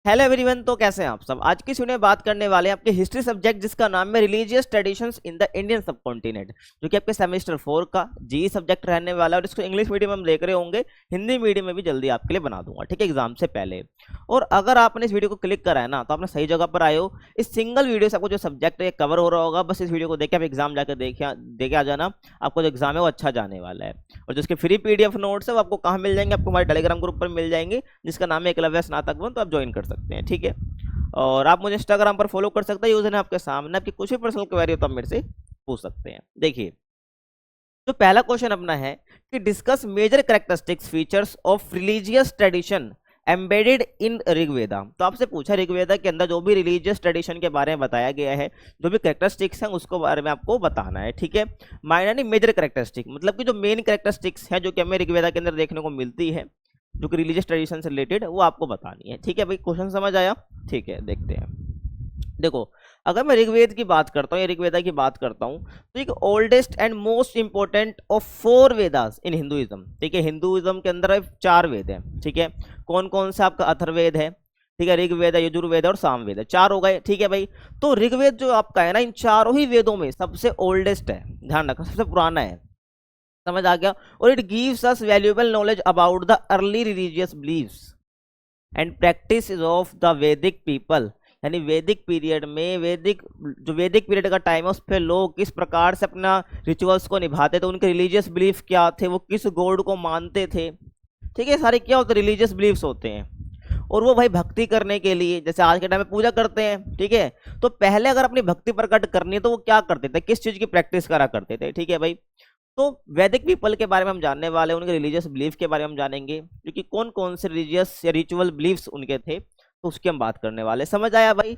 Hello everyone. तो कैसे हैं आप सब। आज की वीडियो में बात करने वाले हैं आपके हिस्ट्री सब्जेक्ट जिसका नाम है religious traditions in the Indian सब कॉन्टिनेंट, जो कि आपके सेमेस्टर 4 का जी सब्जेक्ट रहने वाला है। और इसको इंग्लिश मीडियम में हम देख रहे होंगे, हिंदी मीडियम में भी जल्दी आपके लिए बना दूंगा, ठीक है, एग्जाम से पहले। और अगर आपने इस वीडियो को क्लिक करा है ना, तो आपने सही जगह पर आए हो। इस सिंगल वीडियो से आपको जो सब्जेक्ट है कवर हो रहा होगा, बस इस वीडियो को देख के आप एग्जाम जाकर देखे आ जाना। आपको जो एग्जाम है वो अच्छा जाने वाला है। और जो इसके फ्री पीडीएफ नोट्स है वो आपको कहाँ मिल जाएंगे, आपको हमारे टेलीग्राम ग्रुप पर मिल जाएंगे, जिसका नाम है एकलव्य स्नातक वन। तो आप ज्वाइन कर सकते हैं, ठीक है। और आप मुझे इंस्टाग्राम पर फॉलो कर सकते हैं, यूजर है आपके सामने। आपकी कुछ भी पर्सनल क्वेरी हो तो आप मेरे से पूछ सकते हैं। देखिए, तो पहला क्वेश्चन अपना है कि discuss major characteristics features of religious tradition embedded in Rigveda. तो आपसे पूछा ऋग्वेदा के अंदर जो भी रिलीजियस ट्रेडिशन के बारे में बताया गया है, जो भी कैरेक्टरिस्टिक्स हैं उसको बारे में आपको बताना है, ठीक है। माइनर नहीं, मेजर कैरेक्टरिस्टिक मतलब कि जो मेन कैरेक्टरिस्टिक्स हैं जो कि हमें ऋग्वेदा के अंदर देखने को मिलती है, जो कि रिलीजियस ट्रेडिशन से रिलेटेड, वो आपको बतानी है, ठीक है भाई। क्वेश्चन समझ आया? ठीक है, देखते हैं। देखो, अगर मैं ऋग्वेद की बात करता हूँ या ऋग्वेदा की बात करता हूँ, तो एक oldest and most important of 4 Vedas in Hinduism, ठीक है। हिंदुइज्म के अंदर 4 वेद हैं, ठीक है। कौन कौन सा आपका अथर्ववेद है, ठीक है, ऋग्वेद, यजुर्वेद और सामवेद है, 4 हो गए, ठीक है भाई। तो ऋग्वेद जो आपका है ना, इन चारों ही वेदों में सबसे ओल्डेस्ट है, ध्यान रखना, सबसे पुराना है, समझ आ गया। और it gives us valuable knowledge about the early religious beliefs and practice of the Vedic people. यानी वैदिक पीरियड में, वैदिक पीरियड का टाइम है, उस पर लोग किस प्रकार से अपना रिचुअल्स को निभाते थे, उनके रिलीजियस बिलीफ क्या थे, वो किस गॉड को मानते थे, ठीक है। सारे क्या होते हैं, रिलीजियस बिलीफ्स होते हैं। और वो भाई भक्ति करने के लिए, जैसे आज के टाइम में पूजा करते हैं, ठीक है। तो पहले अगर अपनी भक्ति प्रकट करनी है तो वो क्या करते थे, किस चीज की प्रैक्टिस करा करते थे, ठीक है भाई। तो वैदिक पीपल के बारे में हम जानने वाले हैं, उनके रिलीजियस बिलीफ के बारे में हम जानेंगे, क्योंकि कौन कौन से रिलीजियस या रिचुअल बिलीफ्स उनके थे, तो उसकी हम बात करने वाले। समझ आया भाई?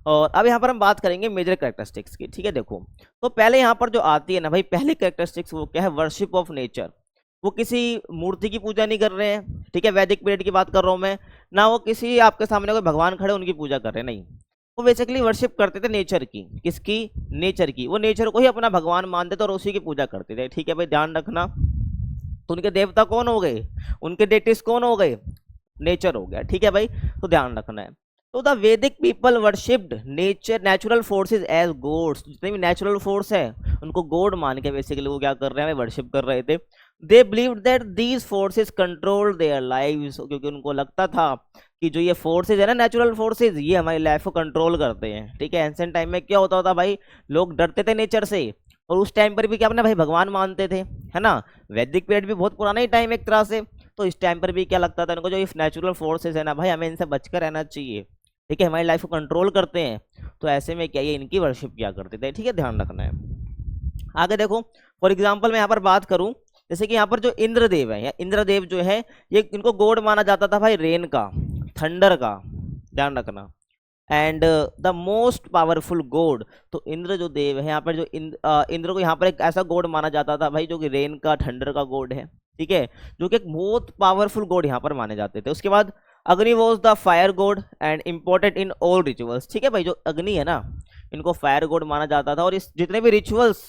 और अब यहाँ पर हम बात करेंगे मेजर कैरेक्टरिस्टिक्स की, ठीक है। देखो, तो पहले यहाँ पर जो आती है ना भाई, पहली कैरेक्टरिस्टिक्स वो क्या है, वर्शिप ऑफ नेचर। वो किसी मूर्ति की पूजा नहीं कर रहे हैं, ठीक है, वैदिक पीरियड की बात कर रहा हूँ मैं। ना वो किसी आपके सामने कोई भगवान खड़े उनकी पूजा कर रहे हैं, नहीं। वो बेसिकली वर्शिप करते थे नेचर की। किसकी? नेचर की। वो नेचर को ही अपना भगवान मानते थे और उसी की पूजा करते थे, ठीक है भाई, ध्यान रखना। तो उनके देवता कौन हो गए, उनके डेटिस कौन हो गए, नेचर हो गया, ठीक है भाई। तो ध्यान रखना है। तो the Vedic people worshipped natural forces as gods. जितने भी नेचुरल फोर्स है उनको गॉड मान के बेसिकली वो क्या कर रहे हैं, वर्शिप कर रहे थे। They believed that these forces control their lives. क्योंकि उनको लगता था कि जो ये फोर्सेज है ना, नेचुरल फोर्सेज, ये हमारी लाइफ को कंट्रोल करते हैं, ठीक है। एंशिएंट टाइम में क्या होता था भाई, लोग डरते थे नेचर से, और उस टाइम पर भी क्या अपने भाई भगवान मानते थे, है ना। वैदिक पीरियड भी बहुत पुराना ही टाइम एक तरह से। तो इस टाइम पर भी क्या लगता था इनको, जो इस नेचुरल फोर्सेज है ना भाई, हमें इनसे बचकर रहना चाहिए, ठीक है, हमारी लाइफ को कंट्रोल करते हैं। तो ऐसे में क्या, ये इनकी वर्शिप किया करते थे, ठीक है, ध्यान रखना है। आगे देखो, फॉर एग्जाम्पल मैं यहाँ पर बात करूं, जैसे कि यहाँ पर जो इंद्रदेव है, या इंद्रदेव जो है, ये इनको गॉड माना जाता था भाई रेन का, थंडर का, ध्यान रखना। And the most powerful God. तो इंद्र जो देव है यहाँ पर, जो इंद्र को यहाँ पर एक ऐसा गॉड माना जाता था भाई, जो कि रेन का, थंडर का गॉड है, ठीक है, जो कि एक बहुत पावरफुल गॉड यहाँ पर माने जाते थे। उसके बाद अग्नि was the fire God and important in all rituals, ठीक है भाई। जो अग्नि है ना, इनको फायर गॉड माना जाता था, और इस जितने भी रिचुअल्स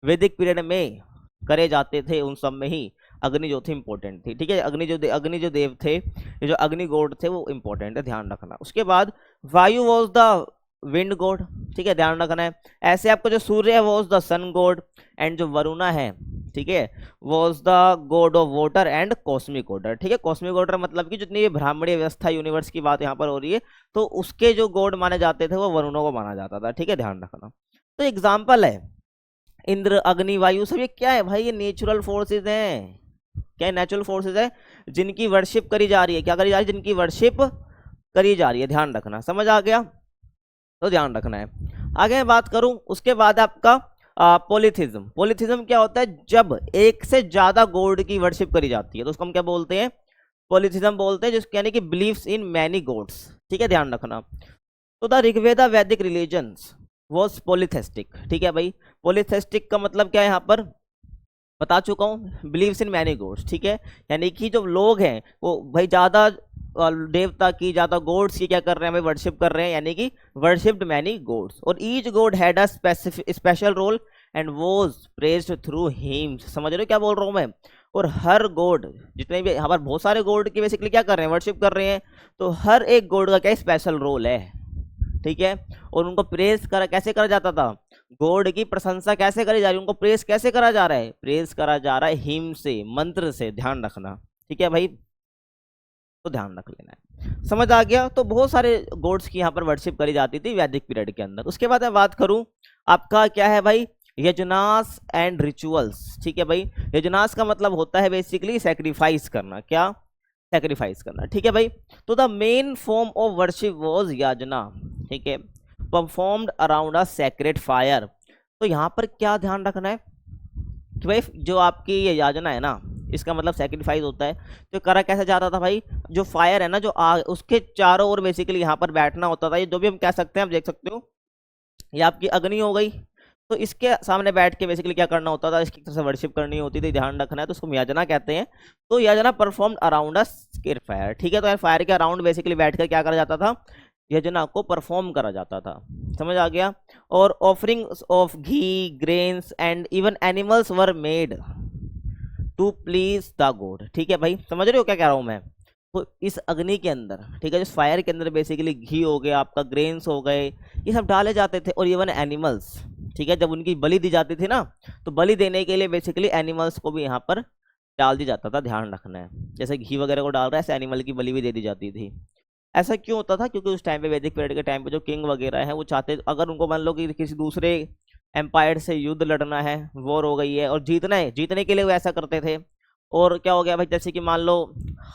वैदिक पीरियड में करे जाते थे उन सब में ही अग्नि जो थी इंपॉर्टेंट थी, ठीक है। अग्नि जो देव थे, ये जो अग्नि गॉड थे, वो इंपॉर्टेंट है, ध्यान रखना। उसके बाद वायु वॉज द विंड गॉड, ठीक है, ध्यान रखना है। ऐसे आपको जो सूर्य है was the sun god, and जो वरुणा है, ठीक है, was the god of water and cosmic order, ठीक है। कॉस्मिक ऑर्डर मतलब कि जितनी ये ब्राह्मणीय व्यवस्था यूनिवर्स की बात यहाँ पर हो रही है, तो उसके जो गॉड माने जाते थे वो वरुणों को माना जाता था, ठीक है, ध्यान रखना। तो एग्जाम्पल है इंद्र, अग्नि, वायु, सब ये क्या है भाई, ये नेचुरल फोर्सेज हैं। क्या नेचुरल फोर्सेज है जिनकी वर्शिप करी जा रही है, क्या करी जा रही है, जिनकी वर्शिप करी जा रही है, ध्यान रखना। समझ आ गया? तो ध्यान रखना है। आगे मैं बात करूं, उसके बाद आपका पोलिथिज्म। पोलिथिज्म क्या होता है, जब एक से ज्यादा गॉड की वर्शिप करी जाती है तो उसको हम क्या बोलते हैं, पोलिथिज्म बोलते हैं, जिसको यानी कि बिलीव्स इन मैनी गॉड्स, ठीक है, ध्यान रखना। तो द ऋग्वेदा वैदिक रिलीजन्स वॉज पोलिथेस्टिक, ठीक है भाई। पोलिथेस्टिक का मतलब क्या है, यहाँ पर बता चुका हूँ, बिलीव्स इन मैनी गॉड्स, ठीक है। यानी कि जो लोग हैं वो भाई ज्यादा देवता की, ज्यादा गॉड्स की क्या कर रहे हैं भाई, वर्शिप कर रहे हैं, यानी कि वर्शिप्ड मैनी गॉड्स। और each god had a special role and was praised through hymns. समझ रहे हो क्या बोल रहा हूँ मैं? और हर गॉड, जितने भी यहाँ पर बहुत सारे गॉड की बेसिकली क्या कर रहे हैं, वर्शिप कर रहे हैं, तो हर एक गॉड का क्या स्पेशल रोल है, ठीक है। और उनको प्रेस करा कैसे करा जाता था, गॉड की प्रशंसा कैसे करी जा रही है, उनको प्रेस कैसे करा जा रहा है, प्रेस करा जा रहा है हिम से, मंत्र से, ध्यान रखना, ठीक है भाई, तो ध्यान रख लेना है, समझ आ गया। तो बहुत सारे गॉड्स की यहाँ पर वर्शिप करी जाती थी वैदिक पीरियड के अंदर। उसके बाद मैं बात करूं आपका क्या है भाई, यजनास एंड रिचुअल्स, ठीक है भाई। यजनास का मतलब होता है बेसिकली सैक्रिफाइस करना, क्या, सैक्रिफाइस करना, ठीक है भाई। तो the main form of worship was yajna, ठीक है, performed around a sacred fire. तो यहाँ पर क्या ध्यान रखना है कि भाई जो आपकी ये याजना है ना, इसका मतलब सेक्रीफाइस होता है। तो करा कैसे जाता था भाई, जो फायर है ना, जो आग, उसके चारों ओर बेसिकली यहाँ पर बैठना होता था, ये जो भी हम कह सकते हैं, आप देख सकते हो ये आपकी अग्नि हो गई, तो इसके सामने बैठ के बेसिकली क्या करना होता था, इसकी तरफ से वर्शिप करनी होती थी, ध्यान रखना है। तो उसको याजना कहते हैं। तो याजना परफॉर्म अराउंड अ स्केर फायर, ठीक है। तो फायर के अराउंड बेसिकली बैठकर क्या करा जाता था, यजना को परफॉर्म करा जाता था, समझ आ गया। और offering of ghee, grains and even animals were made to please the god, ठीक है भाई, समझ रहे हो क्या कह रहा हूं मैं। तो इस अग्नि के अंदर, ठीक है, जिस फायर के अंदर बेसिकली घी हो गया, आपका ग्रेन्स हो गए, ये सब डाले जाते थे, और इवन एनिमल्स, ठीक है, जब उनकी बलि दी जाती थी ना, तो बलि देने के लिए बेसिकली एनिमल्स को भी यहाँ पर डाल दिया जाता था, ध्यान रखना है। जैसे घी वगैरह को डाल रहा है, ऐसे एनिमल की बलि भी दे दी जाती थी। ऐसा क्यों होता था, क्योंकि उस टाइम पे वैदिक पीरियड के टाइम पे जो किंग वगैरह है, वो चाहते, अगर उनको मान लो कि किसी दूसरे एम्पायर से युद्ध लड़ना है, वॉर हो गई है, और जीतना है, जीतने के लिए वो ऐसा करते थे। और क्या हो गया भाई, जैसे कि मान लो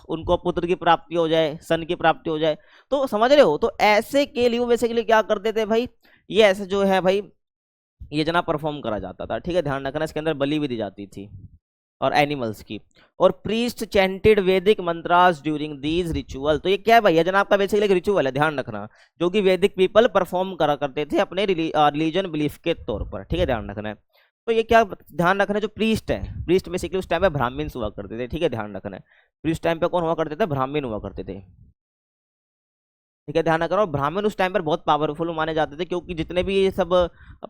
उनको पुत्र की प्राप्ति हो जाए, सन की प्राप्ति हो जाए, तो समझ रहे हो, तो ऐसे के लिए वो बेसिकली क्या करते थे भाई, ये ऐसे जो है भाई यजना परफॉर्म करा जाता था, ठीक है, ध्यान रखना। इसके अंदर बलि भी दी जाती थी, और एनिमल्स की। और प्रीस्ट चैंटेड वैदिक मंत्रास ड्यूरिंग दीज रिचुअल। तो ये क्या है भाई, यजना आपका बेसिकली एक रिचुअल है, ध्यान रखना, जो कि वैदिक पीपल परफॉर्म करा करते थे अपने रिलीजन बिलीफ के तौर पर, ठीक है, ध्यान रखना है। तो ये क्या ध्यान रखना है, जो प्रीस्ट है, प्रीस्ट बेसिकली उस टाइम पे ब्राह्मण्स हुआ करते थे, ठीक है, ध्यान रखना है। प्रीस्ट टाइम पे कौन हुआ करते थे, ब्राह्मण हुआ करते थे, ठीक है, ध्यान रखना। ब्राह्मण उस टाइम पर बहुत पावरफुल माने जाते थे, क्योंकि जितने भी ये सब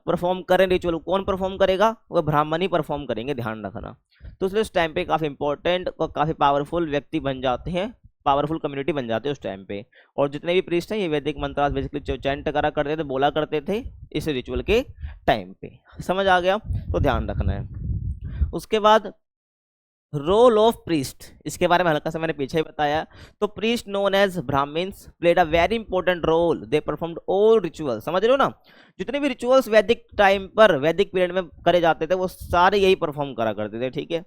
परफॉर्म करें रिचुअल, कौन परफॉर्म करेगा, वो ब्राह्मण ही परफॉर्म करेंगे, ध्यान रखना। तो इसलिए उस टाइम पे काफ़ी इंपॉर्टेंट और काफ़ी पावरफुल व्यक्ति बन जाते हैं, पावरफुल कम्युनिटी बन जाते हैं उस टाइम पे। और जितने भी प्रीस्ट हैं, ये वैदिक मंत्रास बेसिकली चैंट करा करते थे, बोला करते थे इस रिचुअल के टाइम पे, समझ आ गया, तो ध्यान रखना है। उसके बाद रोल ऑफ प्रीस्ट, इसके बारे में हल्का सा मैंने पीछे ही बताया। तो priest known as Brahmins played a very important role, they performed all ritual, समझ रहे हो ना, जितने भी रिचुअल्स वैदिक टाइम पर, वैदिक पीरियड में करे जाते थे, वो सारे यही परफॉर्म करा करते थे, ठीक है,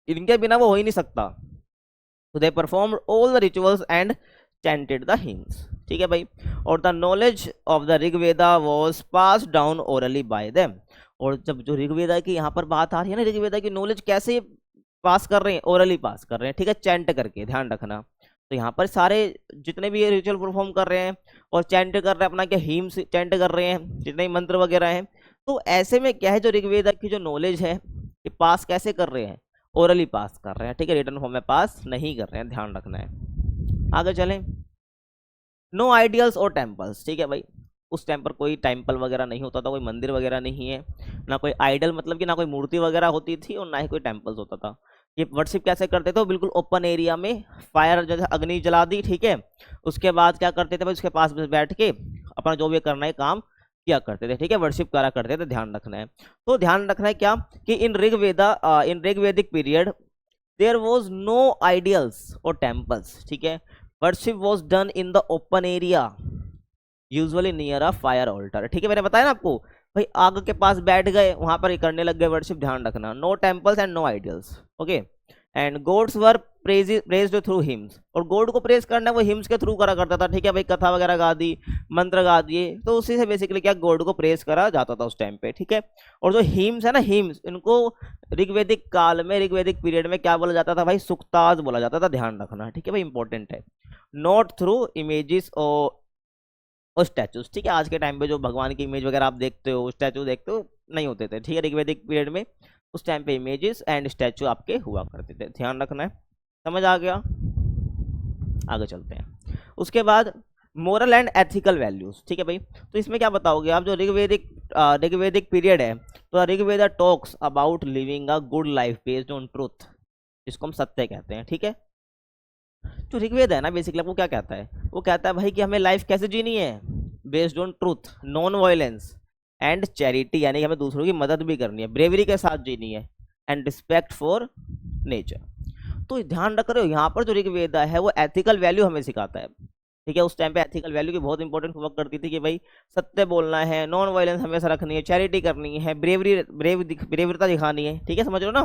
इनके बिना वो हो ही नहीं सकता। तो दे performed all the rituals and chanted the hymns, ठीक है भाई। और the knowledge of the Rigveda was pass down orally bye them. और जब जो ऋग्वेदा की यहाँ पर बात आ रही है ना, ऋग्वेदा की नॉलेज कैसे पास कर रहे हैं, ओरली पास कर रहे हैं, ठीक है, चैंट करके, ध्यान रखना। तो यहाँ पर सारे जितने भी ये रिचुअल परफॉर्म कर रहे हैं और चैंट कर रहे हैं, अपना क्या हिम चैंट कर रहे हैं, जितने भी मंत्र वगैरह हैं, तो ऐसे में क्या है, जो ऋग्वेदा की जो नॉलेज है, ये पास कैसे कर रहे हैं, ओरली पास कर रहे हैं, ठीक है, रिटर्न फॉर्म में पास नहीं कर रहे हैं, ध्यान रखना है। आगे चलें। नो आइडियल्स और टेम्पल्स, ठीक है भाई, उस टाइम पर कोई टेम्पल वगैरह नहीं होता था, कोई मंदिर वगैरह नहीं है, ना कोई आइडल, मतलब कि ना कोई मूर्ति वगैरह होती थी, और ना ही कोई टेम्पल्स होता था। ये वर्शिप कैसे करते थे, वो बिल्कुल ओपन एरिया में फायर जैसे अग्नि जला दी, ठीक है, उसके बाद क्या करते थे भाई, उसके पास बैठ के अपना जो भी करना है काम किया करते थे, ठीक है, वर्शिप करा करते थे, ध्यान रखना है। तो ध्यान रखना है क्या, कि in Rigvedic period there was no ideals और टेम्पल्स, ठीक है, worship was done in the open area usually near a fire altar, ठीक है, मैंने बताया ना आपको भाई, आग के पास बैठ गए, वहां पर करने लग गए वर्शिप, ध्यान रखना। No temples and no ideals, okay. And gods were praised through hymns, और गॉड को प्रेज करना वो हिम्स के थ्रू करा करता था, ठीक है भाई, कथा वगैरह गा दी, मंत्र गा दिए, तो उसी से बेसिकली क्या गॉड को प्रेज करा जाता था उस टाइम पे, ठीक है। और जो हिम्स है ना, हिम्स, इनको ऋग्वेदिक काल में, ऋग्वेदिक पीरियड में क्या बोला जाता था भाई, सुक्ताज बोला जाता था, ध्यान रखना, ठीक है भाई, इंपॉर्टेंट है। नॉट थ्रू इमेजेस और स्टैचूज, ठीक है, आज के टाइम पे जो भगवान की इमेज वगैरह आप देखते हो, स्टैचू देखते हो, नहीं होते थे, ठीक है, ऋग्वेदिक पीरियड में उस टाइम पे इमेजेस एंड स्टैचू आपके हुआ करते थे, ध्यान रखना है, समझ आ गया। आगे चलते हैं। उसके बाद मोरल एंड एथिकल वैल्यूज, ठीक है भाई, तो इसमें क्या बताओगे आप, जो ऋग्वेदिक पीरियड है, तो Rigveda talks about living a good life based on truth, जिसको हम सत्य कहते हैं, ठीक है। जो ऋग्वेद है ना बेसिकली आपको क्या कहता है, वो कहता है भाई कि हमें लाइफ कैसे जीनी है, based on truth, non violence and charity, यानी कि हमें दूसरों की मदद भी करनी है, ब्रेवरी के साथ जीनी है, एंड रिस्पेक्ट फॉर नेचर। तो ध्यान रख रहे हो यहाँ पर जो ऋग्वेद है वो एथिकल वैल्यू हमें सिखाता है, ठीक है। उस टाइम पे एथिकल वैल्यू की बहुत इंपॉर्टेंट वर्क करती थी कि भाई सत्य बोलना है, नॉन वायलेंस हमेशा रखनी है, चैरिटी करनी है, ब्रेवरीता दिखानी है, ठीक है, समझ लो ना।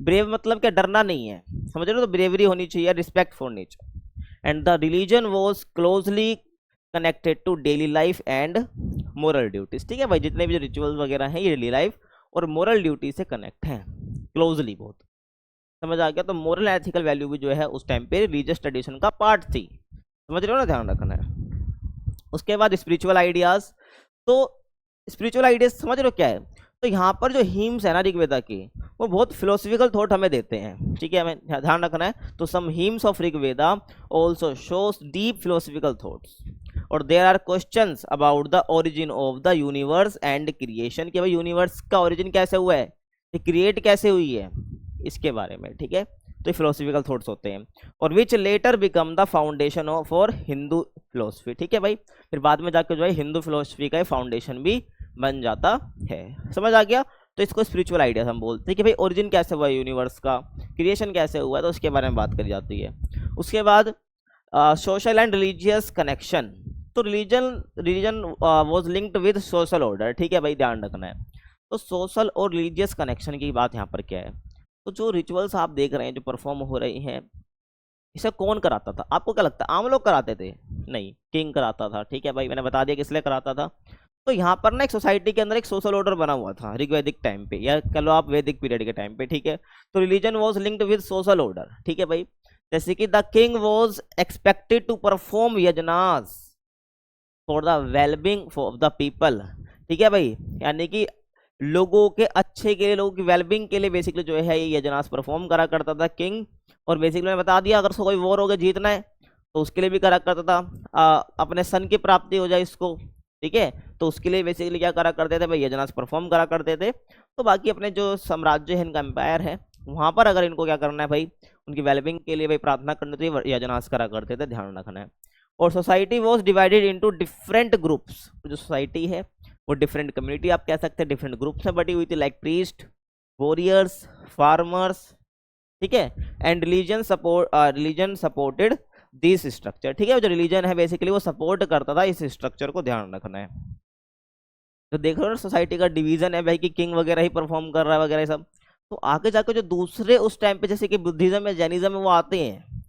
ब्रेव मतलब क्या, डरना नहीं है, समझ लो, तो ब्रेवरी होनी चाहिए, respect for nature. And the religion was closely connected to daily life and moral duties, ठीक है भाई। जितने भी जो रिचुअल्स वगैरह हैं ये डेली लाइफ और मोरल ड्यूटी से कनेक्ट हैं क्लोजली, बहुत समझ आ गया। तो मोरल एथिकल वैल्यू भी जो है उस टाइम पे रिलीजियस ट्रेडिशन का पार्ट थी, समझ रहे हो ना, ध्यान रखना है। उसके बाद स्पिरिचुअल आइडियाज, तो स्पिरिचुअल आइडियाज समझ रहे हो क्या है, तो यहाँ पर जो हीम्स है ना ऋग्वेदा की, वो बहुत फिलोसफिकल थॉट हमें देते हैं, ठीक है, हमें ध्यान रखना है। तो some hymns of Rigveda also shows deep philosophical thoughts, और there are questions about the origin of the universe and creation, कि भाई यूनिवर्स का ओरिजिन कैसे हुआ है, ये क्रिएट कैसे हुई है, इसके बारे में, ठीक है। तो फिलोसफिकल थॉट्स होते हैं, और which later become the foundation of for Hindu philosophy, ठीक है भाई। फिर बाद में जाकर जो है हिंदू फिलोसफी का फाउंडेशन भी बन जाता है, समझ आ गया। तो इसको स्पिरिचुअल आइडियाज हम बोलते हैं कि भाई ओरिजिन कैसे हुआ है यूनिवर्स का, क्रिएशन कैसे हुआ है, तो उसके बारे में बात करी जाती है। उसके बाद सोशल एंड रिलीजियस कनेक्शन, तो religion was linked with social order, ठीक है भाई, ध्यान रखना है। तो सोशल और रिलीजियस कनेक्शन की बात यहाँ पर क्या है, तो जो रिचुअल्स आप देख रहे हैं जो परफॉर्म हो रही हैं, इसे कौन कराता था, आपको क्या लगता है, आम लोग कराते थे, नहीं, किंग कराता था, ठीक है भाई, मैंने बता दिया किस लिए कराता था। तो यहाँ पर ना एक सोसाइटी के अंदर एक सोशल ऑर्डर बना हुआ था ऋग्वैदिक टाइम पे, या कह लो आप वैदिक पीरियड के टाइम पे, ठीक है। तो religion was linked with social order, ठीक है भाई। जैसे कि the king was expected to perform yajnas for the wellbeing of the people, ठीक है भाई, यानी कि लोगों के अच्छे के लिए, लोगों की वेलबींग के लिए बेसिकली जो है ये यजनास परफॉर्म करा करता था किंग। और बेसिकली मैंने बता दिया अगर उसको कोई वॉर हो गया जीतना है तो उसके लिए भी करा करता था, अपने सन की प्राप्ति हो जाए इसको, ठीक है, तो उसके लिए बेसिकली क्या करा करते थे भाई, यजनास परफॉर्म करा करते थे। तो बाकी अपने जो साम्राज्य है, इनका एम्पायर है, वहां पर अगर इनको क्या करना है भाई, उनकी वेलबींग के लिए भाई प्रार्थना करनी थी, यजनास करा करते थे, ध्यान रखना है। और society was divided into different groups, जो सोसाइटी है वो डिफरेंट कम्युनिटी आप कह सकते हैं, डिफरेंट ग्रुप्स में बटी हुई थी, लाइक प्रीस्ट, वॉरियर्स, फार्मर्स, ठीक है। And religion supported this structure, ठीक है, जो रिलीजन है बेसिकली वो सपोर्ट करता था इस स्ट्रक्चर को, ध्यान रखना है। तो देख रहे हो ना सोसाइटी का डिवीजन है भाई कि किंग वगैरह ही परफॉर्म कर रहा है वगैरह सब। तो आगे जाकर जो दूसरे उस टाइम पे जैसे कि बुद्धिज्म या जैनिज्म में वो आते हैं,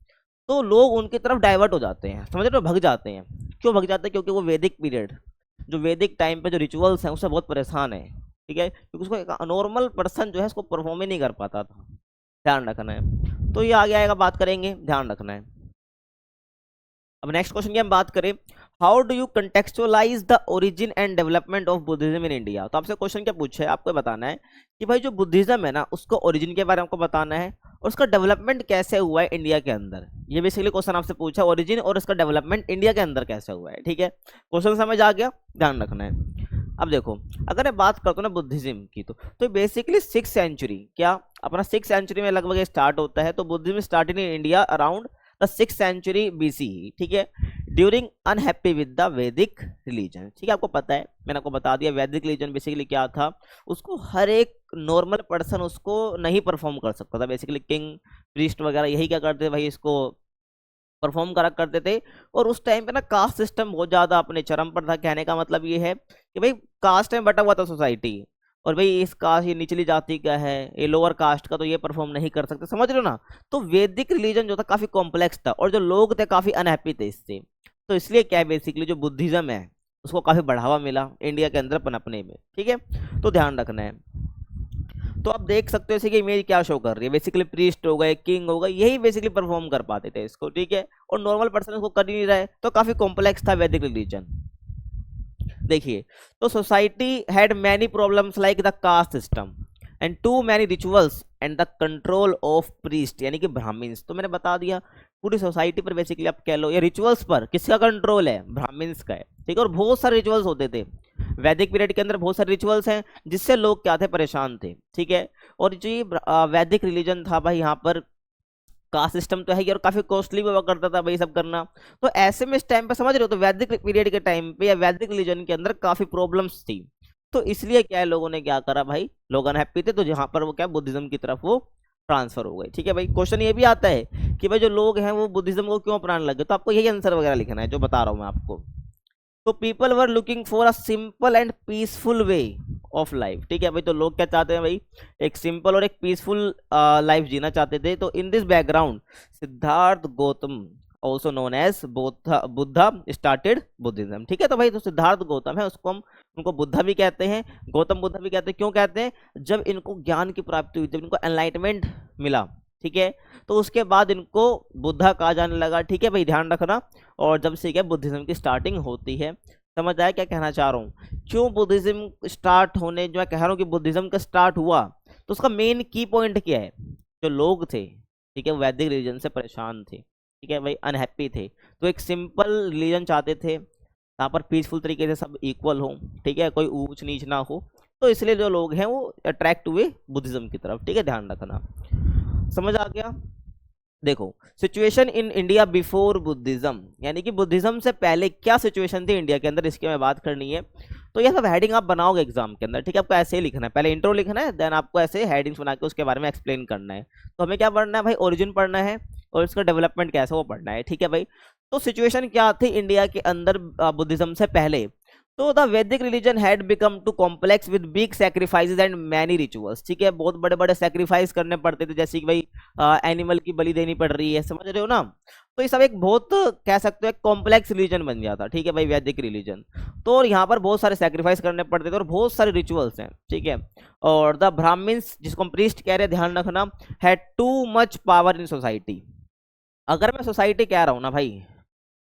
तो लोग उनकी तरफ डाइवर्ट हो जाते हैं, समझ रहे हो, भग जाते हैं। क्यों भग जाते हैं, क्योंकि वो वैदिक पीरियड, जो वैदिक टाइम पे जो रिचुअल्स हैं उससे बहुत परेशान है, ठीक है, क्योंकि उसको एक नॉर्मल पर्सन जो है उसको परफॉर्म ही नहीं कर पाता था, ध्यान रखना है। तो ये आगे आएगा, बात करेंगे, ध्यान रखना है। अब नेक्स्ट क्वेश्चन की हम बात करें, how do you contextualise the origin and development of Buddhism in India. तो आपसे क्वेश्चन क्या पूछा है, आपको बताना है कि भाई जो बुद्धिज्म है ना उसको ओरिजिन के बारे में आपको बताना है, और उसका डेवलपमेंट कैसे हुआ है इंडिया के अंदर। ये बेसिकली क्वेश्चन आपसे पूछा, ओरिजिन और उसका डेवलपमेंट इंडिया के अंदर कैसे हुआ है, ठीक है। क्वेश्चन समझ आ गया, ध्यान रखना है। अब देखो, अगर मैं बात करता हूँ ना बुद्धिज्म की, तो बेसिकली 6th सेंचुरी, क्या अपना 6th सेंचुरी में लगभग स्टार्ट होता है। तो Buddhism started in India around the 6th century BC, ठीक है, during unhappy with the Vedic religion, ठीक है। आपको पता है, मैंने आपको बता दिया वैदिक रिलीजन बेसिकली क्या था, उसको हर एक नॉर्मल पर्सन उसको नहीं परफॉर्म कर सकता था, बेसिकली किंग, प्रीस्ट वगैरह यही क्या करते थे भाई, इसको परफॉर्म करा करते थे। और उस टाइम पे ना कास्ट सिस्टम बहुत ज्यादा अपने चरम पर था, कहने का मतलब ये है कि भाई कास्ट में बटा हुआ था सोसाइटी, और भाई इस कास्ट, ये निचली जाति का है, ये लोअर कास्ट का, तो ये परफॉर्म नहीं कर सकते, समझ रहे हो ना। तो वैदिक रिलीजन जो था काफी कॉम्प्लेक्स था, और जो लोग थे काफी अनहैप्पी थे इससे। तो इसलिए क्या है, बेसिकली जो बुद्धिज्म है उसको काफी बढ़ावा मिला इंडिया के अंदर पनपने में, ठीक है, तो ध्यान रखना है। तो आप देख सकते हो इसे कि इमेज क्या शो कर रही है, बेसिकली प्रीस्ट हो गए, किंग हो गए, यही बेसिकली परफॉर्म कर पाते थे इसको, ठीक है, और नॉर्मल पर्सन इसको कर ही नहीं रहे, तो काफी कॉम्प्लेक्स था वैदिक रिलीजन। देखिए, तो society had many problems like the caste system and too many rituals and the control of priest, यानी कि ब्राह्मण्स। तो मैंने बता दिया पूरी सोसाइटी पर बेसिकली आप कह लो, ये रिचुअल्स पर किसका कंट्रोल है, ब्राह्मण्स का है, ठीक है। और बहुत सारे रिचुअल्स होते थे वैदिक पीरियड के अंदर, बहुत सारे रिचुअल्स हैं जिससे लोग क्या थे, परेशान थे, ठीक है। और जो वैदिक रिलीजन था भाई, यहाँ पर कास्ट सिस्टम तो है ही और काफी कॉस्टली भी हुआ करता था भाई सब करना। तो ऐसे में इस टाइम पे समझ रहे हो, तो वैदिक पीरियड के टाइम पे या वैदिक रिलीजन के अंदर काफी प्रॉब्लम्स थी। तो इसलिए क्या है, लोगों ने क्या करा भाई, लोग अनहैप्पी थे, तो जहां पर वो क्या बुद्धिज्म की तरफ वो ट्रांसफर हो गए। ठीक है भाई, क्वेश्चन ये भी आता है कि भाई जो लोग हैं वो बुद्धिज्म को क्यों अपनाने लगे, तो आपको यही आंसर वगैरह लिखना है जो बता रहा हूं मैं आपको। तो people were looking for a simple and peaceful way of life. ठीक है भाई, तो लोग क्या चाहते हैं भाई, एक सिंपल और एक पीसफुल लाइफ जीना चाहते थे। तो in this background Siddhartha Gautam also known as Buddha started Buddhism. ठीक है, तो भाई तो सिद्धार्थ गौतम है, उसको हम उनको बुद्धा भी कहते हैं, गौतम बुद्धा भी कहते हैं। क्यों कहते हैं, जब इनको ज्ञान की प्राप्ति हुई, जब इनको एनलाइटमेंट मिला, ठीक है, तो उसके बाद इनको बुद्धा कहा जाने लगा। ठीक है भाई, ध्यान रखना। और जब से क्या बुद्धिज्म की स्टार्टिंग होती है, समझ आया क्या कहना चाह रहा हूँ, क्यों बुद्धिज्म स्टार्ट होने, जो मैं कह रहा हूँ कि बुद्धिज्म का स्टार्ट हुआ, तो उसका मेन की पॉइंट क्या है, जो लोग थे, ठीक है, वैदिक रिलीजन से परेशान थे, ठीक है भाई, अनहैप्पी थे, तो एक सिंपल रिलीजन चाहते थे, यहाँ पर पीसफुल तरीके से सब इक्वल हो, ठीक है, कोई ऊंच नीच ना हो। तो इसलिए जो लोग हैं वो अट्रैक्ट हुए बुद्धिज्म की तरफ। ठीक है, ध्यान रखना, समझ आ गया। देखो, situation in India before Buddhism, यानी कि बुद्धिज्म से पहले क्या सिचुएशन थी इंडिया के अंदर, इसकी मैं बात करनी है। तो ये सब हेडिंग आप बनाओगे एग्जाम के अंदर, ठीक है, आपको ऐसे ही लिखना है, पहले इंट्रो लिखना है, देन आपको ऐसे हेडिंग्स बना के उसके बारे में एक्सप्लेन करना है। तो हमें क्या पढ़ना है भाई, ओरिजिन पढ़ना है और इसका डेवलपमेंट कैसा वो पढ़ना है। ठीक है भाई, तो सिचुएशन क्या थी इंडिया के अंदर बुद्धिज्म से पहले। तो the Vedic religion had become too complex with big sacrifices and many rituals. ठीक है, बहुत बड़े बड़े सैक्रिफाइस करने पड़ते थे, जैसे कि भाई एनिमल की बलि देनी पड़ रही है, समझ रहे हो ना। तो ये सब एक बहुत कह सकते हो एक कॉम्प्लेक्स रिलीजन बन जाता। ठीक है भाई, वैदिक रिलीजन, तो और यहाँ पर बहुत सारे सैक्रिफाइस करने पड़ते थे और बहुत सारे रिचुअल्स हैं। ठीक है, और द ब्राह्मण्स, जिसको हम प्रीस्ट कह रहे हैं, ध्यान रखना, had too much power in society. अगर मैं सोसाइटी कह रहा हूँ ना भाई,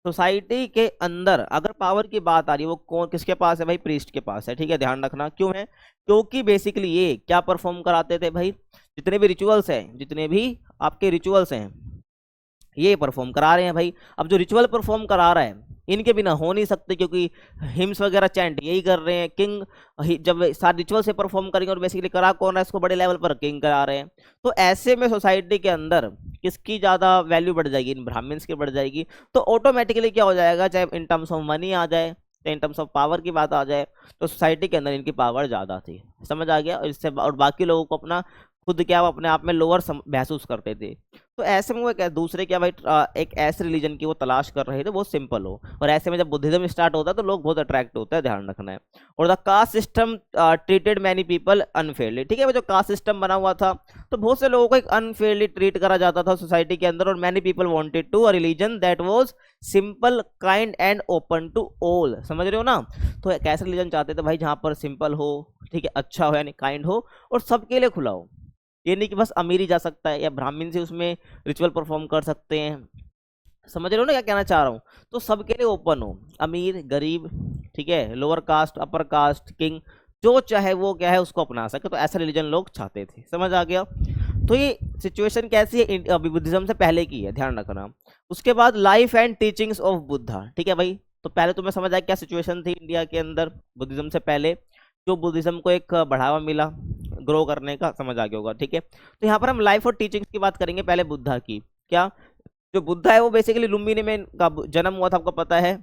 सोसाइटी के अंदर अगर पावर की बात आ रही है, वो कौन किसके पास है भाई, प्रीस्ट के पास है। ठीक है, ध्यान रखना, क्यों है, क्योंकि बेसिकली ये क्या परफॉर्म कराते थे भाई, जितने भी रिचुअल्स हैं, जितने भी आपके रिचुअल्स हैं, ये परफॉर्म करा रहे हैं भाई। अब जो रिचुअल परफॉर्म करा रहा है, इनके बिना हो नहीं सकते, क्योंकि हिम्स वगैरह चैंट यही कर रहे हैं। किंग जब सारे रिचुअल से परफॉर्म करेंगे, और बेसिकली करा कौन रहा है इसको, बड़े लेवल पर किंग करा रहे हैं। तो ऐसे में सोसाइटी के अंदर किसकी ज़्यादा वैल्यू बढ़ जाएगी, इन ब्राह्मण्स की बढ़ जाएगी। तो ऑटोमेटिकली क्या हो जाएगा, चाहे इन टर्म्स ऑफ मनी आ जाए, चाहे इन टर्म्स ऑफ पावर की बात आ जाए, तो सोसाइटी के अंदर इनकी पावर ज़्यादा थी। समझ आ गया, और इससे और बाकी लोगों को अपना खुद क्या वो अपने आप में लोअर महसूस करते थे। तो ऐसे में वो क्या दूसरे क्या भाई एक ऐसे रिलीजन की वो तलाश कर रहे थे वो सिंपल हो, और ऐसे में जब बुद्धिज्म स्टार्ट होता है तो लोग बहुत अट्रैक्ट होते हैं, ध्यान रखना है। और the caste system treated many people unfairly. ठीक है, वो जो कास्ट सिस्टम बना हुआ था, तो बहुत से लोगों को एक अनफेयरली ट्रीट करा जाता था सोसाइटी के अंदर, और many people wanted to a religion that was simple, kind and open to all. समझ रहे हो ना, तो एक ऐसा रिलीजन चाहते थे भाई जहां पर सिंपल हो, ठीक है, अच्छा हो यानी काइंड हो, और सबके लिए खुला हो। ये नहीं कि बस अमीर ही जा सकता है या ब्राह्मण से उसमें रिचुअल परफॉर्म कर सकते हैं। समझ रहे हो ना क्या कहना चाह रहा हूँ, तो सबके लिए ओपन हो, अमीर गरीब, ठीक है, lower caste upper caste king, जो चाहे वो क्या है उसको अपना सके। तो ऐसा रिलीजन लोग चाहते थे, समझ आ गया। तो ये सिचुएशन कैसी है, अभी बुद्धिज्म से पहले की है, ध्यान रखना। उसके बाद life and teachings of Buddha. ठीक है भाई, तो पहले तुम्हें समझ आया क्या सिचुएशन थी इंडिया के अंदर बुद्धिज्म से पहले, जो बुद्धिज्म को एक बढ़ावा मिला ग्रो करने का, समझ आ गया होगा। ठीक है, तो यहाँ पर हम लाइफ और टीचिंग्स की बात करेंगे, पहले बुद्धा की। क्या, जो बुद्धा है वो बेसिकली लुम्बिनी में का जन्म हुआ था, आपको पता है।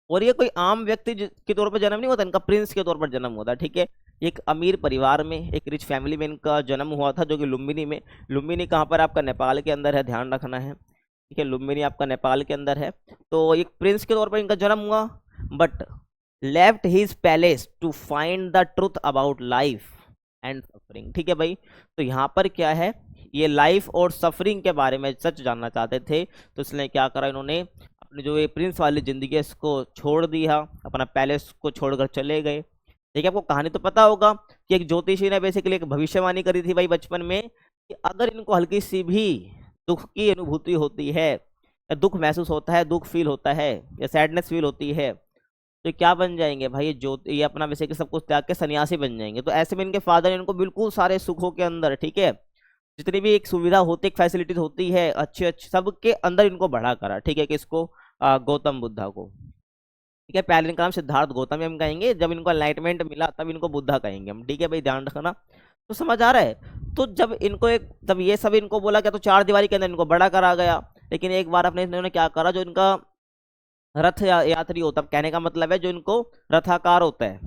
और ये कोई आम व्यक्ति के तौर पर जन्म नहीं होता, इनका प्रिंस के तौर पर जन्म होता है। ठीक है, एक अमीर परिवार में, एक रिच फैमिली में इनका जन्म हुआ था, जो कि लुम्बिनी में। लुम्बिनी कहाँ पर, आपका नेपाल के अंदर है, ध्यान रखना है। ठीक है, लुम्बिनी आपका नेपाल के अंदर है। तो एक प्रिंस के तौर पर इनका जन्म हुआ, but left his palace to find the truth about life and suffering. ठीक है भाई, तो यहाँ पर क्या है, ये लाइफ और सफरिंग के बारे में सच जानना चाहते थे, तो इसलिए क्या करा इन्होंने, अपने जो ये प्रिंस वाली जिंदगी है इसको छोड़ दिया, अपना पैलेस को छोड़कर चले गए। देखिए, आपको कहानी तो पता होगा कि एक ज्योतिषी ने बेसिकली एक भविष्यवाणी करी थी भाई बचपन में, कि अगर इनको हल्की सी भी दुख की अनुभूति होती है, या दुख महसूस होता है, दुख फील होता है, या सैडनेस फील होती है, तो क्या बन जाएंगे भाई, ये अपना बेसिकली सब कुछ त्याग के सन्यासी बन जाएंगे। तो ऐसे में इनके फादर ने इनको बिल्कुल सारे सुखों के अंदर, ठीक है, जितनी भी एक सुविधा होती है, एक फैसिलिटीज होती है, अच्छे अच्छे सबके अंदर इनको बढ़ा करा। ठीक है, किसको, गौतम बुद्धा को। ठीक है, पहले इनका नाम सिद्धार्थ गौतम हम कहेंगे, जब इनको एनलाइटमेंट मिला तब इनको बुद्धा कहेंगे हम। ठीक है भाई, ध्यान रखना। तो समझ आ रहा है, तो तब ये सब इनको बोला गया तो चार दीवारी के अंदर इनको बड़ा करा गया। लेकिन एक बार अपने इन्होंने क्या करा, जो इनका रथ यात्री होता है, कहने का मतलब है जो इनको रथाकार होता है,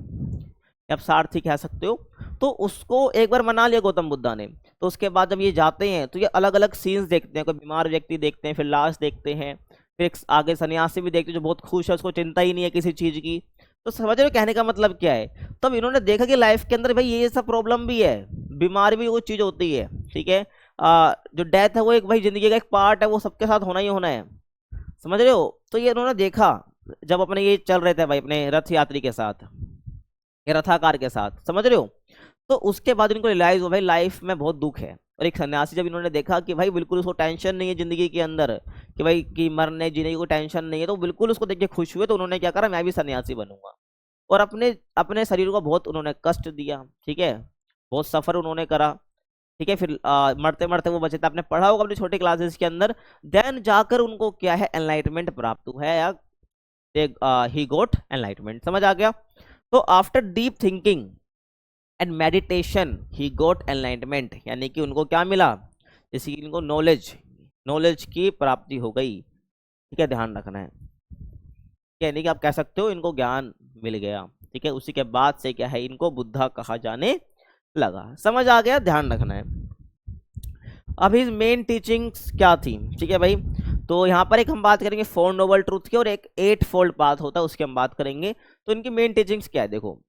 आप सारथी कह सकते हो, तो उसको एक बार मना लिया गौतम बुद्धा ने। तो उसके बाद जब ये जाते हैं तो ये अलग अलग सीन्स देखते हैं, कोई बीमार व्यक्ति देखते हैं, फिर लाश देखते हैं, फिर एक आगे सन्यासी भी देखते हैं जो बहुत खुश है, उसको चिंता ही नहीं है किसी चीज की। तो समझ रहे हो कहने का मतलब क्या है। तब इन्होंने देखा कि लाइफ के अंदर भाई ये सब प्रॉब्लम भी है, बीमार भी वो चीज होती है, ठीक है। जो डेथ है वो एक भाई जिंदगी का एक पार्ट है, वो सबके साथ होना ही होना है, समझ रहे हो। तो ये इन्होंने देखा जब अपने ये चल रहे थे भाई अपने रथ यात्री के साथ, ये रथाकार के साथ, समझ रहे हो। तो उसके बाद इनको रियलाइज हो भाई लाइफ में बहुत दुख है। और एक सन्यासी जब इन्होंने देखा कि भाई बिल्कुल उसको टेंशन नहीं है जिंदगी के अंदर, कि भाई कि मरने जीने की कोई टेंशन नहीं है, तो बिल्कुल उसको देख के खुश हुए। तो उन्होंने क्या करा, मैं भी सन्यासी बनूंगा। और अपने अपने शरीर को बहुत उन्होंने कष्ट दिया, ठीक है, बहुत सफर उन्होंने करा, ठीक है। फिर मरते मरते वो बचे थे, आपने पढ़ा होगा अपनी छोटी क्लासेस के अंदर। देन जाकर उनको क्या है, एनलाइटमेंट प्राप्त हुआ है, या ही गोट एनलाइटमेंट, समझ आ गया। तो after deep thinking and meditation he got enlightenment, यानी कि उनको क्या मिला, जैसे कि इनको नॉलेज की प्राप्ति हो गई, ठीक है, ध्यान रखना है, यानी कि आप कह सकते हो इनको ज्ञान मिल गया, ठीक है। उसी के बाद से क्या है, इनको बुद्धा कहा जाने लगा, समझ आ गया, ध्यान रखना है। अब हिज मेन टीचिंग्स क्या थी, ठीक है भाई। तो यहाँ पर एक हम बात करेंगे 4 नोबल ट्रूथ की, और एक 8 फोल्ड पाथ होता है उसकी हम बात करेंगे। तो इनकी मेन टीचिंग्स क्या है, देखो।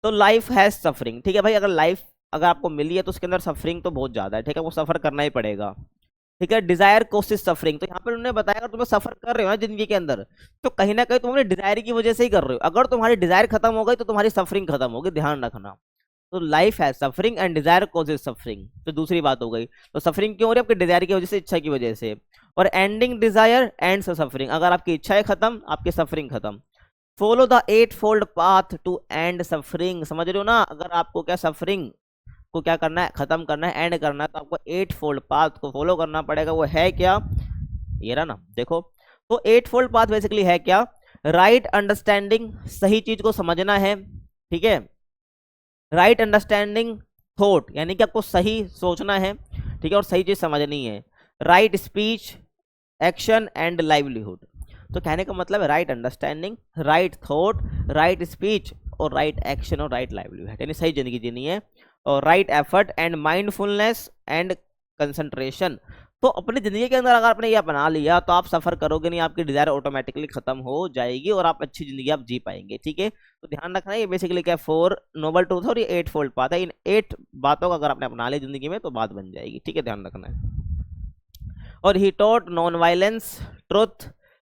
तो लाइफ हैज सफरिंग, ठीक है भाई, अगर आपको मिली है तो उसके अंदर सफरिंग तो बहुत ज्यादा है, ठीक है, वो सफर करना ही पड़ेगा, ठीक है। डिजायर कोशिश सफरिंग, तो यहाँ पर उन्होंने बताया अगर तुम्हें सफर कर रहे हो ना जिंदगी के अंदर, तो कहीं ना कहीं तुम अपने डिजायर की वजह से ही कर रहे हो। अगर तुम्हारी डिजायर खत्म हो गई तो तुम्हारी सफरिंग खत्म होगी, ध्यान रखना। तो लाइफ है suffering and desire causes suffering, तो दूसरी बात हो गई। तो सफरिंग क्यों हो रही है, आपके डिजायर की वजह से, इच्छा की वजह से। और एंडिंग डिजायर एंड सफरिंग, अगर आपकी इच्छाएं खत्म, आपकी सफरिंग खत्म। Follow the 8 fold path to end suffering, समझ रहे हो ना। अगर आपको क्या सफरिंग को क्या करना है, खत्म करना है, एंड करना है, तो आपको 8 फोल्ड पाथ को फॉलो करना पड़ेगा। वो है क्या, ये रहा ना, देखो। तो 8 फोल्ड पाथ बेसिकली है क्या, राइट अंडरस्टैंडिंग, सही चीज को समझना है, ठीक है। राइट अंडरस्टैंडिंग थॉट, यानी कि आपको सही सोचना है, ठीक है, और सही चीज समझनी है। Right speech, action and livelihood, तो कहने का मतलब है right understanding, right thought, right speech और राइट एक्शन और राइट लाइवलीहुड, यानी सही जिंदगी जीनी है। और right effort and mindfulness and concentration. तो अपनी जिंदगी के अंदर अगर आपने ये अपना लिया तो आप सफर करोगे नहीं, आपकी डिजायर ऑटोमेटिकली खत्म हो जाएगी और आप अच्छी जिंदगी आप जी पाएंगे, ठीक है। तो ध्यान रखना, ये बेसिकली क्या 4 नोबल ट्रूथ और ये 8 फोल्ड पाथ है। इन 8 बातों का अगर आपने अपना लिया जिंदगी में तो बात बन जाएगी, ठीक है, ध्यान रखना है। और he taught non violence, truth,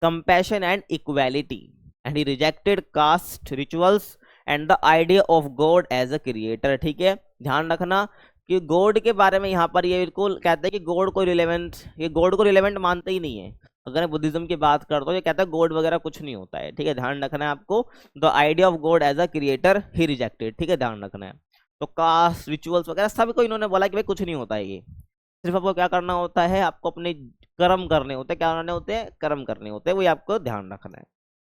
compassion and equality, and he rejected caste rituals and the idea of god as a creator, ठीक है। ध्यान रखना कि गॉड के बारे में यहाँ पर ये बिल्कुल कहता है कि गॉड को रिलेवेंट, ये गॉड को रिलेवेंट मानते ही नहीं है। अगर मैं बुद्धिज्म की बात करता हूँ, ये कहता है गॉड वगैरह कुछ नहीं होता है, ठीक है, ध्यान रखना है आपको। The idea of god as a creator he rejected, ठीक है, ध्यान रखना है। तो कास्ट रिचुअल्स वगैरह सब को इन्होंने बोला कि भाई कुछ नहीं होता है, ये सिर्फ आपको क्या करना होता है, आपको अपने कर्म करने होते हैं, क्या करने होते हैं, कर्म करने होते हैं, वही आपको ध्यान रखना है।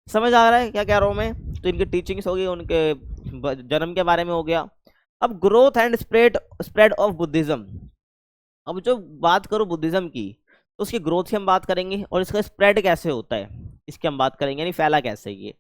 समझ आ रहा है क्या कह रहा हूँ मैं। तो इनकी टीचिंग्स होगी, उनके जन्म के बारे में हो गया। अब growth and spread of Buddhism. अब जो बात करो बुद्धिज्म की, तो उसकी ग्रोथ की हम बात करेंगे, और इसका स्प्रेड कैसे होता है इसकी हम बात करेंगे, यानी फैला कैसे। ये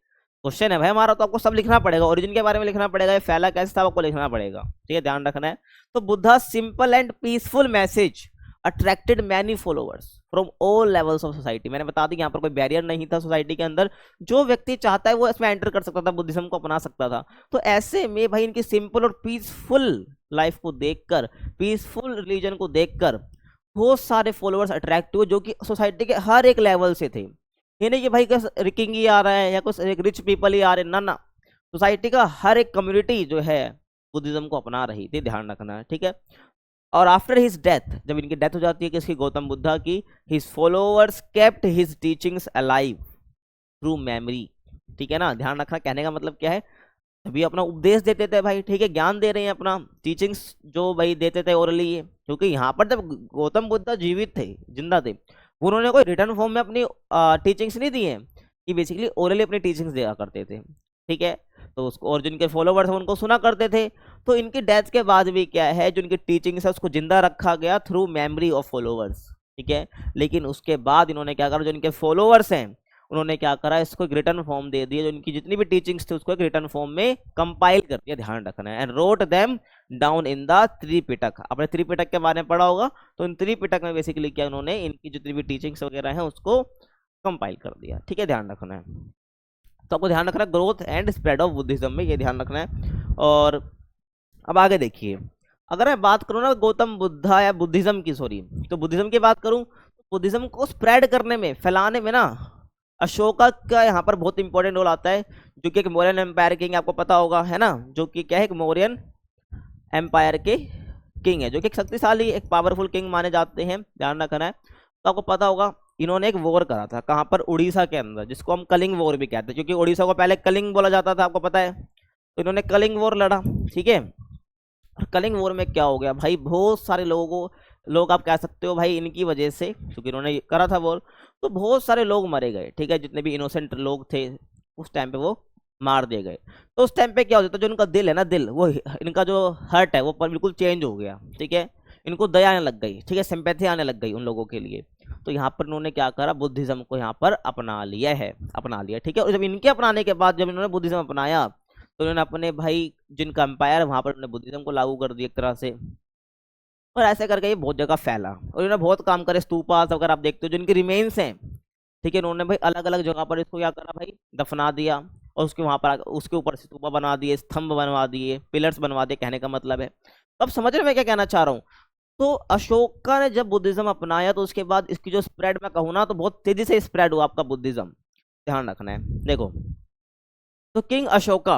क्वेश्चन है भाई हमारा, तो आपको सब लिखना पड़ेगा, ओरिजिन के बारे में लिखना पड़ेगा, ये फैला कैसे था आपको लिखना पड़ेगा, ठीक है, ध्यान रखना है। तो Buddha simple and peaceful message attracted many followers from all levels of society. मैंने बता दी यहाँ पर कोई बैरियर नहीं था सोसाइटी के अंदर, जो व्यक्ति चाहता है वो इसमें एंटर कर सकता था, बुद्धिज्म को अपना सकता था। तो ऐसे में भाई इनकी सिंपल और पीसफुल लाइफ को देखकर, पीसफुल रिलीजन को देखकर बहुत सारे फॉलोअर्स अट्रैक्ट हुए, जो कि सोसाइटी के हर एक लेवल से थे। ये नहीं कि भाई किंग ही आ रहा है या कुछ एक रिच पीपल ही आ रहे, ना ना, सोसाइटी का हर एक कम्युनिटी जो है बुद्धिज्म को अपना रही थी, ध्यान रखना है, ठीक है। और आफ्टर हिज डेथ, जब इनकी डेथ हो जाती है किसकी, गौतम बुद्धा की, his followers kept his teachings alive through memory, ठीक है ना, ध्यान रखना। कहने का मतलब क्या है, अभी अपना उपदेश देते थे भाई, ठीक है, ज्ञान दे रहे हैं अपना, टीचिंग्स जो भाई देते थे ओरली, क्योंकि यहाँ पर जब गौतम बुद्धा जीवित थे, जिंदा थे, उन्होंने कोई रिटर्न फॉर्म में अपनी टीचिंग्स नहीं दी है, कि बेसिकली ओरली अपनी टीचिंग्स दिया करते थे, ठीक है। तो उसको, और जिनके फॉलोवर्स हैं उनको सुना करते थे। तो इनकी डेथ के बाद भी क्या है, जो इनकी टीचिंग्स है उसको जिंदा रखा गया थ्रू मेमोरी ऑफ फॉलोवर्स, ठीक है। लेकिन उसके बाद इन्होंने क्या करा, जो इनके फॉलोवर्स हैं उन्होंने क्या करा, इसको एक रिटर्न फॉर्म दे दिया, जो इनकी जितनी भी टीचिंग्स थी उसको एक रिटर्न फॉर्म में कंपाइल कर दिया, ध्यान रखना है, and wrote them down in the Tripitaka. आपने त्रिपिटक के बारे में पढ़ा होगा, तो इन त्रिपिटक में बेसिकली क्या उन्होंने इनकी जितनी भी टीचिंग्स वगैरह हैं उसको कंपाइल कर दिया, ठीक है, ध्यान रखना है। तो आपको ध्यान रखना है growth and spread of Buddhism में, ये ध्यान रखना है। और अब आगे देखिए, अगर मैं बात करूँ ना गौतम बुद्धा या बुद्धिज्म की, सॉरी, तो बुद्धिज्म की बात करूँ, तो बुद्धिज्म को स्प्रेड करने में, फैलाने में ना अशोका का यहाँ पर बहुत इंपॉर्टेंट रोल आता है, जो कि एक मौर्यन एम्पायर किंग, आपको पता होगा है ना, जो कि क्या है, एक मौर्यन एम्पायर के किंग है, जो कि एक शक्तिशाली, एक पावरफुल किंग माने जाते हैं, ध्यान रखना है। तो आपको पता होगा इन्होंने एक वॉर करा था, कहाँ पर, उड़ीसा के अंदर, जिसको हम कलिंग वॉर भी कहते हैं, क्योंकि उड़ीसा को पहले कलिंग बोला जाता था, आपको पता है। तो इन्होंने कलिंग वॉर लड़ा, ठीक है। और कलिंग वॉर में क्या हो गया भाई, बहुत सारे लोग आप कह सकते हो भाई इनकी वजह से, क्योंकि इन्होंने करा था वॉर, तो बहुत सारे लोग मरे गए, ठीक है, जितने भी इनोसेंट लोग थे उस टाइम पे वो मार दिए गए। तो उस टाइम पे क्या होता था, जो इनका दिल है ना, दिल, वो इनका जो हर्ट है वो पर बिल्कुल चेंज हो गया, ठीक है, इनको दया आने लग गई, ठीक है, सिंपैथी आने लग गई उन लोगों के लिए। तो यहाँ पर इन्होंने क्या करा, बुद्धिज्म को यहाँ पर अपना लिया है, अपना लिया, ठीक है। और जब इनके अपनाने के बाद, जब इन्होंने बुद्धिज्म अपनाया, तो इन्होंने अपने भाई जिनका एम्पायर है वहां पर उन्होंने बुद्धिज्म को लागू कर दिया एक तरह से, और ऐसे करके ये बहुत जगह फैला, और इन्होंने बहुत काम करे, स्तूपास अगर आप देखते हो जिनके रिमेन्स हैं, ठीक है, इन्होंने भाई अलग अलग जगह पर इसको क्या करा भाई, दफना दिया, और उसके वहां पर उसके ऊपर स्तूपा बना दिए, स्तंभ बनवा दिए, पिलर्स बनवा दिए, कहने का मतलब है। तो अब समझ रहे मैं क्या कहना चाह रहा हूँ। तो अशोका ने जब बुद्धिज्म अपनाया, तो उसके बाद इसकी जो स्प्रेड मैं कहूँ ना, तो बहुत तेजी से स्प्रेड हुआ आपका बुद्धिज्म, ध्यान रखना है। देखो, तो king Ashoka,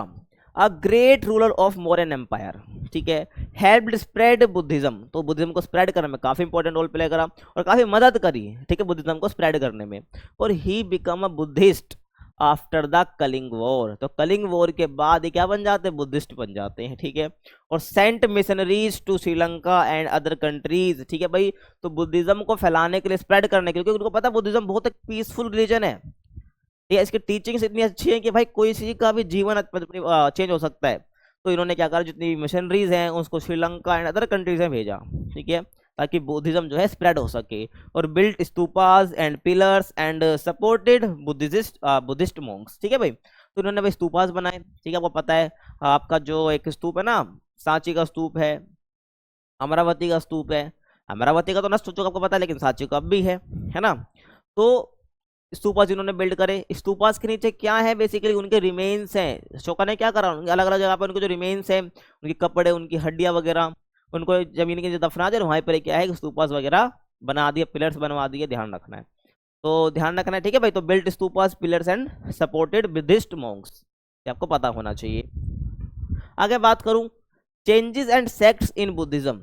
a great ruler of Mauryan empire, ठीक है, हेल्प्ड स्प्रेड बुद्धिज्म, तो बुद्धिज्म को स्प्रेड करने में काफी इंपॉर्टेंट रोल प्ले करा और काफी मदद करी, ठीक है, बुद्धिज्म को स्प्रेड करने में। और he become a Buddhist after the Kalinga war, तो कलिंग वॉर के बाद ये क्या बन जाते हैं, बुद्धिस्ट बन जाते हैं, ठीक है। और sent missionaries to Sri Lanka and other countries, ठीक है भाई, तो बुद्धिज्म को फैलाने के लिए, स्प्रेड करने के लिए, क्योंकि उनको पता है बुद्धिज्म बहुत एक पीसफुल रिलीजन है, ये इसकी टीचिंग्स इतनी अच्छी है कि भाई कोई किसी का भी जीवन चेंज हो सकता है। तो इन्होंने क्या करा, जितनी मिशनरीज हैं उसको श्रीलंका एंड अदर कंट्रीज में भेजा, ठीक है, ताकि बुद्धिज्म जो है स्प्रेड हो सके। और built stupas and pillars and supported Buddhist Monks, ठीक है भाई। तो इन्होंने भाई स्तूपास बनाए, ठीक है, आपको पता है आपका जो एक स्तूप है ना, सांची का स्तूप है, अमरावती का स्तूप है, अमरावती का तो नष्ट हो चुका आपको पता है, लेकिन सांची का अब भी है ना। तो स्तूपास जिन्होंने बिल्ड करे, स्तूपास के नीचे क्या है, बेसिकली उनके रिमेन्स हैं। अशोका ने क्या करा, उनके अलग अलग जगह पर उनके जो रिमेन्स हैं, उनके कपड़े, उनकी हड्डियां वगैरह, उनको जमीन के दफना दे, वहां पर क्या है, स्तूपास वगैरह बना दिए, पिलर्स बनवा दिए, ध्यान रखना है। तो ध्यान रखना है, ठीक है भाई। तो built stupas, pillars and supported Buddhist Monks, ये आपको पता होना चाहिए। आगे बात करूं, changes and sects in Buddhism.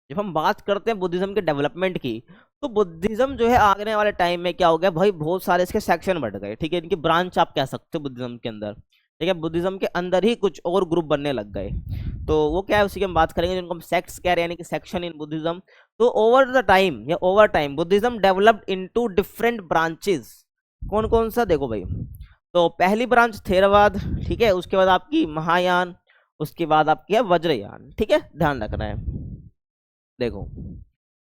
जब हम बात करते हैं बुद्धिज्म के डेवलपमेंट की, तो बुद्धिज्म जो है आने वाले टाइम में क्या हो गया भाई, बहुत सारे इसके सेक्शन बढ़ गए, ठीक है, इनकी ब्रांच आप कह सकते हो बुद्धिज्म के अंदर, ठीक है, बुद्धिज्म के अंदर ही कुछ और ग्रुप बनने लग गए। तो वो क्या है, उसी की हम बात करेंगे, जिनको हम सेक्ट्स कह रहे हैं, यानी कि सेक्शन इन बुद्धिज्म। तो ओवर द टाइम या over time Buddhism developed into different branches. कौन कौन सा, देखो भाई, तो पहली ब्रांच थेरवाद, ठीक है, उसके बाद आपकी महायान, उसके बाद आपकी है वज्रयान, ठीक है, ध्यान रखना है। देखो,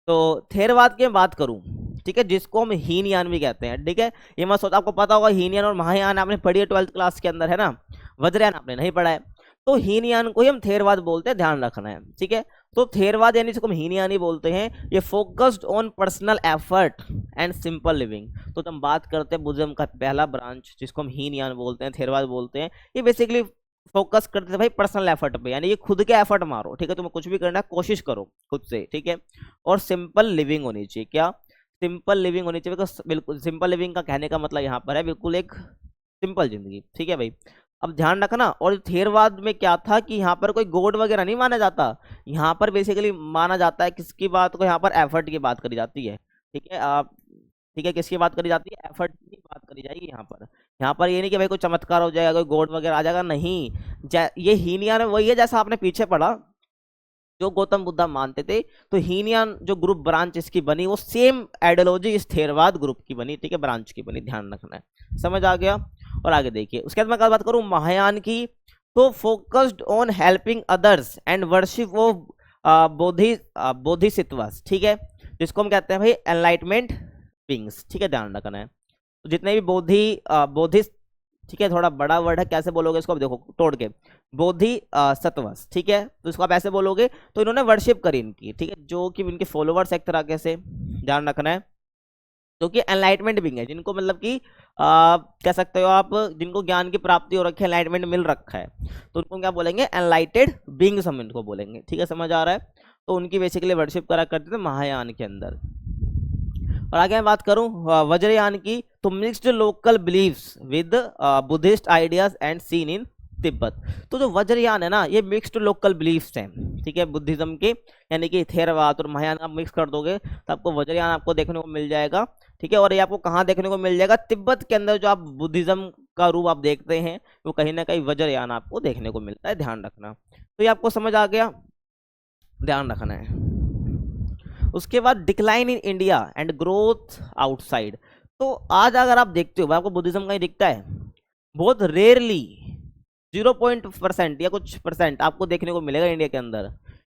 तो थेरवाद की मैं बात करूं, ठीक है, जिसको हम हीनयान भी कहते हैं, ठीक है, ये मत सोचो, आपको पता होगा हीनयान और महायान आपने पढ़ी है 12th क्लास के अंदर, है ना, वज्रयान आपने नहीं पढ़ा है। तो हीनयान को ही हम थेरवाद बोलते हैं, ध्यान रखना है, ठीक है। तो थेरवाद यानी जिसको हम हीनयान ही बोलते हैं, ये focused on personal effort and simple living. तो जब हम बात करते हैं बुद्धिज्म का पहला ब्रांच, जिसको हम हीनयान बोलते हैं, थेरवाद बोलते हैं, ये बेसिकली फोकस करते थे भाई पर्सनल एफर्ट पे, यानी ये खुद के एफर्ट मारो, ठीक है, तुम्हें कुछ भी करना है कोशिश करो खुद से, ठीक है। और सिंपल लिविंग होनी चाहिए, क्या, सिंपल लिविंग होनी चाहिए, बिल्कुल सिंपल लिविंग का कहने का मतलब यहाँ पर है बिल्कुल एक सिंपल जिंदगी, ठीक है भाई। अब ध्यान रखना, और थेरवाद में क्या था कि यहाँ पर कोई गॉड वगैरह नहीं माना जाता, यहाँ पर बेसिकली माना जाता है किसकी बात को, यहाँ पर एफर्ट की बात करी जाती है, ठीक है, आप, ठीक है, किसकी बात करी जाती है, एफर्ट की बात करी जाएगी यहाँ पर। यहाँ पर ये नहीं कि भाई कोई चमत्कार हो जाएगा, कोई गॉड वगैरह आ जाएगा, नहीं। ये हीनयान वही है जैसा आपने पीछे पढ़ा, जो गौतम बुद्धा मानते थे। तो हीनयान जो ग्रुप ब्रांच इसकी बनी, वो सेम आइडियोलॉजी इस थेरवाद ग्रुप की बनी, ठीक है, ब्रांच की बनी, ध्यान रखना है, समझ आ गया। और आगे देखिए उसके बाद मैं बात करूँ महायान की, तो focused on helping others and worship of bodhisattvas, ठीक है, जिसको हम कहते हैं भाई एनलाइटमेंट बीइंग्स, ठीक है, ध्यान रखना है। तो जितने भी बोधि, ठीक है, थोड़ा बड़ा वर्ड है, कैसे बोलोगे इसको, अब देखो तोड़ के, बोधि सत्वस, ठीक है, तो इसको आप ऐसे बोलोगे। तो इन्होंने वर्शिप करी इनकी, ठीक है, जो कि इनके फॉलोवर्स एक तरह के से, ध्यान रखना है, जो कि एनलाइटमेंट बीइंग है, जिनको मतलब कि कह सकते हो आप, जिनको ज्ञान की प्राप्ति हो रखी है, एनलाइटमेंट मिल रखा है, तो उनको क्या बोलेंगे, एनलाइटेड बीइंग्स हम इनको बोलेंगे, ठीक है, समझ आ रहा है। तो उनकी बेसिकली वर्शिप करा करते थे महायान के अंदर। और आगे मैं बात करूं वज्रयान की, तो mixed local believes with Buddhist ideas and seen in Tibet. तो जो वज्रयान है ना, ये मिक्स्ड लोकल बिलीफ्स हैं, ठीक है, बुद्धिज्म के, यानी कि थेरवाद और महायान आप मिक्स कर दोगे तो आपको वज्रयान आपको देखने को मिल जाएगा, ठीक है। और ये आपको कहाँ देखने को मिल जाएगा, तिब्बत के अंदर जो आप बुद्धिज्म का रूप आप देखते हैं वो कहीं ना कहीं वज्रयान आपको देखने को मिलता है, ध्यान रखना। तो ये आपको समझ आ गया, ध्यान रखना है। उसके बाद decline in India and growth outside. तो आज अगर आप देखते हो आपको बुद्धिज्म कहीं दिखता है, बहुत रेयरली 0% या कुछ परसेंट आपको देखने को मिलेगा इंडिया के अंदर,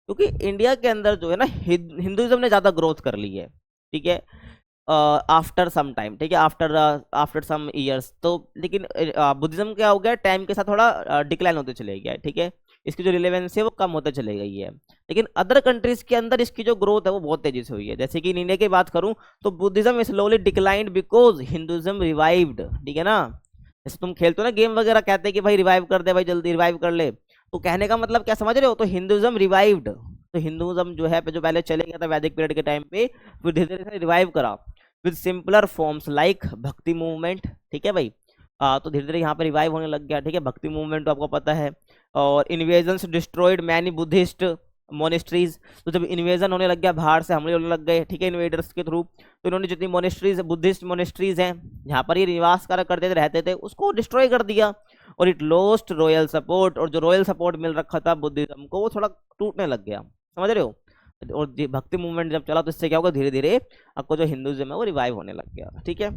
क्योंकि इंडिया के अंदर जो है ना हिंदुइज्म ने ज़्यादा ग्रोथ कर ली है, ठीक है, आफ्टर सम टाइम, ठीक है, आफ्टर सम ईयर्स। तो लेकिन बुद्धिज्म क्या हो गया, टाइम के साथ थोड़ा डिक्लाइन होते चले गया, ठीक है, इसकी जो रिलेवेंस है वो कम होते चले गई है। लेकिन अदर कंट्रीज के अंदर इसकी जो ग्रोथ है वो बहुत तेजी से हुई है। जैसे कि इन इंडिया की बात करूं तो Buddhism slowly declined because Hinduism revived, ठीक है ना। जैसे तुम खेलते हो ना गेम वगैरह, कहते हैं कि भाई रिवाइव कर दे, भाई जल्दी रिवाइव कर ले, तो कहने का मतलब क्या समझ रहे हो, तो हिंदुइज्म रिवाइव्ड, तो हिंदुइज्म जो है जो पहले चले गया था वैदिक पीरियड के टाइम पे, फिर धीरे धीरे रिवाइव करा विद सिंपलर फॉर्म्स लाइक भक्ति मूवमेंट, ठीक है भाई। तो धीरे धीरे यहाँ पे रिवाइव होने लग गया, ठीक है, भक्ति मूवमेंट तो आपको पता है। और invasions destroyed many Buddhist monasteries, तो जब इन्वेजन होने लग गया, बाहर से हमले होने लग गए, ठीक है, इन्वेडर्स के थ्रू, तो इन्होंने जितनी मोनेस्ट्रीज बुद्धिस्ट मोनेस्ट्रीज हैं जहाँ पर ये निवास कर करते थे, रहते थे, उसको डिस्ट्रॉय कर दिया। और इट लॉस्ट रॉयल सपोर्ट, और जो रॉयल सपोर्ट मिल रखा था बुद्धिज्म को वो थोड़ा टूटने लग गया, समझ रहे हो। और भक्ति मूवमेंट जब चला तो इससे क्या होगा, धीरे धीरे आपको जो हिंदुइज्म है वो रिवाइव होने लग गया, ठीक है।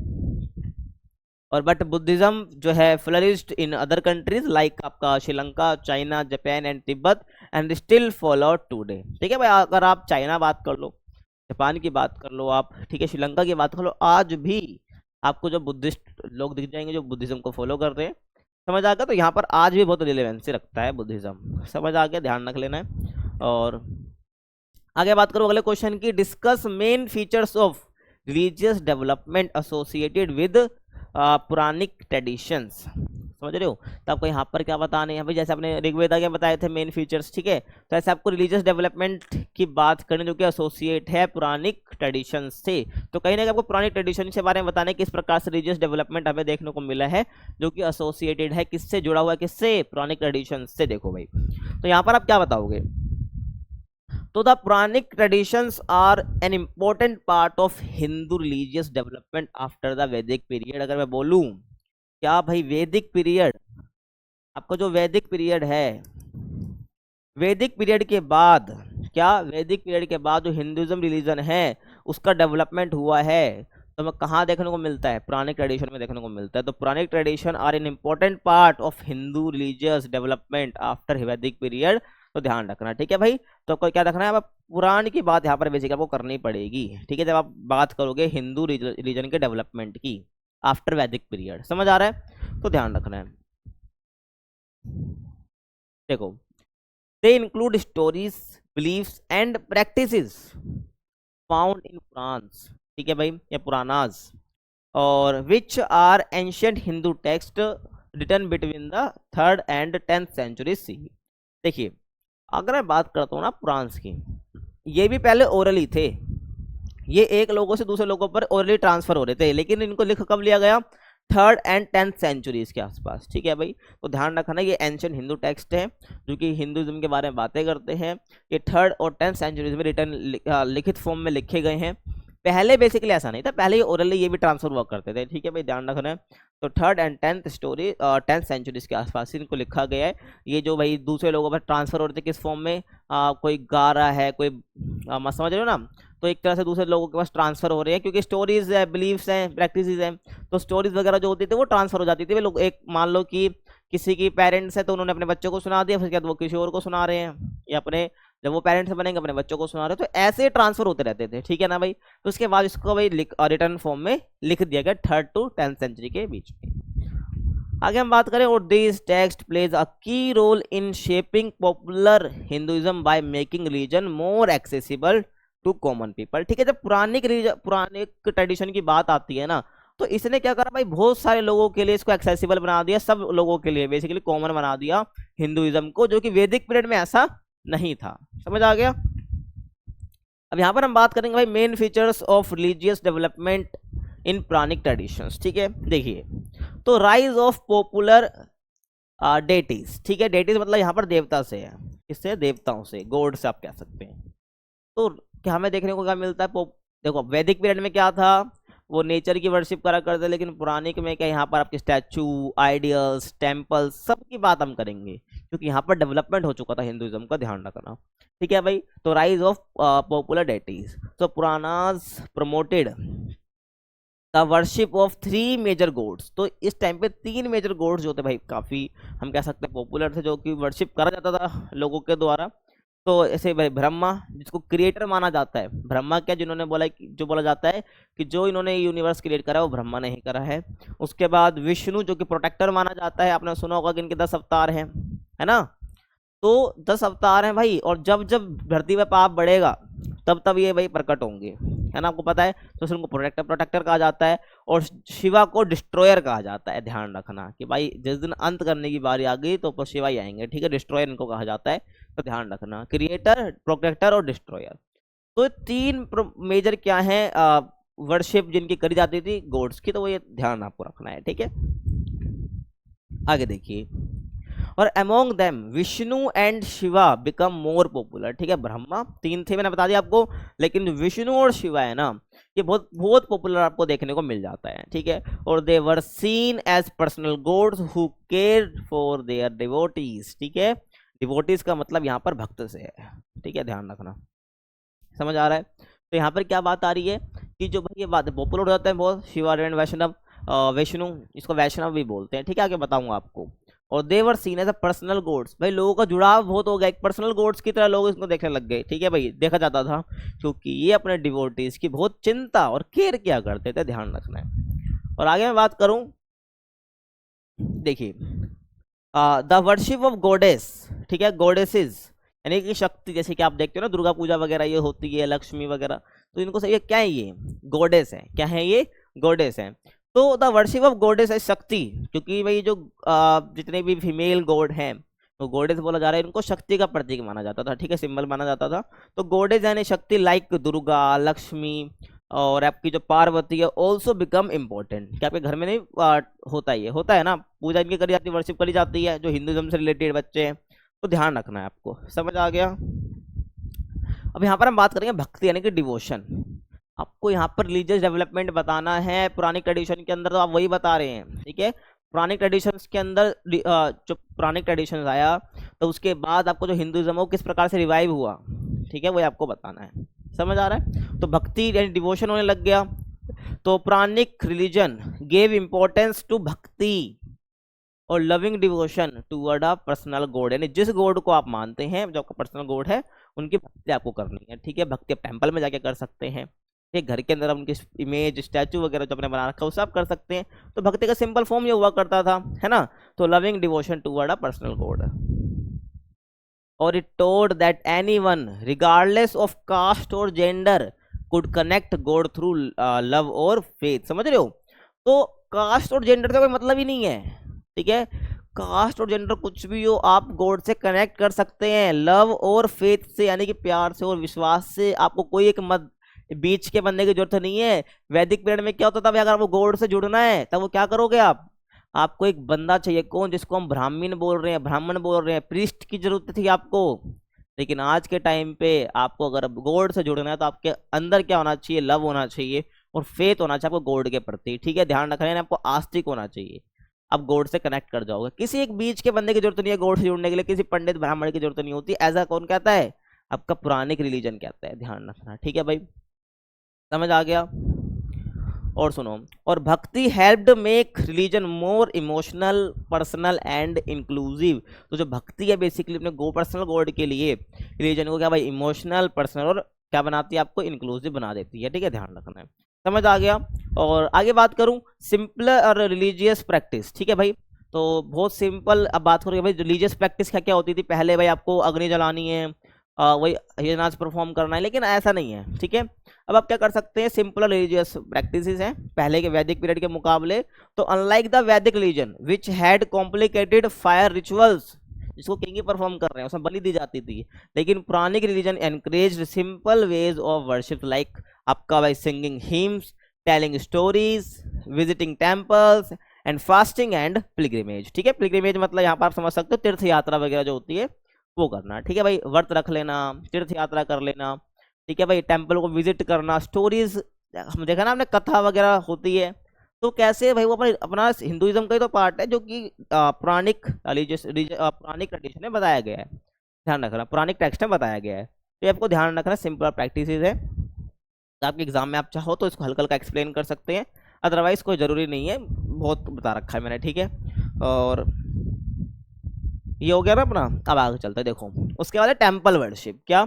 और बट बुद्धिज्म जो है flourished in other countries like आपका Sri Lanka, China, Japan and Tibet and still follow today, ठीक है भाई। अगर आप चाइना बात कर लो, जापान की बात कर लो आप, ठीक है, श्रीलंका की बात कर लो, आज भी आपको जो बुद्धिस्ट लोग दिख जाएंगे जो बुद्धिज्म को फॉलो कर रहे हैं, समझ आ गया। तो यहाँ पर आज भी बहुत रिलेवेंसी रखता है बुद्धिज्म, समझ आ गया, ध्यान रख लेना है। और आगे बात करो अगले क्वेश्चन की, discuss main features of religious development associated with Puranic traditions, समझ रहे हो। तो आपको यहाँ पर क्या बताने हैं भाई, जैसे आपने ऋग्वेदा के बताए थे मेन फीचर्स, ठीक है, तो ऐसे आपको रिलीजियस डेवलपमेंट की बात करनी जो कि एसोसिएट है पुरानिक ट्रेडिशन से। तो कहीं ना कहीं आपको पुरानी ट्रेडिशन के बारे में बताने किस प्रकार से रिलीजियस डेवलपमेंट हमें देखने को मिला है, जो कि एसोसिएटेड है, किससे जुड़ा हुआ है, किससे, पुरानिक ट्रेडिशन से। देखो भाई, तो यहाँ पर आप क्या बताओगे, तो the Puranic traditions are an important part of Hindu religious development after the Vedic period. अगर मैं बोलूं क्या भाई, वैदिक पीरियड, आपका जो वैदिक पीरियड है, वैदिक पीरियड के बाद, क्या वैदिक पीरियड के बाद जो हिंदुइज्म रिलीजन है उसका डेवलपमेंट हुआ है, तो हमें कहाँ देखने को मिलता है, पुरानिक ट्रेडिशन में देखने को मिलता है। तो Puranic tradition are an important part of Hindu religious development after Vedic period, तो ध्यान रखना, ठीक है भाई। तो आपको क्या रखना है, अब पुराण की बात यहाँ पर बेसिकली आपको करनी पड़ेगी, ठीक है, जब आप बात करोगे हिंदू रिलीजन के डेवलपमेंट की आफ्टर वैदिक पीरियड, समझ आ रहा है, तो ध्यान रखना है। देखो, they include stories, beliefs and practices found in Puranas, ठीक है भाई, या पुराणास, और which are ancient Hindu text written between the 3rd and 10th century C. देखिए, अगर मैं बात करता हूँ ना पुराण्स की, ये भी पहले ओरली थे, ये एक लोगों से दूसरे लोगों पर ओरली ट्रांसफर हो रहे थे, लेकिन इनको लिख कब लिया गया, 3rd and 10th सेंचुरीज के आसपास, ठीक है भाई। तो ध्यान रखना, ये एंशिएंट हिंदू टेक्स्ट है जो कि हिंदुइज्म के बारे में बातें करते हैं, ये 3rd और 10th सेंचुरीज में रिटर्न लिखित फॉर्म में लिखे गए हैं। पहले बेसिकली ऐसा नहीं था, पहले ये ओरली ये भी ट्रांसफर हुआ करते थे, ठीक है भाई, ध्यान रखना है। तो 3rd and 10th story 10th century के आसपास इनको लिखा गया है। ये जो भाई दूसरे लोगों पर ट्रांसफर हो रहे थे किस फॉर्म में, कोई गा रहा है, कोई समझ रहे हो ना, तो एक तरह से दूसरे लोगों के पास ट्रांसफर हो रहे हैं, क्योंकि स्टोरीज है, बिलीव्स हैं, प्रैक्टिसेस हैं, तो स्टोरीज वगैरह जो होती थी वो ट्रांसफर हो जाती थी। वे लोग एक मान लो कि किसी की पेरेंट्स है तो उन्होंने अपने बच्चों को सुना दिया, फिर वो किसी और को सुना रहे हैं, या अपने जब वो पेरेंट्स बनेंगे अपने बच्चों को सुना रहे हैं, तो ऐसे ट्रांसफर होते रहते थे, ठीक है ना भाई। तो उसके बाद इसको भाई रिटर्न फॉर्म में लिख दिया गया 3rd to 10th सेंचुरी के बीच में। आगे हम बात करें, और this text plays a key role in shaping popular Hinduism by making religion more accessible to common people, ठीक है। जब पुरानिक ट्रेडिशन की बात आती है ना, तो इसने क्या करा भाई, बहुत सारे लोगों के लिए इसको एक्सेसिबल बना दिया, सब लोगों के लिए बेसिकली कॉमन बना दिया हिंदुइज्म को, जो कि वैदिक पीरियड में ऐसा नहीं था। समझ आ गया। अब यहां पर हम बात करेंगे भाई main features of religious development in Puranic traditions, ठीक है। देखिए, तो राइज ऑफ पॉपुलर डेटीज, ठीक है, डेटीज मतलब यहाँ पर देवता से है, किससे, देवताओं से, गॉड से आप कह सकते हैं। तो क्या हमें देखने को क्या मिलता है, देखो वैदिक पीरियड में क्या था, वो नेचर की वर्शिप करा करते, लेकिन पुरानिक में क्या, यहाँ पर आपके स्टैचू, आइडियल्स, टेम्पल, सब की बात हम करेंगे, क्योंकि यहाँ पर डेवलपमेंट हो चुका था हिंदुइज्म का, ध्यान रखना, ठीक है भाई। तो राइज ऑफ पॉपुलर डेटीज, तो Puranas promoted the worship of 3 major gods, तो इस टाइम पे 3 मेजर गॉड्स जो थे भाई, काफी हम कह सकते हैं पॉपुलर थे, जो कि वर्शिप करा जाता था लोगों के द्वारा। तो ऐसे भाई ब्रह्मा, जिसको क्रिएटर माना जाता है, ब्रह्मा क्या, जिन्होंने बोला कि जो बोला जाता है कि जो इन्होंने यूनिवर्स क्रिएट करा है वो ब्रह्मा ने ही करा है। उसके बाद विष्णु, जो कि प्रोटेक्टर माना जाता है, आपने सुना होगा कि इनके 10 अवतार हैं, है ना। तो 10 अवतार हैं भाई, और जब जब धरती पे पाप बढ़ेगा तब तब ये भाई प्रकट होंगे, है ना, आपको पता है। तो उनको प्रोटेक्टर कहा जाता है, और शिवा को डिस्ट्रॉयर कहा जाता है। ध्यान रखना कि भाई जिस दिन अंत करने की बारी आ गई तो शिवा ही आएंगे, ठीक है, डिस्ट्रॉयर इनको कहा जाता है। तो ध्यान रखना, क्रिएटर, प्रोटेक्टर और डिस्ट्रॉयर, तो 3 मेजर क्या है वर्शिप जिनकी करी जाती थी गॉड्स की, तो वो ये ध्यान आपको रखना है, ठीक है। आगे देखिए, और among them Vishnu and Shiva become more popular, ठीक है। ब्रह्मा 3 थे मैंने बता दिया आपको, लेकिन विष्णु और शिवा है ना, ये बहुत बहुत पॉपुलर आपको देखने को मिल जाता है, ठीक है। और they were seen as personal gods who care for their devotees, ठीक है। डिवोटीज का मतलब यहाँ पर भक्त से है, ठीक है, ध्यान रखना, समझ आ रहा है। तो यहाँ पर क्या बात आ रही है कि जो भाई ये बात पॉपुलर हो जाता है बहुत, शिवा एंड वैष्णव, विष्णु, इसको वैष्णव भी बोलते हैं, ठीक है, आगे बताऊंगा आपको। और they were seen as a personal gods, भाई लोगों का जुड़ाव बहुत हो गया, एक पर्सनल गॉड्स की तरह लोग इसको देखने लग गए, ठीक है भाई, देखा जाता था, क्योंकि ये अपने डिवोटीज की बहुत चिंता और केयर किया करते थे, ध्यान रखना है। और आगे मैं बात करूं, देखिए, द वर्शिप ऑफ गॉडेस, ठीक है, गॉडेसेस यानी कि शक्ति, जैसे कि आप देखते हो ना दुर्गा पूजा वगैरह ये होती है, लक्ष्मी वगैरह, तो इनको सही क्या है, ये गॉडेस है, क्या है ये, गॉडेस है। तो द वर्शिप ऑफ गॉडेस है शक्ति, क्योंकि भाई जो जितने भी फीमेल गॉड हैं तो गॉडेस बोला जा रहा है, इनको शक्ति का प्रतीक माना जाता था, ठीक है, सिंबल माना जाता था। तो गॉडेस यानी शक्ति, लाइक दुर्गा, लक्ष्मी और आपकी जो पार्वती है, ऑल्सो बिकम इम्पोर्टेंट, क्या आपके घर में नहीं होता है, ये होता है ना, पूजा इनकी करी जाती है, वर्शिप करी जाती है, जो हिंदुइज्म से रिलेटेड बच्चे हैं, तो ध्यान रखना है आपको, समझ आ गया। अब यहाँ पर हम बात करेंगे भक्ति यानी कि डिवोशन, आपको यहाँ पर रिलीजियस डेवलपमेंट बताना है पुरानी ट्रेडिशन के अंदर, तो आप वही बता रहे हैं, ठीक है। पुरानी ट्रेडिशंस के अंदर जो पुरानी ट्रेडिशंस आया, तो उसके बाद आपको जो हिंदुइज्म वो किस प्रकार से रिवाइव हुआ, ठीक है, वही आपको बताना है, समझ आ रहा है। तो भक्ति यानी डिवोशन होने लग गया, तो Puranic religion gave importance to भक्ति और loving devotion toward a personal God, यानी जिस गॉड को आप मानते हैं, जो आपका पर्सनल गॉड है, उनकी भक्ति आपको करनी है, ठीक है। भक्ति आप टेम्पल में जाके कर सकते हैं, ठीक, घर के अंदर आप उनकी इमेज, स्टैचू वगैरह जो आपने बना रखा है उसे आप कर सकते हैं। तो भक्ति का सिंपल फॉर्म ये हुआ करता था, है ना। तो loving devotion toward a personal god, और it told that anyone regardless of caste और gender could connect god through love और फेथ, समझ रहे हो। तो कास्ट और जेंडर का कोई मतलब ही नहीं है, ठीक है, कास्ट और जेंडर कुछ भी हो, आप गॉड से कनेक्ट कर सकते हैं लव और फेथ से, यानी कि प्यार से और विश्वास से, आपको कोई एक मत बीच के बनने की जरूरत नहीं है। वैदिक पीरियड में क्या होता था, अगर आपको गॉड से जुड़ना है तब वो क्या करोगे आप, आपको एक बंदा चाहिए, कौन, जिसको हम ब्राह्मण बोल रहे हैं, ब्राह्मण बोल रहे हैं, प्रीस्ट की जरूरत थी आपको, लेकिन आज के टाइम पे आपको अगर गॉड से जुड़ना है तो आपके अंदर क्या होना चाहिए, लव होना चाहिए और फेथ होना चाहिए आपको गॉड के प्रति, ठीक है, ध्यान रखना है, आपको आस्तिक होना चाहिए, आप गॉड से कनेक्ट कर जाओगे। किसी एक बीच के बंदे की जरूरत नहीं है गॉड से जुड़ने के लिए, किसी पंडित ब्राह्मण की जरूरत नहीं होती, ऐसा कौन कहता है, आपका पुरानिक रिलीजन कहता है, ध्यान रखना, ठीक है भाई, समझ आ गया। और सुनो, और भक्ति helped make religion more emotional, personal and inclusive. तो जो भक्ति है बेसिकली अपने पर्सनल गॉड के लिए रिलीजन को क्या भाई इमोशनल, पर्सनल और क्या बनाती है, आपको इंक्लूसिव बना देती है, ठीक है, ध्यान रखना है, समझ आ गया। और आगे बात करूं सिंपल और रिलीजियस प्रैक्टिस, ठीक है भाई, तो बहुत सिंपल। अब बात करें भाई रिलीजियस प्रैक्टिस क्या क्या होती थी पहले, भाई आपको अग्नि जलानी है, वही ये नाच परफॉर्म करना है, लेकिन ऐसा नहीं है, ठीक है। अब आप क्या कर सकते हैं, सिंपल रिलीजियस प्रैक्टिसेस हैं पहले के वैदिक पीरियड के मुकाबले। तो unlike the Vedic religion which had complicated fire rituals, जिसको किंग परफॉर्म कर रहे हैं उसमें बलि दी जाती थी, लेकिन Puranic religion encourage simple ways of worship, like आपका भाई singing hymns, telling stories, visiting temples and fasting and pilgrimage, ठीक है। पिलग्रिमेज मतलब यहाँ पर आप समझ सकते हो तीर्थ यात्रा वगैरह जो होती है वो करना, ठीक है भाई, व्रत रख लेना, तीर्थ यात्रा कर लेना, ठीक है भाई, टेम्पल को विजिट करना, स्टोरीज हम देखा ना आपने, कथा वगैरह होती है, तो कैसे भाई वो अपना हिंदुइज्म का ही तो पार्ट है जो कि पुरानिक पुरानिक ट्रेडिशन में बताया गया है, ध्यान रखना, पुरानिक टेक्स्ट में बताया गया है, तो आपको ध्यान रखना सिंपल प्रैक्टिस है। तो आपके एग्जाम में आप चाहो तो इसको हल्का हल्का एक्सप्लेन कर सकते हैं, अदरवाइज कोई ज़रूरी नहीं है, बहुत बता रखा है मैंने, ठीक है। और ये हो गया ना अपना, अब आगे चलते हैं, देखो उसके बाद है टेम्पल वर्शिप। क्या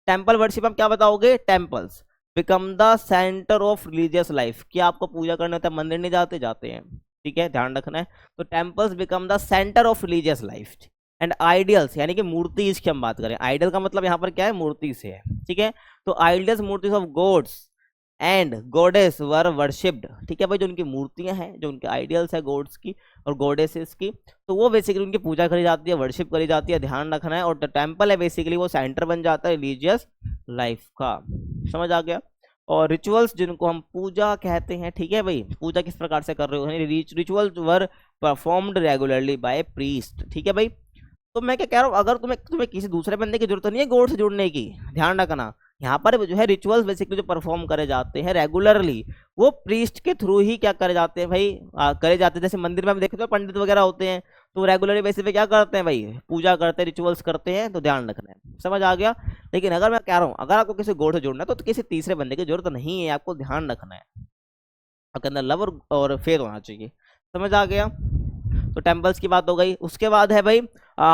टेम्पल वर्शिप हम क्या बताओगे, temples become the centre of religious life, क्या आपको पूजा करने होता है मंदिर नहीं जाते, जाते हैं, ठीक है, ध्यान रखना है। तो temples become the centre of religious life and ideals, यानी कि मूर्ति की हम बात करें, आइडियल का मतलब यहाँ पर क्या है, मूर्ति से है, ठीक है। तो ideals murti of gods and goddess were worshipped, ठीक है भाई, जो उनकी मूर्तियां हैं, जो उनके आइडियल्स है गॉड्स की और गॉडेसेस की, तो वो बेसिकली उनकी पूजा करी जाती है, वर्शिप करी जाती है, ध्यान रखना है। और द टेम्पल है बेसिकली वो सेंटर बन जाता है रिलीजियस लाइफ का, समझ आ गया। और रिचुअल्स जिनको हम पूजा कहते हैं, ठीक है भाई, पूजा किस प्रकार से कर रहे हो, रिचुअल्स वर परफॉर्म्ड रेगुलरली बाय प्रीस्ट, ठीक है भाई। तो मैं क्या कह रहा हूँ, अगर तुम्हें किसी दूसरे बंदे की जरूरत नहीं है गॉड से जुड़ने की, ध्यान रखना, यहाँ पर जो है रिचुअल्स बेसिकली जो परफॉर्म करे जाते हैं रेगुलरली, वो प्रीस्ट के थ्रू ही क्या करे जाते हैं भाई, करे जाते हैं। जैसे मंदिर में हम देखते हैं पंडित वगैरह होते हैं, तो रेगुलरली बेसिस पे क्या करते हैं भाई, पूजा करते हैं, रिचुअल्स करते हैं, तो ध्यान रखना है, समझ आ गया। लेकिन अगर मैं कह रहा हूँ अगर आपको किसी गॉड से जुड़ना है तो किसी तीसरे बंदे की जरूरत नहीं है, आपको ध्यान रखना है, आपके अंदर लव और फेथ होना चाहिए, समझ आ गया। तो टेम्पल्स की बात हो गई। उसके बाद है भाई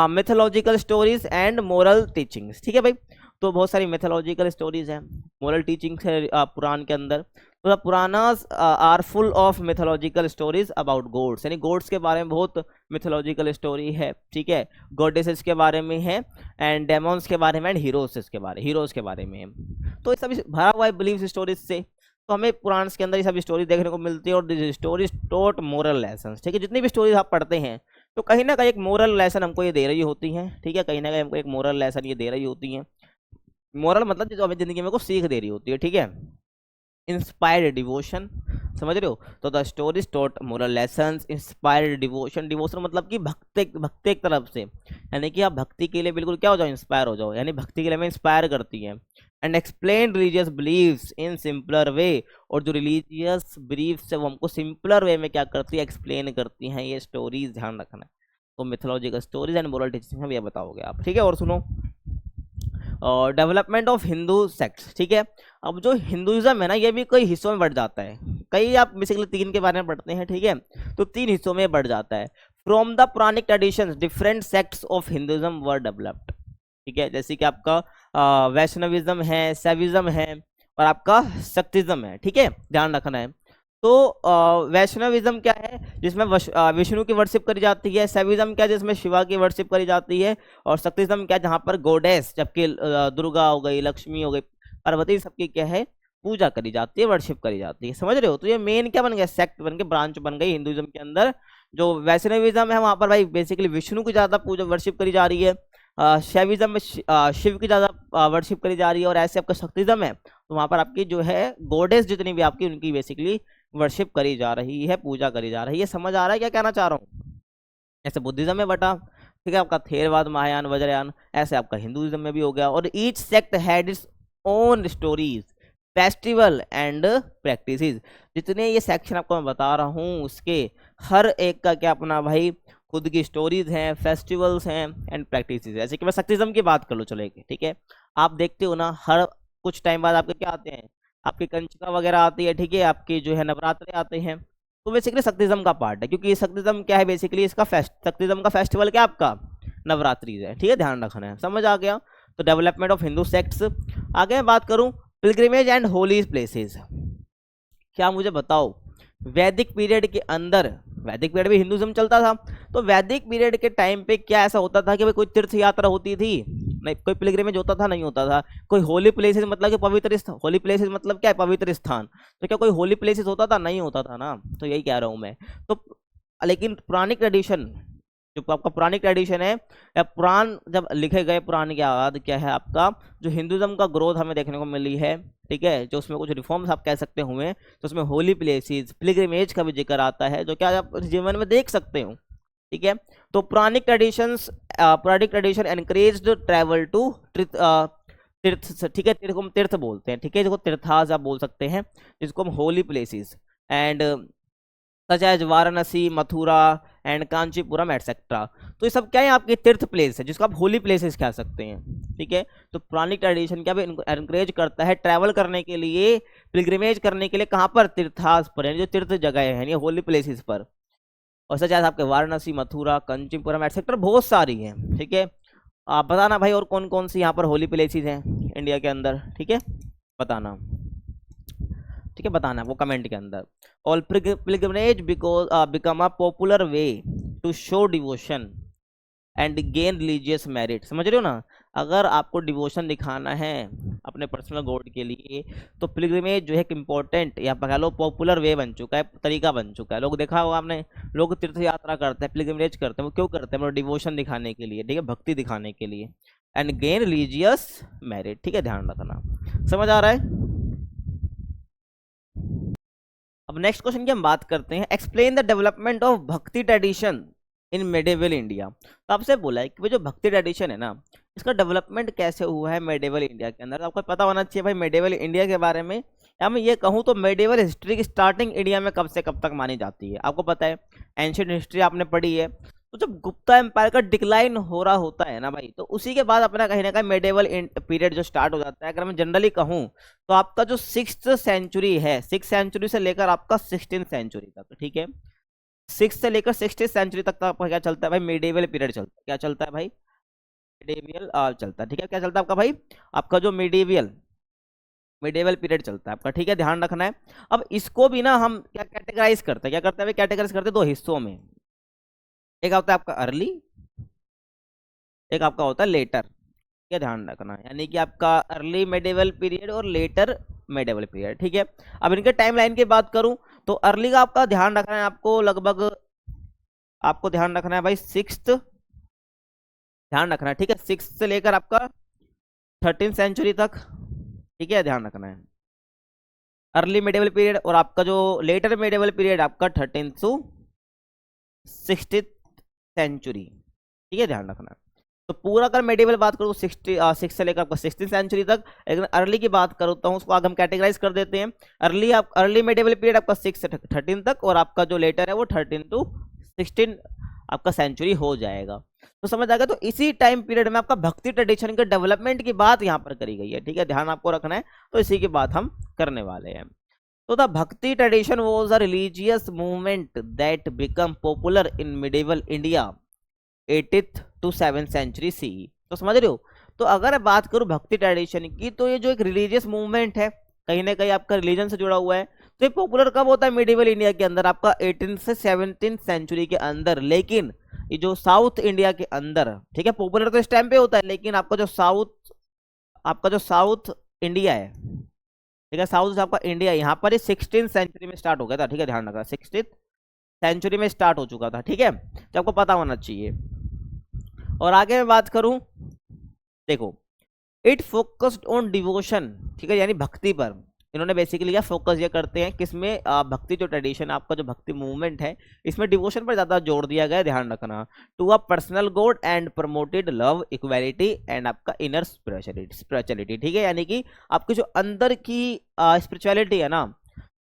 mythological stories and moral teachings, ठीक है भाई। तो बहुत सारी मिथोलॉजिकल स्टोरीज हैं, मोरल टीचिंग्स है पुराण के अंदर। तो Puranas are full of mythological stories about gods, यानी गॉड्स के बारे में बहुत मिथोलॉजिकल स्टोरी है, ठीक है, गॉडेसेस के बारे में है एंड डेमोन्स के बारे में एंड हीरोज के बारे में है। तो ये सभी भरा हुआ है बिलीफ स्टोरीज से, तो हमें पुराण के अंदर ये सब स्टोरी देखने को मिलती है। और स्टोरीज टोट मोरल लेसन, ठीक है, जितनी भी स्टोरीज आप पढ़ते हैं तो कहीं ना कहीं एक मोरल लेसन हमको ये दे रही होती है, ठीक है, कहीं ना कहीं हमको एक मोरल लेसन ये दे रही होती है। मोरल मतलब जो हमें जिंदगी में को सीख दे रही होती है, ठीक है। इंस्पायर्ड डिवोशन, समझ रहे हो, तो the stories taught moral lessons, inspired devotion, devotion मतलब कि भक्ति एक तरफ से, यानी कि आप भक्ति के लिए बिल्कुल क्या हो जाओ, इंस्पायर हो जाओ, यानी भक्ति के लिए हमें इंस्पायर करती है। And explain religious believes in simpler way, और जो रिलीजियस बिलीव्स है वो हमको सिंपलर वे में क्या करती है, एक्सप्लेन करती हैं ये स्टोरीज, ध्यान रखना है। तो mythological stories and moral teaching हम ये बताओगे आप, ठीक है। और सुनो, और डेवलपमेंट ऑफ हिंदू सेक्ट्स, ठीक है। अब जो हिंदुइज्म है ना ये भी कई हिस्सों में बढ़ जाता है, कई आप बेसिकली 3 के बारे में पढ़ते हैं, ठीक है, तो 3 हिस्सों में बढ़ जाता है। From the Puranic traditions different sects of Hinduism were developed, ठीक है, जैसे कि आपका वैष्णविज्म है, शैविज्म है और आपका शक्तिज्म है, ठीक है, ध्यान रखना है। तो वैष्णविज्म क्या है, जिसमें विष्णु की वर्शिप करी जाती है, शैविज्म क्या है जिसमें शिवा की वर्शिप करी जाती है, और शक्तिज्म क्या है जहाँ पर गॉडेस, जबकि दुर्गा हो गई, लक्ष्मी हो गई, पार्वती, सबकी क्या है पूजा करी जाती है, वर्शिप करी जाती है, समझ रहे हो। तो ये मेन क्या बन गया, सेक्ट बन के ब्रांच बन गई हिंदुइज्म के अंदर। जो वैष्णविज्म है वहाँ पर भाई बेसिकली विष्णु की ज़्यादा पूजा वर्शिप करी जा रही है, शैविज्म में शिव की ज़्यादा वर्शिप करी जा रही है, और ऐसे आपका शक्तिज्म है तो वहाँ पर आपकी जो है गॉडेस जितनी भी आपकी उनकी बेसिकली वर्शिप करी जा रही है, पूजा करी जा रही है, समझ आ रहा है क्या कहना चाह रहा हूँ। ऐसे बुद्धिज्म में बटा, ठीक है, आपका थेरवाद, महायान, वज्रयान, ऐसे आपका हिंदुइज्म में भी हो गया। और each sect had its own stories, festival and practices. जितने ये सेक्शन आपको मैं बता रहा हूँ उसके हर एक का क्या अपना भाई खुद की स्टोरीज हैं, फेस्टिवल्स हैं एंड प्रैक्टिसेस। जैसे कि मैं सक्तिज्म की बात कर लूँ, चलो एक, ठीक है, आप देखते हो ना हर कुछ टाइम बाद आपके क्या आते हैं, आपकी कंचका वगैरह आती है, ठीक है, आपके जो है नवरात्रे आते हैं, तो बेसिकली शक्तिज्म का पार्ट है। क्योंकि ये शक्तिज्म क्या है, बेसिकली इसका शक्तिज्म का फेस्टिवल क्या आपका नवरात्रि है, ठीक है, ध्यान रखना है, समझ आ गया। तो डेवलपमेंट ऑफ हिंदू सेक्ट्स। आगे मैं बात करूं पिलग्रिमेज एंड होली प्लेसेस। क्या मुझे बताओ वैदिक पीरियड के अंदर, वैदिक पीरियड में हिंदुज्म चलता था, तो वैदिक पीरियड के टाइम पे क्या ऐसा होता था कि भाई कोई तीर्थ यात्रा होती थी, नहीं कोई पिलग्रिमेज होता था, नहीं होता था। कोई होली प्लेसेस मतलब कि पवित्र स्थान, होली प्लेसेस मतलब क्या है, पवित्र स्थान, तो क्या कोई होली प्लेसेस होता था, नहीं होता था ना, तो यही कह रहा हूं मैं। तो लेकिन पुरानी ट्रेडिशन, जो आपका पुरानी ट्रेडिशन है या पुराण जब लिखे गए, पुराण के बाद क्या है आपका जो हिंदुज्म का ग्रोथ हमें देखने को मिली है, ठीक है, जो उसमें कुछ रिफॉर्म्स आप कह सकते हुए, तो उसमें होली प्लेसेस, पिलग्रिमेज का भी जिक्र आता है, जो क्या आप जीवन में देख सकते हो, ठीक है। तो Puranic tradition encouraged travel to तीर्थ, ठीक है, तीर्थ को हम तीर्थ बोलते हैं, ठीक है, जिसको तीर्थास आप बोल सकते हैं, जिसको हम holy places and such as Varanasi, Mathura and Kanchipuram etcetera. तो ये सब क्या है आपके तीर्थ प्लेस है, जिसको आप होली प्लेसेस कह सकते हैं, ठीक है। तो पुरानी ट्रेडिशन क्या भी एनकरेज करता है ट्रैवल करने के लिए, पिलग्रिमेज करने के लिए, कहाँ पर, तीर्थास पर, यानी जो तीर्थ जगह है यानी होली प्लेसेस पर। और सच एज आपके वाराणसी, मथुरा, कांचीपुरम एटसेट्रा बहुत सारी हैं, ठीक है। आप बताना भाई और कौन कौन सी यहाँ पर होली प्लेसेस हैं इंडिया के अंदर, ठीक है, बताना, ठीक है, बताना वो कमेंट के अंदर। और pilgrimage because become a popular way to show devotion and gain religious merit. समझ रहे हो ना, अगर आपको डिवोशन दिखाना है अपने पर्सनल गॉड के लिए, तो पिलग्रिमेज जो है एक इम्पोर्टेंट या कह लो पॉपुलर वे बन चुका है, तरीका बन चुका है। लोग देखा होगा आपने, लोग तीर्थ यात्रा करते हैं, पिलग्रिमेज करते हैं, वो क्यों करते हैं, मतलब डिवोशन दिखाने के लिए, ठीक है, भक्ति दिखाने के लिए एंड गेन रिलीजियस मेरिट, ठीक है, ध्यान रखना, समझ आ रहा है। अब नेक्स्ट क्वेश्चन की हम बात करते हैं, एक्सप्लेन द डेवलपमेंट ऑफ भक्ति ट्रेडिशन इन मेडिवल इंडिया। तो आपसे बोला है कि वो जो भक्ति ट्रेडिशन है ना, इसका डेवलपमेंट कैसे हुआ है मेडिवल इंडिया के अंदर। आपको पता होना चाहिए भाई मेडिवल इंडिया के बारे में, या मैं ये कहूँ तो मेडिवल हिस्ट्री की स्टार्टिंग इंडिया में कब से कब तक मानी जाती है, आपको पता है, एंशियंट हिस्ट्री आपने पढ़ी है। तो जब गुप्ता एम्पायर का डिक्लाइन हो रहा होता है ना भाई, तो उसी के बाद अपना कहीं ना कहीं मेडिवल पीरियड जो स्टार्ट हो जाता है। अगर मैं जनरली कहूँ तो आपका जो 6th सेंचुरी है, 6th सेंचुरी से लेकर आपका 16th सेंचुरी तक, ठीक है, 6 से लेकर 60th सेंचुरी तक आपका क्या चलता है भाई, मेडिवल पीरियड चलता है। क्या चलता है भाई, मेडिवल चलता है, ठीक है। क्या चलता है आपका भाई, आपका जो मेडिवल पीरियड चलता है आपका, ठीक है, ध्यान रखना है। अब इसको भी ना हम क्या कैटेगराइज करते हैं, क्या करते हैं भाई, कैटेगराइज करते हैं दो हिस्सों में, एक होता है आपका अर्ली, एक आपका होता है लेटर, क्या ध्यान रखना है, यानी कि आपका अर्ली मेडिवल पीरियड और लेटर मेडिवल पीरियड, ठीक है। अब इनके टाइम लाइन की बात करूं तो अर्ली का आपका ध्यान रखना है, आपको लगभग आपको ध्यान रखना है भाई 6th, ध्यान रखना है, ठीक है, 6th से लेकर आपका 13th सेंचुरी तक, ठीक है, ध्यान रखना है अर्ली मेडिवल पीरियड। और आपका जो लेटर मेडिवल पीरियड आपका 13th to 60th सेंचुरी, ठीक है, ध्यान रखना है। तो पूरा अगर मेडिवल बात करूँ 6 से लेकर आपका 16th सेंचुरी तक, लेकिन अर्ली की बात करता हूँ उसको आगे हम कैटेगराइज कर देते हैं। अर्ली मेडिवल पीरियड आपका 6 से 13 तक, और आपका जो लेटर है वो 13 to 16 आपका सेंचुरी हो जाएगा। तो समझ आ गया। तो इसी टाइम पीरियड में आपका भक्ति ट्रेडिशन के डेवलपमेंट की बात यहाँ पर करी गई है, ठीक है, ध्यान आपको रखना है। तो इसी की बात हम करने वाले हैं। तो the bhakti tradition was a religious movement that become popular in medieval India 8th to 7th century C. तो समझ रहे हो। तो अगर बात करूं भक्ति ट्रेडिशन की, तो ये जो एक रिलीजियस मूवमेंट है, कहीं ना कहीं आपका रिलीजन से जुड़ा हुआ है, तो ये पॉपुलर कब होता है मिडिवल इंडिया के अंदर, आपका 18th से 17th सेंचुरी के अंदर। लेकिन ये जो साउथ इंडिया के अंदर, ठीक है, पॉपुलर तो इस टाइम पे होता है, लेकिन आपका जो साउथ इंडिया है, ठीक है, साउथ आपका इंडिया, यहाँ पर 16th सेंचुरी में स्टार्ट हो गया था, ठीक है, ध्यान रखना 16th सेंचुरी में स्टार्ट हो चुका था, ठीक है, तो आपको पता होना चाहिए। और आगे मैं बात करूं, देखो इट फोकस्ड ऑन डिवोशन, ठीक है, यानी भक्ति पर, इन्होंने बेसिकली क्या फोकस ये करते हैं किसमें, भक्ति जो ट्रेडिशन आपका जो भक्ति मूवमेंट है इसमें डिवोशन पर ज्यादा जोर दिया गया है, ध्यान रखना। To a personal god and promoted love equality and आपका इनर स्पिरिचुअलिटी, ठीक है, यानी कि आपकी जो अंदर की स्पिरिचुअलिटी है ना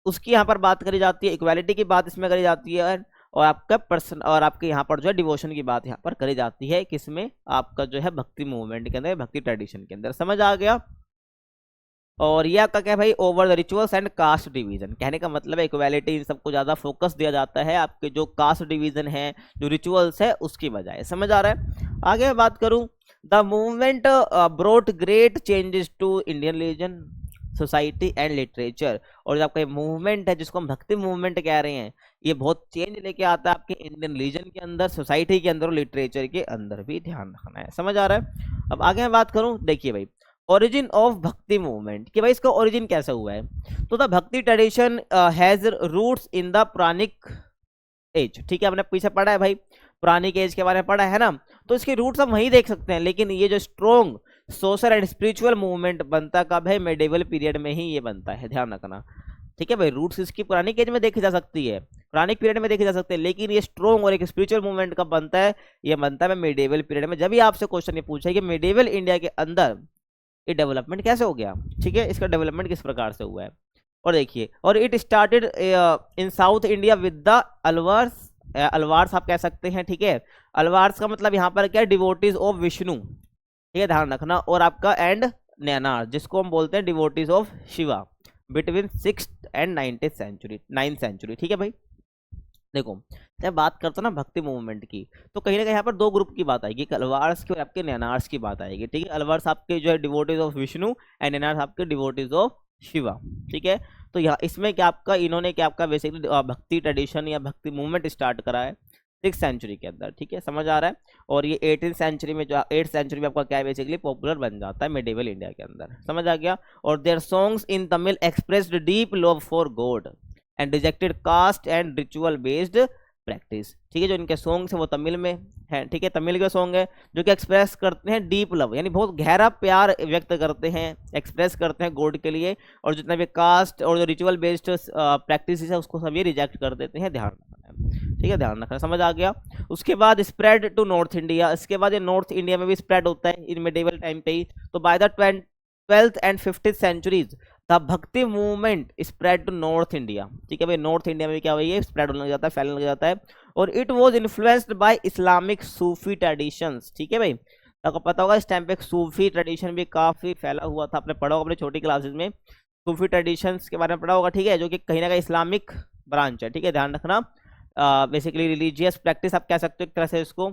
उसकी यहाँ पर बात करी जाती है, इक्वालिटी की बात इसमें करी जाती है, और आपका पर्सन और आपके यहाँ पर जो है डिवोशन की बात यहाँ पर करी जाती है किसमें, आपका जो है भक्ति मूवमेंट के अंदर, भक्ति ट्रेडिशन के अंदर। समझ आ गया। और ये आपका क्या है भाई, over the rituals and caste division, कहने का मतलब है इक्वालिटी इन सबको ज्यादा फोकस दिया जाता है आपके जो कास्ट डिवीजन है, जो रिचुअल्स है उसकी बजाय। समझ आ रहा है। आगे मैं बात करूं, the movement brought great changes to Indian religion, society and literature. और जो आपका मूवमेंट है जिसको हम भक्ति मूवमेंट कह रहे हैं, ये बहुत चेंज लेके आता है आपके इंडियन रिलीजन के अंदर, सोसाइटी के अंदर और लिटरेचर के अंदर भी, ध्यान रखना है। समझ आ रहा है। अब आगे मैं बात करूं, देखिए भाई ओरिजिन ऑफ भक्ति मूवमेंट कि भाई इसका ओरिजिन कैसा हुआ है। तो the bhakti tradition has roots in the Puranic age, ठीक है, आपने पीछे पढ़ा है भाई, पुरानिक एज के बारे में पढ़ा है ना, तो इसके रूट्स हम वहीं देख सकते हैं। लेकिन ये जो strong social and spiritual movement बनता कब है, मेडिवल पीरियड में ही ये बनता है, ध्यान रखना। ठीक है भाई, रूट्स इसकी पुरानी एज में देखी जा सकती है, पुरानी पीरियड में देखी जा सकती है, लेकिन ये स्ट्रॉन्ग और एक स्पिरिचुअल मूवमेंट कब बनता है, ये बनता है मेडिवल पीरियड में। जब भी आपसे क्वेश्चन ये पूछा है कि मेडिवल इंडिया के अंदर ये डेवलपमेंट कैसे हो गया, ठीक है, इसका डेवलपमेंट किस प्रकार से हुआ है। और देखिए, और it started in South India with the Alvars, Alvars आप कह सकते हैं, ठीक है। अलवार्स का मतलब यहाँ पर क्या है, डिवोटीज ऑफ विष्णु, ठीक है, ध्यान रखना। और आपका एंड नैनार जिसको हम बोलते हैं devotees of Shiva, between 6th and 9th century, 9th century, ठीक है भाई। देखो जब बात करते हैं ना भक्ति मूवमेंट की, तो कहीं ना कहीं यहाँ पर दो ग्रुप की बात आएगी, अलवार्स की और आपके नैनार्स की बात आएगी, ठीक है। अलवार्स आपके जो है devotees of Vishnu and Nayanars आपके डिवोटीज ऑफ शिवा, ठीक है। तो यहाँ इसमें क्या आपका इन्होंने क्या आपका बेसिकली भक्ति ट्रेडिशन या भक्ति मूवमेंट स्टार्ट करा है 6th सेंचुरी के अंदर, ठीक है, समझ आ रहा है। और ये 18th सेंचुरी में जो 8th सेंचुरी में आपका क्या है बेसिकली पॉपुलर बन जाता है मेडिवल इंडिया के अंदर, समझ आ गया। और their songs in Tamil expressed deep love for god and rejected caste and ritual based practice, ठीक है। जो इनके सॉन्ग्स है वो तमिल में है, ठीक है, तमिल के सॉन्ग है जो कि एक्सप्रेस करते हैं डीप लव, यानी बहुत गहरा प्यार व्यक्त करते हैं, एक्सप्रेस करते हैं गॉड के लिए, और जितना भी कास्ट और जो रिचुअल बेस्ड प्रैक्टिस है उसको सब ये रिजेक्ट कर देते हैं, ध्यान रखना है, ठीक है, ध्यान रखना, समझ आ गया। उसके बाद स्प्रेड टू नॉर्थ इंडिया, इसके बाद ये नॉर्थ इंडिया में भी स्प्रेड होता है इन मेडिवल टाइम पे ही। तो by the 12th and 15th centuries the bhakti movement spread to North India, ठीक है भाई, नॉर्थ इंडिया में क्या हुआ है स्प्रेड होने लग जाता है, फैलने लग जाता है। और it was influenced by Islamic Sufi traditions, ठीक है भाई, आपको पता होगा इस टाइम पे सूफी ट्रेडिशन भी काफी फैला हुआ था, आपने पढ़ा होगा अपने छोटी क्लासेस में सूफी ट्रेडिशंस के बारे में पढ़ा होगा, ठीक है, जो कि कहीं ना कहीं इस्लामिक ब्रांच है, ठीक है, ध्यान रखना। बेसिकली रिलीजियस प्रैक्टिस आप कह सकते हो एक तरह से इसको।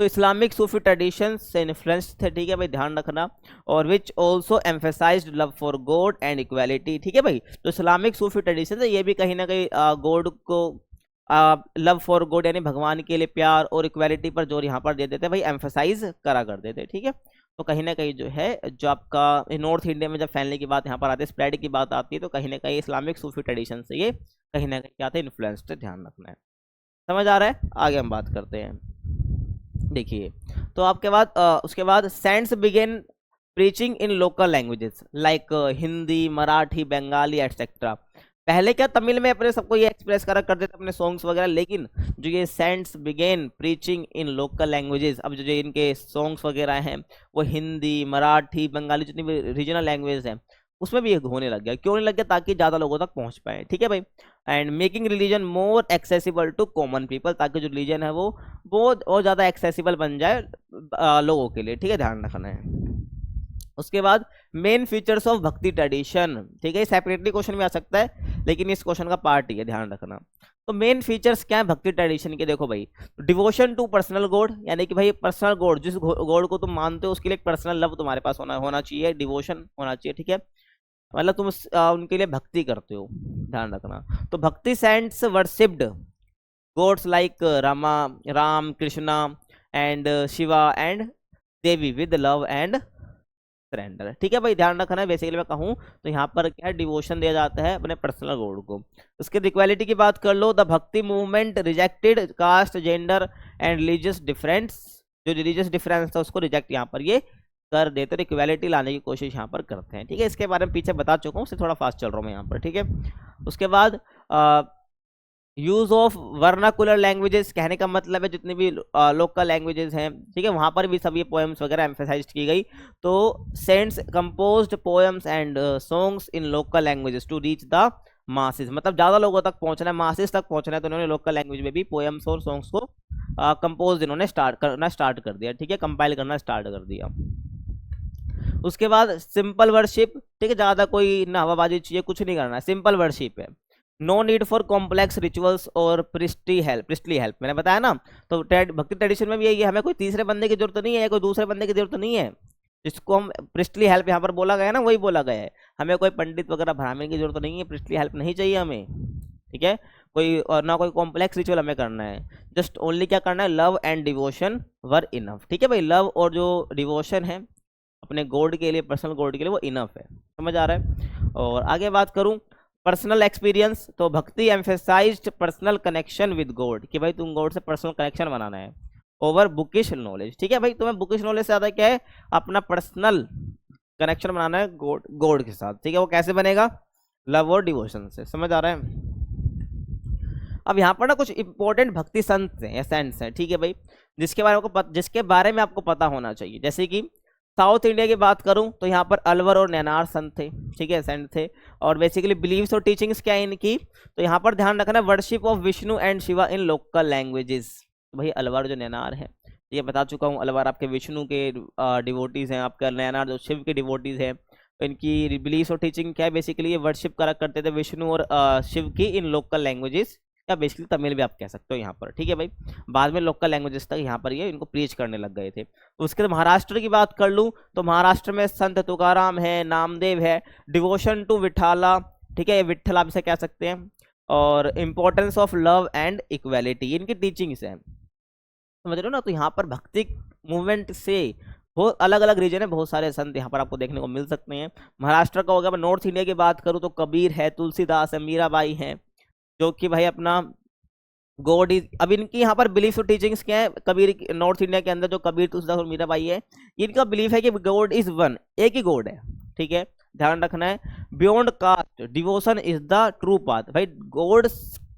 तो इस्लामिक सूफी ट्रेडिशन से इन्फ्लुएंस थे, ठीक है भाई, ध्यान रखना। और which also emphasised love for god and equality, ठीक है भाई। तो इस्लामिक सूफी ट्रेडिशन है ये भी कहीं ना कहीं गॉड को लव फॉर गॉड यानी भगवान के लिए प्यार और इक्वालिटी पर जोर यहाँ पर दे देते भाई, एम्फेसाइज करा कर देते, ठीक है। तो कहीं ना कहीं जो है जो आपका नॉर्थ इंडिया में जब फैलने की बात यहाँ पर आती है, स्प्रेड की बात आती है, तो कहीं ना कहीं इस्लामिक सूफी ट्रेडिशन से ये कहीं ना कहीं क्या था इन्फ्लुएंस्ड, ध्यान रखना है, समझ आ रहा है। आगे हम बात करते हैं, देखिए। तो आपके बाद उसके बाद saints began preaching in local languages like Hindi, Marathi, Bengali etcetera. पहले क्या तमिल में अपने सबको ये एक्सप्रेस करा करते थे अपने सॉन्ग्स वगैरह, लेकिन जो ये cents began preaching in local languages, अब जो इनके सॉन्ग्स वगैरह हैं वो हिंदी, मराठी, बंगाली जितनी भी रीजनल लैंग्वेज है उसमें भी ये होने लग गया। क्यों होने लग गया, ताकि ज़्यादा लोगों तक पहुंच पाए, ठीक है भाई। And making religion more accessible to common people, ताकि जो रिलीजन है वो बहुत और ज़्यादा एक्सेसिबल बन जाए लोगों के लिए, ठीक है, ध्यान रखना है। उसके बाद मेन फीचर्स ऑफ भक्ति ट्रेडिशन, ठीक है, सेपरेटली क्वेश्चन में आ सकता है लेकिन इस क्वेश्चन का पार्ट ही है, ध्यान रखना। तो मेन फीचर्स क्या है भक्ति ट्रेडिशन के, देखो भाई, डिवोशन टू पर्सनल गॉड, यानी कि भाई पर्सनल गॉड, जिस गॉड को तुम मानते हो उसके लिए एक पर्सनल लव तुम्हारे पास होना चाहिए, डिवोशन होना चाहिए, ठीक है, मतलब तुम उनके लिए भक्ति करते हो, ध्यान रखना। तो bhakti saints worshipped gods like Ram, Krishna and Shiva and Devi with love and surrender, ठीक है भाई, ध्यान रखना है। बेसिकली मैं कहूँ तो यहाँ पर क्या डिवोशन दिया जाता है अपने पर्सनल गॉड को। उसके इक्वालिटी की बात कर लो, the bhakti movement rejected caste, gender and religious difference, जो रिलीजियस डिफरेंस था उसको रिजेक्ट यहाँ पर ये कर देते और इक्वालिटी लाने की कोशिश यहाँ पर करते हैं। ठीक है, इसके बारे में पीछे बता चुका हूँ, उससे थोड़ा फास्ट चल रहा हूँ मैं यहाँ पर। ठीक है, उसके बाद यूज ऑफ वर्नाकुलर लैंग्वेजेस, कहने का मतलब है जितनी भी लोकल लैंग्वेजेस हैं, ठीक है, वहाँ पर भी सब ये पोएम्स वगैरह एम्फेसाइज की गई। तो saints composed poems and songs in local languages to reach the masses, मतलब ज़्यादा लोगों तक पहुँचना है, मासेस तक पहुँचना है, तो उन्होंने लोकल लैंग्वेज में भी पोएम्स और सॉन्ग्स को कंपोज इन्होंने स्टार्ट कर दिया। ठीक है, कंपाइल करना स्टार्ट कर दिया। उसके बाद सिंपल वर्शिप, ठीक है, ज़्यादा कोई ना हवाबाजी चाहिए, कुछ नहीं करना है, सिंपल वर्शिप है। No need for complex rituals और प्रिस्टली हेल्प, मैंने बताया ना। तो भक्ति ट्रेडिशन में भी यही है, हमें कोई तीसरे बंदे की जरूरत नहीं है, कोई दूसरे बंदे की जरूरत नहीं है। जिसको हम प्रिस्टली हेल्प यहाँ पर बोला गया है ना, वही बोला गया है। हमें कोई पंडित वगैरह ब्राह्मण की जरूरत नहीं है, प्रिस्टली हेल्प नहीं चाहिए हमें। ठीक है, कोई और ना कोई कॉम्प्लेक्स रिचुअल हमें करना है, जस्ट ओनली क्या करना है, love and devotion were enough. ठीक है भाई, लव और जो डिवोशन है अपने गॉड के लिए, पर्सनल गॉड के लिए, वो इनफ है। समझ आ रहा है। और आगे बात करूं पर्सनल एक्सपीरियंस, तो भक्ति emphasised personal connection with God, कि भाई तुम गॉड से पर्सनल कनेक्शन बनाना है, ओवर बुकिश नॉलेज। ठीक है भाई, तुम्हें बुकिश नॉलेज से ज़्यादा क्या है, अपना पर्सनल कनेक्शन बनाना है गॉड के साथ। ठीक है, वो कैसे बनेगा, लव और डिवोशन से। समझ आ रहा है। अब यहाँ पर ना कुछ इंपॉर्टेंट भक्ति संत हैं या सेंट्स हैं, ठीक है भाई, जिसके बारे में आपको पता होना चाहिए। जैसे कि साउथ इंडिया की बात करूं तो यहाँ पर अलवर और नैनार संत थे, ठीक है, सेंट थे। और बेसिकली बिलीव्स और टीचिंग्स क्या है इनकी, तो यहाँ पर ध्यान रखना है, worship of Vishnu and Shiva in local languages. तो भाई अलवर जो नैनार है, ये बता चुका हूँ, अलवर आपके विष्णु के डिवोटीज हैं, आपका नैनार जो शिव के डिवोटीज हैं। तो इनकी बिलीव्स और टीचिंग क्या है, बेसिकली ये वर्शिप करा करते थे विष्णु और शिव की इन लोकल लैंग्वेजेस, या बेसिकली तमिल भी आप कह सकते हो यहाँ पर। ठीक है भाई, बाद में लोकल लैंग्वेजेस तक यहाँ पर ये इनको प्रीच करने लग गए थे। तो उसके बाद महाराष्ट्र की बात कर लूँ तो महाराष्ट्र में संत तुकाराम है, नामदेव है, डिवोशन टू विठाला, ठीक है, विठल आप इसे कह सकते हैं, और importance of love and equality, इनकी टीचिंग्स हैं। समझ रहे हो ना। तो यहाँ पर भक्ति मूवमेंट से बहुत अलग अलग रीजन है, बहुत सारे संत यहाँ पर आपको देखने को मिल सकते हैं। महाराष्ट्र का हो गया। नॉर्थ इंडिया की बात करूँ तो कबीर है, तुलसीदास है, मीराबाई है, जो कि भाई अपना गॉड इज, अब इनकी यहाँ पर बिलीफ और टीचिंग्स क्या है, कबीर नॉर्थ इंडिया के अंदर जो कबीर तुलसीदास और मीराबाई है, इनका बिलीफ है कि गॉड इज वन, एक ही गॉड है। ठीक है, ध्यान रखना है। Beyond caste devotion is the true path, भाई गॉड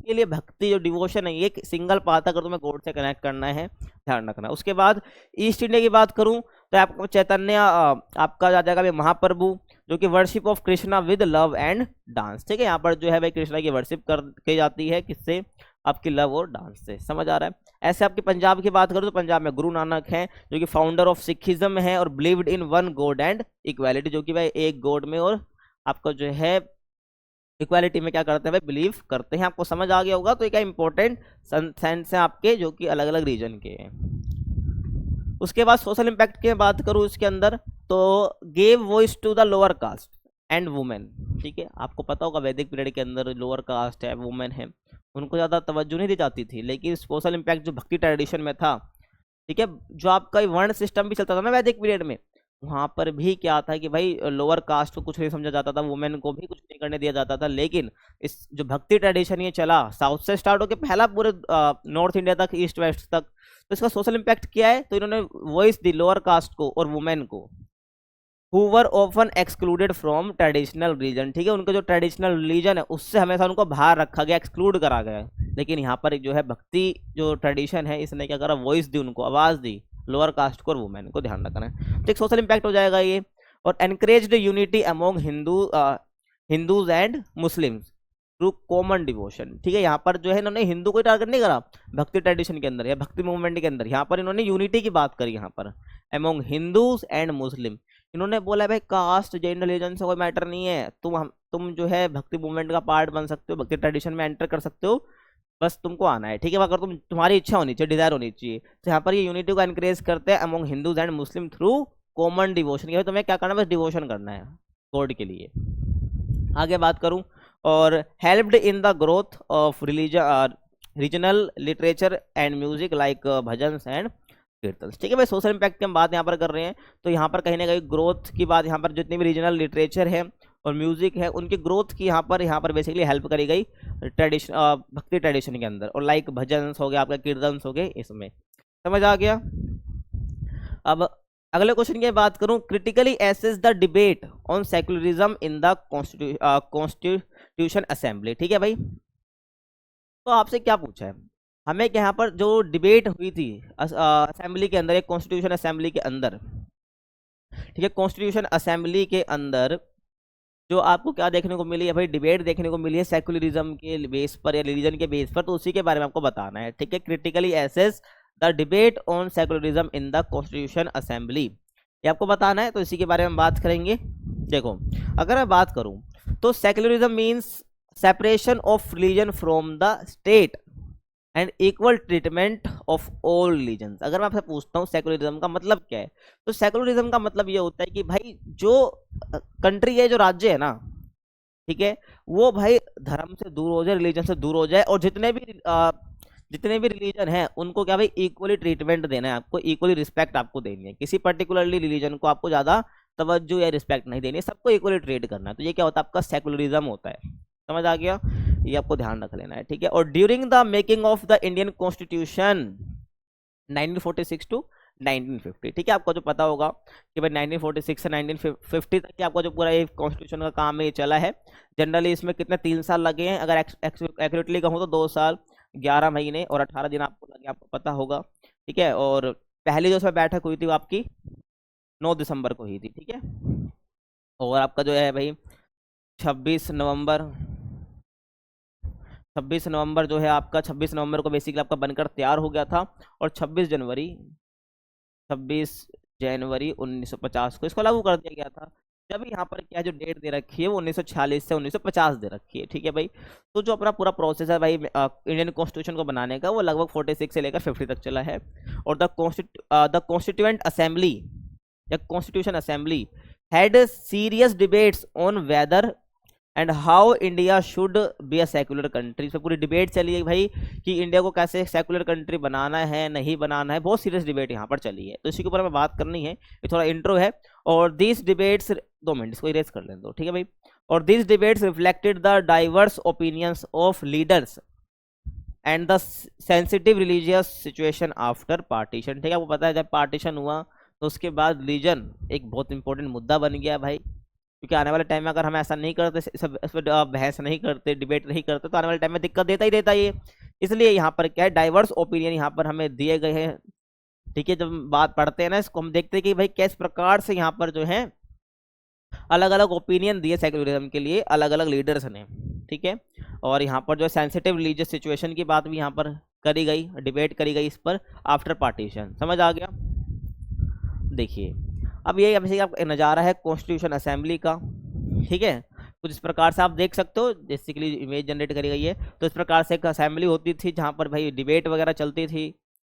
के लिए भक्ति जो डिवोशन है ये एक सिंगल पाथ, अगर तुम्हें गॉड से कनेक्ट करना है, ध्यान रखना। उसके बाद ईस्ट इंडिया की बात करूं तो आपको चैतन्य आपका आ जाएगा महाप्रभु, जो कि worship of Krishna with love and dance. ठीक है, यहाँ पर जो है भाई कृष्णा की वर्शिप की जाती है, किससे, आपकी लव और डांस से। समझ आ रहा है। ऐसे आपकी पंजाब की बात करूँ तो पंजाब में गुरु नानक हैं, जो कि फाउंडर ऑफ सिखिज्म है, और believed in one God and equality, जो कि भाई एक गॉड में और आपको जो है इक्वालिटी में क्या करते हैं भाई, बिलीव करते हैं। आपको समझ आ गया होगा। तो ये क्या इंपॉर्टेंट सेंस हैं आपके, जो कि अलग अलग रीजन के हैं। उसके बाद सोशल इम्पैक्ट की बात करूँ इसके अंदर तो gave voice to the lower caste and women. ठीक है, आपको पता होगा वैदिक पीरियड के अंदर लोअर कास्ट है, वुमेन है, उनको ज़्यादा तवज्जो नहीं दी जाती थी। लेकिन सोशल इम्पैक्ट जो भक्ति ट्रेडिशन में था, ठीक है, जो आपका वर्ण सिस्टम भी चलता था ना वैदिक पीरियड में, वहाँ पर भी क्या था कि भाई लोअर कास्ट को कुछ नहीं समझा जाता था, वुमेन को भी कुछ नहीं करने दिया जाता था। लेकिन इस जो भक्ति ट्रेडिशन ये चला साउथ से स्टार्ट होकर पहला पूरे नॉर्थ इंडिया तक, ईस्ट वेस्ट तक, तो इसका सोशल इम्पैक्ट क्या है, तो इन्होंने वॉइस दी लोअर कास्ट को और वुमेन को, who were often excluded from traditional religion। ठीक है, उनका जो ट्रेडिशनल रिलीजन है उससे हमेशा उनको बाहर रखा गया, एक्सक्लूड करा गया। लेकिन यहाँ पर एक जो है भक्ति जो ट्रेडिशन है, इसने क्या करा, वॉइस दी, उनको आवाज़ दी, लोअर कास्ट को और वुमेन को, ध्यान रखना है। तो एक सोशल इम्पैक्ट हो जाएगा ये। और encouraged unity among Hindus and Muslims through common devotion. ठीक है, यहाँ पर जो है इन्होंने हिंदू को टारगेट नहीं करा भक्ति ट्रेडिशन के अंदर या भक्ति मूवमेंट के अंदर, यहाँ पर इन्होंने यूनिटी की बात करी। यहाँ पर अमोंग हिंदूज एंड मुस्लिम, इन्होंने बोला भाई कास्ट जेंड रिलीजन से कोई मैटर नहीं है, तुम जो है भक्ति मूवमेंट का पार्ट बन सकते हो, भक्ति ट्रेडिशन में एंटर कर सकते हो, बस तुमको आना है। ठीक है, अगर तुम्हारी इच्छा होनी चाहिए, डिजायर होनी चाहिए। तो यहाँ पर ये यूनिटी को एनकरेज करते हैं among Hindus and Muslim through common devotion, कि तुम्हें क्या करना है, बस डिवोशन करना है गॉड के लिए। आगे बात करूँ, और helped in the growth of regional literature and music like bhajans and कीर्तन। ठीक है भाई, सोशल इम्पैक्ट की हम बात यहाँ पर कर रहे हैं, तो यहाँ पर कहीं ना कहीं ग्रोथ की बात, यहाँ पर जितनी भी रीजनल लिटरेचर है और म्यूजिक है उनकी ग्रोथ की यहाँ पर बेसिकली हेल्प करी गई ट्रेडिशन, भक्ति ट्रेडिशन के अंदर। और लाइक भजन्स हो गया, आपका कीर्तन हो गए, इसमें समझ आ गया। अब अगले क्वेश्चन की बात करूं, critically assess the debate on secularism in the constitution assembly. ठीक है भाई, तो आपसे क्या पूछा है हमें कि यहाँ पर जो डिबेट हुई थी असेंबली के अंदर, एक कॉन्स्टिट्यूशन असेंबली के अंदर, ठीक है, कॉन्स्टिट्यूशन असेंबली के अंदर जो आपको क्या देखने को मिली है भाई, डिबेट देखने को मिली है सेक्युलरिज्म के बेस पर या रिलीजन के बेस पर, तो उसी के बारे में आपको बताना है। ठीक है, critically assess the debate on secularism in the constitution assembly, ये आपको बताना है, तो इसी के बारे में बात करेंगे। देखो, अगर मैं बात करूं तो secularism means separation of religion from the state and equal treatment of all religions. अगर मैं आपसे पूछता हूँ सेक्युलरिज्म का मतलब क्या है, तो सेक्युलरिज्म का मतलब ये होता है कि भाई जो कंट्री है, जो राज्य है ना, ठीक है, वो भाई धर्म से दूर हो जाए, रिलीजन से दूर हो जाए, और जितने भी रिलीजन है उनको क्या भाई इक्वली ट्रीटमेंट देना है, आपको इक्वली रिस्पेक्ट आपको देनी है, किसी पर्टिकुलरली रिलीजन को आपको ज्यादा तवज्जो या रिस्पेक्ट नहीं देनी है, सबको इक्वली ट्रीट करना है। तो ये क्या होता है, आपका सेक्युलरिज्म होता है। समझ आ गया, ये आपको ध्यान रख लेना है। ठीक है, और during the making of the Indian constitution 1946 to 1950, ठीक है, आपको जो पता होगा कि भाई 1946 से 1950 तक आपका जो पूरा ये कॉन्स्टिट्यूशन का काम है ये चला है। जनरली इसमें कितने 3 साल लगे हैं, अगर एक्यूरेटली कहूँ तो 2 साल 11 महीने और 18 दिन आपको लगे, आपको पता होगा। ठीक है, और पहली जो उसमें बैठक हुई थी वो आपकी 9 दिसंबर को हुई थी। ठीक है, और आपका जो है भाई 26 नवंबर 26 नवंबर जो है आपका 26 नवंबर को बेसिकली आपका बनकर तैयार हो गया था, और 26 जनवरी 1950 को इसको लागू कर दिया गया था। जब यहाँ पर क्या जो डेट दे रखी है वो 1946 से 1950 दे रखी है। ठीक है भाई, तो जो अपना पूरा प्रोसेस है भाई इंडियन कॉन्स्टिट्यूशन को बनाने का, वो लगभग 46 से लेकर 50 तक चला है। और द कॉन्स्टिट्यूएंट असेंबली या constitution assembly had serious debates on weather and how India should be a secular country. इसमें पूरी डिबेट चली है भाई कि इंडिया को कैसे सेक्युलर कंट्री बनाना है, नहीं बनाना है, बहुत सीरियस डिबेट यहाँ पर चली है, तो इसी के ऊपर हमें बात करनी है। ये थोड़ा इंट्रो है, और दिस डिबेट्स 2 मिनट इसको इरेज कर लें दो। ठीक है भाई, और this debates reflected the diverse opinions of leaders and the sensitive religious situation after partition. ठीक है, आपको पता है जब पार्टीशन हुआ तो उसके बाद रिलीजन एक बहुत इंपॉर्टेंट मुद्दा बन गया भाई, क्योंकि आने वाले टाइम में अगर हम ऐसा नहीं करते, इस पर बहस नहीं करते, डिबेट नहीं करते, तो आने वाले टाइम में दिक्कत देता ही देता ये। इसलिए यहाँ पर क्या है, डाइवर्स ओपिनियन यहाँ पर हमें दिए गए हैं। ठीक है, जब बात पढ़ते हैं ना इसको, हम देखते हैं कि भाई किस प्रकार से यहाँ पर जो है अलग अलग ओपिनियन दिए सेक्युलरिज्म के लिए अलग अलग लीडर्स ने। ठीक है, और यहाँ पर जो सेंसिटिव रिलीजियस सिचुएशन की बात भी यहाँ पर करी गई, डिबेट करी गई इस पर आफ्टर पार्टीशन। समझ आ गया। देखिए, अब ये आपका नज़ारा है कॉन्स्टिट्यूशन असेंबली का। ठीक है, कुछ इस प्रकार से आप देख सकते हो, बेसिकली इमेज जनरेट करी गई है। तो इस प्रकार से एक असेंबली होती थी जहाँ पर भाई डिबेट वगैरह चलती थी,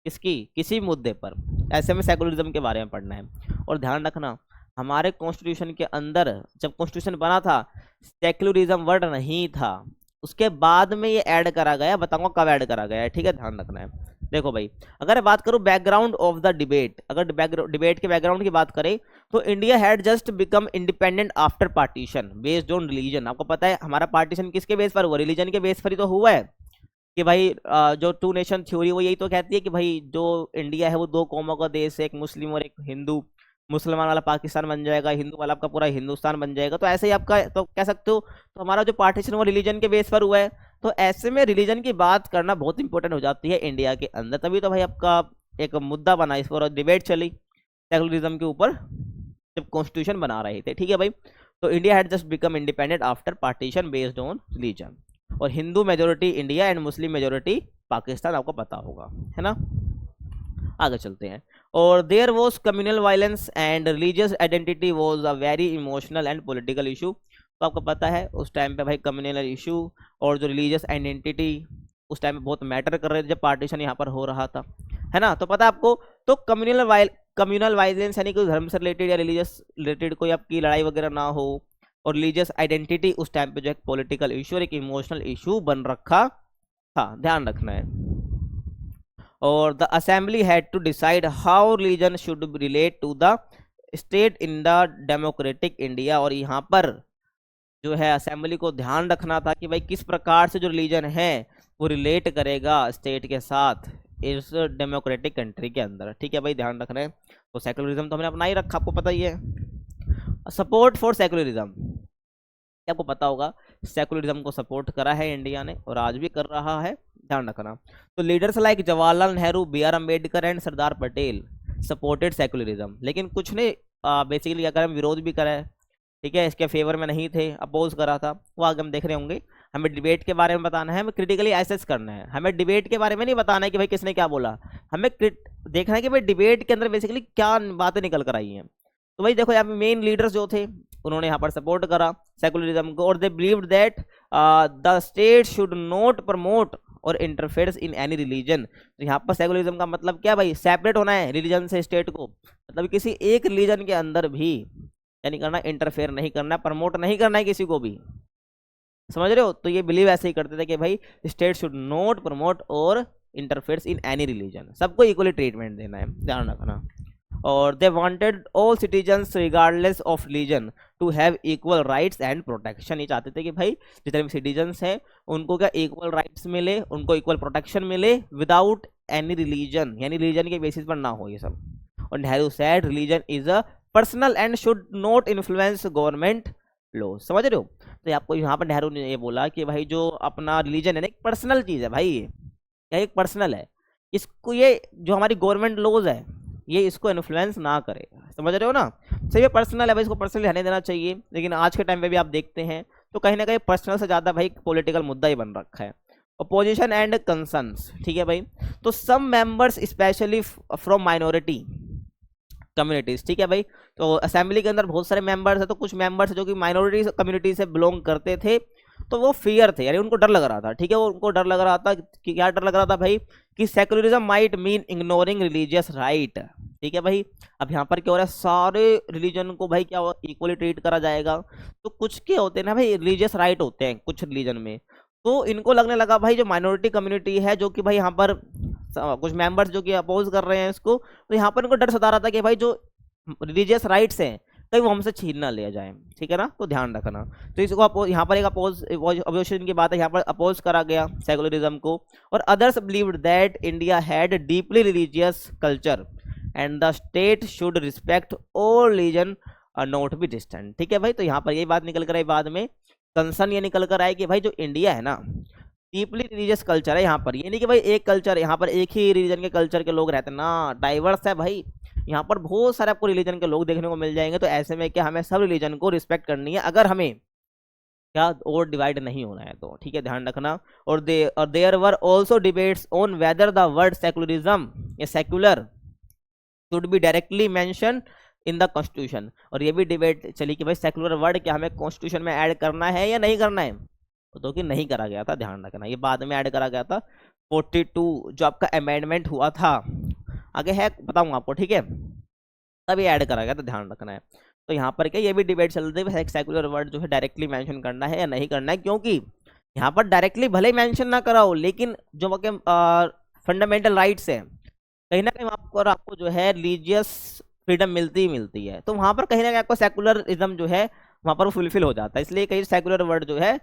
किसकी, किसी मुद्दे पर। ऐसे में सेकुलरिज्म के बारे में पढ़ना है। और ध्यान रखना, हमारे कॉन्स्टिट्यूशन के अंदर जब कॉन्स्टिट्यूशन बना था सेकुलरिज्म वर्ड नहीं था, उसके बाद में ये ऐड करा गया, बताऊंगा कब ऐड करा गया है। ठीक है, ध्यान रखना है। देखो भाई, अगर बात करूं बैकग्राउंड ऑफ द डिबेट, अगर डिबेट के बैकग्राउंड की बात करें तो India had just become independent after partition based on religion. आपको पता है हमारा पार्टीशन किसके बेस पर हुआ, रिलीजन के बेस पर ही तो हुआ है। कि भाई जो 2 नेशन थ्योरी वो यही तो कहती है कि भाई जो इंडिया है वो 2 कौमों का देश है, एक मुस्लिम और एक हिंदू। मुसलमान वाला पाकिस्तान बन जाएगा, हिंदू वाला आपका पूरा हिंदुस्तान बन जाएगा। तो ऐसे ही आपका तो कह सकते हो, तो हमारा जो पार्टीशन वो रिलीजन के बेस पर हुआ है। तो ऐसे में रिलीजन की बात करना बहुत इंपॉर्टेंट हो जाती है इंडिया के अंदर। तभी तो भाई आपका एक मुद्दा बना, इस पर डिबेट चली सेकुलरिज्म के ऊपर जब कॉन्स्टिट्यूशन बना रहे थे। ठीक है भाई, तो India had just become independent after partition based on religion, और Hindu majority India and Muslim majority Pakistan, आपको पता होगा, है ना। आगे चलते हैं। और there was communal violence and religious identity was a very emotional and political issue. तो आपको पता है उस टाइम पे भाई कम्युनल इशू और जो रिलीजियस आइडेंटिटी उस टाइम पे बहुत मैटर कर रहे थे जब पार्टीशन यहाँ पर हो रहा था, है ना। तो पता है आपको, तो कम्युनल वायलेंस यानी कोई धर्म से रिलेटेड या रिलीजियस रिलेटेड कोई आपकी लड़ाई वगैरह ना हो, और रिलीजियस आइडेंटिटी उस टाइम पे जो एक पॉलिटिकल इशू और एक इमोशनल इशू बन रखा था, ध्यान रखना है। और the assembly had to decide how religion should relate to the state in the democratic India. और यहाँ पर जो है असेंबली को ध्यान रखना था कि भाई किस प्रकार से जो रिलीजन है वो रिलेट करेगा स्टेट के साथ इस डेमोक्रेटिक कंट्री के अंदर, ठीक है भाई, ध्यान रखना है। तो सेकुलरिज्म तो हमने अपना ही रखा, आपको पता ही है। सपोर्ट फॉर सेकुलरिज्म, आपको पता होगा सेकुलरिज्म को सपोर्ट करा है इंडिया ने और आज भी कर रहा है, ध्यान रखना। तो leaders like Jawaharlal Nehru, B R Ambedkar and Sardar Patel supported secularism, लेकिन कुछ ने बेसिकली अगर हम विरोध भी करा है, ठीक है, इसके फेवर में नहीं थे, अपोज करा था, वो आगे हम देख रहे होंगे। हमें डिबेट के बारे में बताना है, हमें क्रिटिकली एसेस करना है, हमें डिबेट के बारे में नहीं बताना है कि भाई किसने क्या बोला, हमें देखना है कि भाई डिबेट के अंदर बेसिकली क्या बातें निकल कर आई हैं। तो भाई देखो यहाँ पे मेन लीडर्स जो थे उन्होंने यहाँ पर सपोर्ट करा सेकुलरिज्म को, और they believed that the state should not promote और इंटरफेयर्स इन एनी रिलीजन। तो यहाँ पर सेकुलरिज्म का मतलब क्या भाई, सेपरेट होना है रिलीजन से स्टेट को, मतलब किसी एक रिलीजन के अंदर भी यानी करना, इंटरफेयर नहीं करना, प्रमोट नहीं करना है किसी को भी, समझ रहे हो। तो ये बिलीव ऐसे ही करते थे कि भाई स्टेट शुड नॉट प्रमोट और इंटरफेयर्स इन एनी रिलीजन, सबको इक्वली ट्रीटमेंट देना है, ध्यान रखना। और they wanted all citizens regardless of religion to have equal rights and protection. ये चाहते थे कि भाई जितने भी सिटीजन्स हैं उनको क्या इक्वल राइट्स मिले, उनको इक्वल प्रोटेक्शन मिले विदाउट एनी रिलीजन, यानी रिलीजन के बेसिस पर ना हो ये सब। और Nehru said religion is a personal and should not influence government law, समझ रहे हो। तो आपको यहाँ पर नेहरू ने ये बोला कि भाई जो अपना रिलीजन है ना, एक पर्सनल चीज़ है भाई, क्या एक पर्सनल है, इसको ये जो हमारी गवर्नमेंट लॉज है ये इसको इन्फ्लुएंस ना करे, समझ रहे हो ना। सही है, पर्सनल है भाई, इसको पर्सनली रहने देना चाहिए। लेकिन आज के टाइम पे भी आप देखते हैं तो कहीं ना कहीं पर्सनल से ज़्यादा भाई पॉलिटिकल मुद्दा ही बन रखा है। अपोजिशन एंड कंसर्न्स, ठीक है भाई। तो some members specially from minority communities, ठीक है भाई। तो असेंबली के अंदर बहुत सारे मेंबर्स है, तो कुछ मेंबर्स जो कि माइनॉरिटी कम्युनिटी से बिलोंग करते थे, तो वो फियर थे, यानी उनको डर लग रहा था, ठीक है, वो उनको डर लग रहा था कि क्या डर लग रहा था भाई, कि secularism might mean ignoring religious right, ठीक है भाई। अब यहाँ पर क्या हो रहा है, सारे रिलीजन को भाई क्या इक्वली ट्रीट करा जाएगा। तो कुछ के होते हैं ना भाई रिलीजियस राइट होते हैं कुछ रिलीजन में, तो इनको लगने लगा भाई जो माइनॉरिटी कम्युनिटी है, जो कि भाई यहाँ पर कुछ मेंबर्स जो कि अपोज कर रहे हैं इसको, तो यहाँ पर इनको डर सता रहा था कि भाई जो रिलीजियस राइट्स हैं कहीं वो हमसे छीन ना लिया जाए, ठीक है ना, तो ध्यान रखना। तो इसको यहाँ पर एक अपोजिशन की बात है, यहाँ पर अपोज करा गया सेकुलरिज्म को। और others believed that India had deeply religious culture and the state should respect all religion not be distant, ठीक है भाई। तो यहाँ पर ये बात निकल कर आई बाद में, कंसर्न ये निकल कर आए कि भाई जो इंडिया है ना डीपली रिलीजियस कल्चर है यहाँ पर, ये नहीं कि भाई एक कल्चर यहाँ पर एक ही रिलीजन के कल्चर के लोग रहते हैं ना, डाइवर्स है भाई, यहाँ पर बहुत सारे आपको रिलीजन के लोग देखने को मिल जाएंगे। तो ऐसे में क्या हमें सब रिलीजन को रिस्पेक्ट करनी है, अगर हमें क्या और डिवाइड नहीं होना है तो, ठीक है, ध्यान रखना। और there were also debates on whether the word secularism या secular should be directly mention in the constitution. और ये भी डिबेट चली कि भाई सेकुलर वर्ड क्या हमें कॉन्स्टिट्यूशन में ऐड करना है या नहीं करना है, तो कि नहीं करा गया था, ध्यान रखना, ये बाद में ऐड करा गया था 42 जो आपका अमेंडमेंट हुआ था, आगे है बताऊंगा आपको, ठीक है, तभी ऐड करा गया था, ध्यान रखना है। तो यहाँ पर क्या ये भी डिबेट चल रही है सेकुलर वर्ड जो है डायरेक्टली मेंशन करना है या नहीं करना है, क्योंकि यहाँ पर डायरेक्टली भले ही मेंशन ना कराओ, लेकिन जो फंडामेंटल राइट्स हैं कहीं ना कहीं आपको जो है रिलीजियस फ्रीडम मिलती है, तो वहाँ पर कहीं ना कहीं आपको सेकुलरिज्म जो है वहाँ पर फुलफिल हो जाता है। इसलिए कहीं सेकुलर वर्ड जो है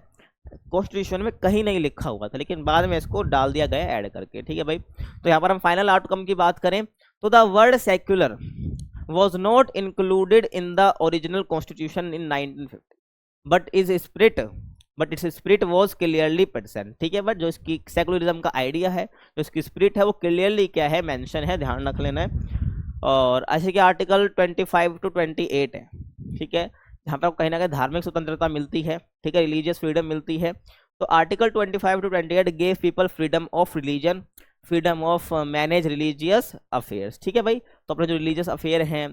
कॉन्स्टिट्यूशन में कहीं नहीं लिखा हुआ था, लेकिन बाद में इसको डाल दिया गया ऐड करके, ठीक है भाई। तो यहाँ पर हम फाइनल आउटकम की बात करें तो the word secular was not included in the original constitution in 1950 but its spirit was clearly present, ठीक है। बट जो इसकी सेकुलरिज्म का आइडिया है, जो इसकी स्पिरिट है, वो क्लियरली क्या है मेंशन है, ध्यान रख लेना है। और ऐसे कि आर्टिकल 25 to 28 है, ठीक है, जहाँ पर कहीं ना कहीं धार्मिक स्वतंत्रता मिलती है, ठीक है, रिलीजियस फ्रीडम मिलती है। तो article 25 to 28 gave people freedom of religion, freedom of manage religious affairs, ठीक है भाई। तो अपने जो रिलीजियस अफेयर हैं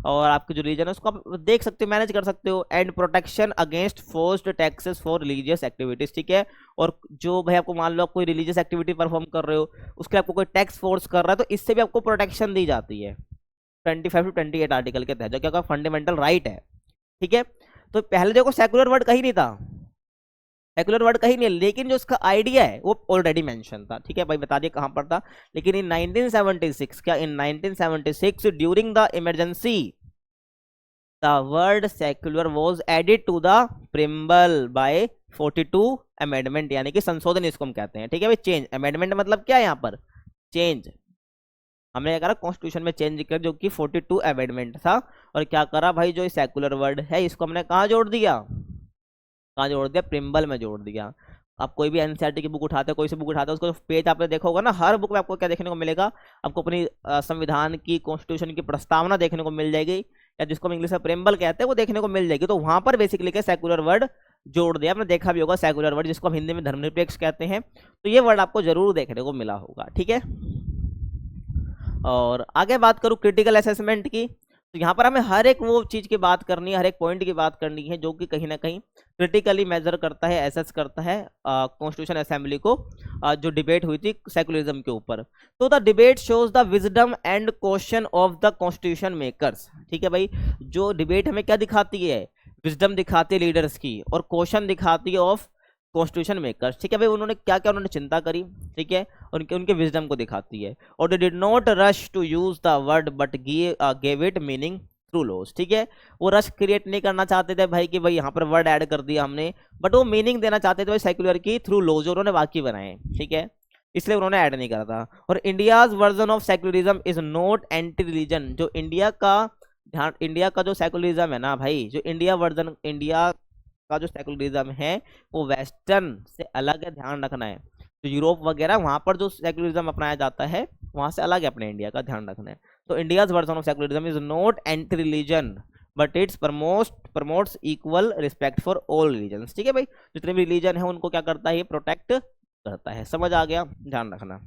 और आपके जो रिलीजन है उसको आप देख सकते हो, मैनेज कर सकते हो। And protection against forced taxes for religious activities, ठीक है। और जो भाई आपको मान लो आप कोई रिलीजियस एक्टिविटी परफॉर्म कर रहे हो, उसके आपको कोई टैक्स फोर्स कर रहा है, तो इससे भी आपको प्रोटेक्शन दी जाती है 25 to 28 आर्टिकल के तहत, जो कि आपका फंडामेंटल राइट है, ठीक है। तो पहले देखो सेकुलर वर्ड कहीं नहीं था, सेकुलर वर्ड कहीं नहीं, लेकिन जो उसका आइडिया है वो ऑलरेडी मेंशन था, ठीक है भाई, बता दिए कहां पर था। लेकिन इन 1976 क्या in 1976 during the emergency the word secular was added to the preamble by 42 amendment, यानी कि संशोधन इसको हम कहते हैं, ठीक है भाई। चेंज अमेंडमेंट मतलब क्या है यहाँ पर चेंज, हमने क्या करा कॉन्स्टिट्यूशन में चेंज कर, जो कि 42 अमेंडमेंट था। और क्या करा भाई, जो सेकुलर वर्ड है इसको हमने कहाँ जोड़ दिया, कहाँ जोड़ दिया, प्रिम्बल में जोड़ दिया। आप कोई भी एनसीईआरटी की बुक उठाते हो, कोई सी बुक उठाते हो, उसको पेज आपने देखा होगा ना, हर बुक में आपको क्या देखने को मिलेगा, आपको अपनी संविधान की, कॉन्स्टिट्यूशन की प्रस्तावना देखने को मिल जाएगी, या जिसको हम इंग्लिश में प्रेम्बल कहते हैं वो देखने को मिल जाएगी। तो वहां पर बेसिकली क्या सेकुलर वर्ड जोड़ दिया, आपने देखा भी होगा सेकुलर वर्ड, जिसको हम हिंदी में धर्मनिरपेक्ष कहते हैं। तो ये वर्ड आपको जरूर देखने को मिला होगा, ठीक है। और आगे बात करूं क्रिटिकल असेसमेंट की, तो यहाँ पर हमें हर एक वो चीज की बात करनी है, हर एक पॉइंट की बात करनी है जो कि कहीं ना कहीं क्रिटिकली मेजर करता है, एसेस करता है कॉन्स्टिट्यूशन असेंबली को, जो डिबेट हुई थी सेकुलरिज्म के ऊपर। तो the debate shows the wisdom and question of the constitution makers, ठीक है भाई। जो डिबेट हमें क्या दिखाती है, विजडम दिखाती है लीडर्स की, और क्वेश्चन दिखाती है ऑफ कॉन्स्टिट्यूशन मेकर्स, ठीक है भाई। उन्होंने क्या क्या उन्होंने चिंता करी, ठीक है, उनके उनके विजडम को दिखाती है। और they did not rush to use the word but gave it meaning through laws, ठीक है। वो रश क्रिएट नहीं करना चाहते थे भाई कि भाई यहाँ पर वर्ड ऐड कर दिया हमने, बट वो मीनिंग देना चाहते थे भाई सेक्युलर की थ्रू लॉज, उन्होंने वाक्य बनाए, ठीक है, इसलिए उन्होंने ऐड नहीं करा था। और India's version of secularism is not anti religion, जो इंडिया का ध्यान, इंडिया का जो सेक्युलरिज्म है ना भाई, जो इंडिया वर्जन, इंडिया का जो सेकुलरिज्म है वो वेस्टर्न से अलग है, ध्यान रखना है। तो यूरोप वगैरह वहां पर जो सेकुलरिज्म अपनाया जाता है वहां से अलग है अपने इंडिया का, ध्यान रखना है। तो India's version of secularism is not anti religion but it's promotes equal respect for all religions, ठीक है भाई। जितने भी रिलीजन है उनको क्या करता है, ये प्रोटेक्ट करता है, समझ आ गया, ध्यान रखना।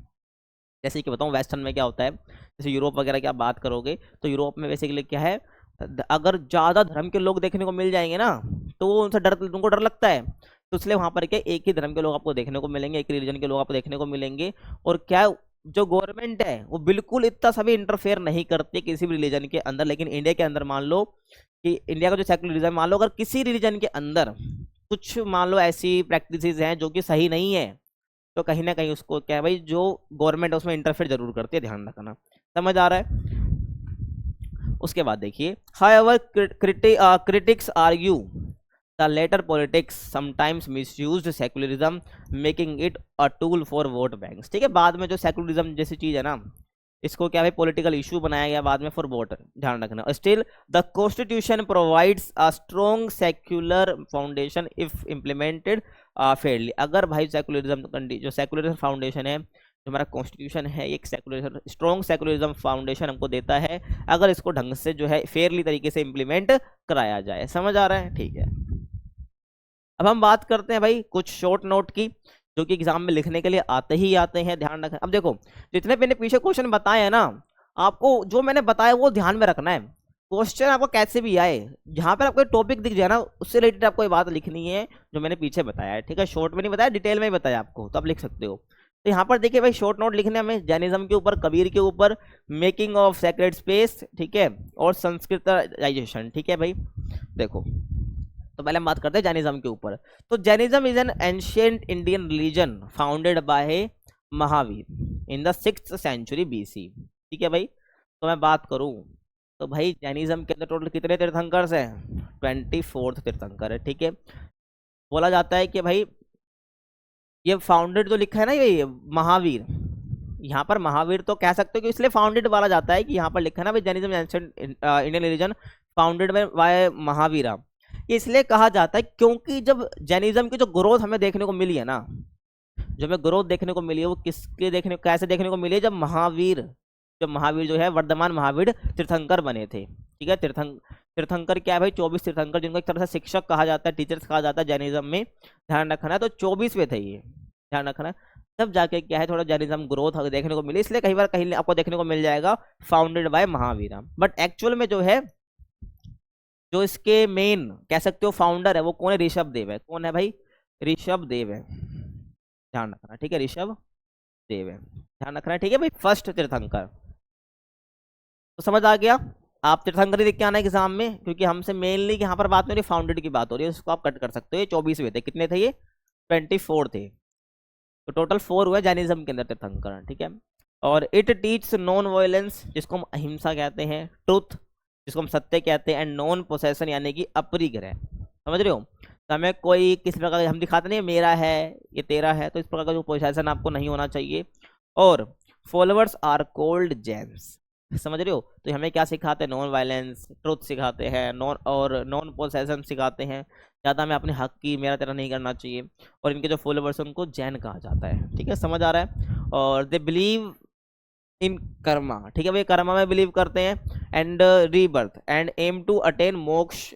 जैसे कि बताऊं वेस्टर्न में क्या होता है, जैसे यूरोप वगैरह की आप बात करोगे तो यूरोप में बेसिकली क्या है, अगर ज्यादा धर्म के लोग देखने को मिल जाएंगे ना तो वो उनसे डर, उनको डर लगता है, तो इसलिए वहां पर क्या एक ही धर्म के लोग आपको देखने को मिलेंगे, एक रिलीजन के लोग आपको देखने को मिलेंगे। और क्या जो गवर्नमेंट है वो बिल्कुल इतना सभी इंटरफेयर नहीं करती किसी भी रिलीजन के अंदर। लेकिन इंडिया के अंदर मान लो कि इंडिया का जो सेकुलरिज्म, मान लो अगर किसी रिलीजन के अंदर कुछ मान लो ऐसी प्रैक्टिसेस हैं जो कि सही नहीं है, तो कहीं ना कहीं उसको क्या है भाई, जो गवर्नमेंट है उसमें इंटरफेयर जरूर करती है, ध्यान रखना, समझ आ रहा है। उसके बाद देखिए, however critics argue the later politics sometimes misused secularism making it a tool for vote banks, ठीक है। बाद में जो सेकुलरिज्म जैसी चीज है ना, इसको क्या है पॉलिटिकल इशू बनाया गया बाद में फॉर वोट, ध्यान रखना। Still the constitution provides a strong secular foundation if implemented Fairlie. अगर भाई सेकुलरिज्म, जो सेकुलरिज्म फाउंडेशन है, जो हमारा कॉन्स्टिट्यूशन है, एक सेकुलरिज्म, स्ट्रॉन्ग सेकुलरिज्म फाउंडेशन हमको देता है अगर इसको ढंग से जो है फेयरली तरीके से इम्प्लीमेंट कराया जाए, समझ आ रहा है, ठीक है। अब हम बात करते हैं भाई कुछ शॉर्ट नोट की, जो कि एग्जाम में लिखने के लिए आते ही आते हैं, ध्यान रखें। अब देखो जितने मैंने पीछे क्वेश्चन बताए हैं ना, आपको जो मैंने बताया वो ध्यान में रखना है। क्वेश्चन आपको कैसे भी आए, जहां पर आपको टॉपिक दिख जाए ना उससे रिलेटेड आपको ये बात लिखनी है जो मैंने पीछे बताया है, ठीक है। शॉर्ट में नहीं बताया, डिटेल में ही बताया आपको, तो आप लिख सकते हो। तो यहाँ पर देखिए भाई शॉर्ट नोट लिखने में जैनिज्म के ऊपर, कबीर के ऊपर, मेकिंग ऑफ सेक्रेड स्पेस, ठीक है, और संस्कृताइजेशन, ठीक है भाई। देखो तो पहले हम बात करते हैं जैनिज्म के ऊपर। तो Jainism is an ancient Indian religion founded by Mahavir in the 6th century BC, ठीक है भाई। तो मैं बात करूं तो भाई जैनिज्म के अंदर टोटल कितने तीर्थंकर हैं, 24th तीर्थंकर है, ठीक है। बोला जाता है कि भाई ये फाउंडेड जो लिखा है ना ये महावीर, यहाँ पर महावीर तो कह सकते हो कि इसलिए फाउंडेड वाला जाता है कि यहाँ पर लिखा है ना भाई Jainism ancient Indian religion founded by Mahavira, ये इसलिए कहा जाता है क्योंकि जब जैनिज्म की जो ग्रोथ हमें देखने को मिली है ना, जो हमें ग्रोथ देखने को मिली है वो किसके देखने, कैसे देखने को मिली है, जब महावीर जो है वर्धमान महावीर तीर्थंकर बने थे, ठीक है। तीर्थंकर क्या है भाई, 24 तीर्थंकर, जिनको एक तरह से शिक्षक कहा जाता है, टीचर्स कहा जाता है जैनिज्म में, ध्यान रखना है। तो 24वें थे ये, ध्यान रखना है। तब जाके क्या है थोड़ा जैनिज्म ग्रोथ देखने को मिली, इसलिए कई बार कहीं आपको देखने को मिल जाएगा founded by Mahavira, but actual में जो है, जो इसके मेन कह सकते हो फाउंडर है वो कौन है, ऋषभ देव है। कौन है भाई, ऋषभ देव है, ध्यान रखना, ठीक है, ऋषभ देव है, ध्यान रखना, ठीक है भाई, फर्स्ट तीर्थंकर। तो समझ आ गया, आप तीर्थंकर लिख के आना एग्जाम में, क्योंकि हमसे मेनली यहाँ पर बात नहीं हो रही, फाउंडेड की बात हो रही है, उसको आप कट कर सकते हो। ये 24वें थे, कितने थे ये, 24 थे, तो टोटल 4 हुए जैनिज्म के अंदर तीर्थंकर, ठीक है। और इट टीच नॉन वायलेंस, जिसको हम अहिंसा कहते हैं, ट्रुथ जिसको हम सत्य कहते हैं, एंड नॉन पोसेशन यानी कि अपरिग्रह, समझ रहे हो। तो हमें कोई किसी प्रकार का हम दिखाते नहीं मेरा है ये तेरा है, तो इस प्रकार का जो पोसेशन आपको नहीं होना चाहिए। और फॉलोअर्स आर कॉल्ड जैन्स। समझ रहे हो? तो हमें क्या सिखाते हैं? नॉन वायलेंस, ट्रुथ सिखाते हैं, नॉन पोसेशन सिखाते हैं, ज़्यादा हमें अपने हक की मेरा तेरा नहीं करना चाहिए। और इनके जो फॉलोवर्स हैं उनको जैन कहा जाता है। ठीक है, समझ आ रहा है? और दे बिलीव इन कर्मा। ठीक है भाई, कर्मा में बिलीव करते हैं। And rebirth and aim to attain moksha.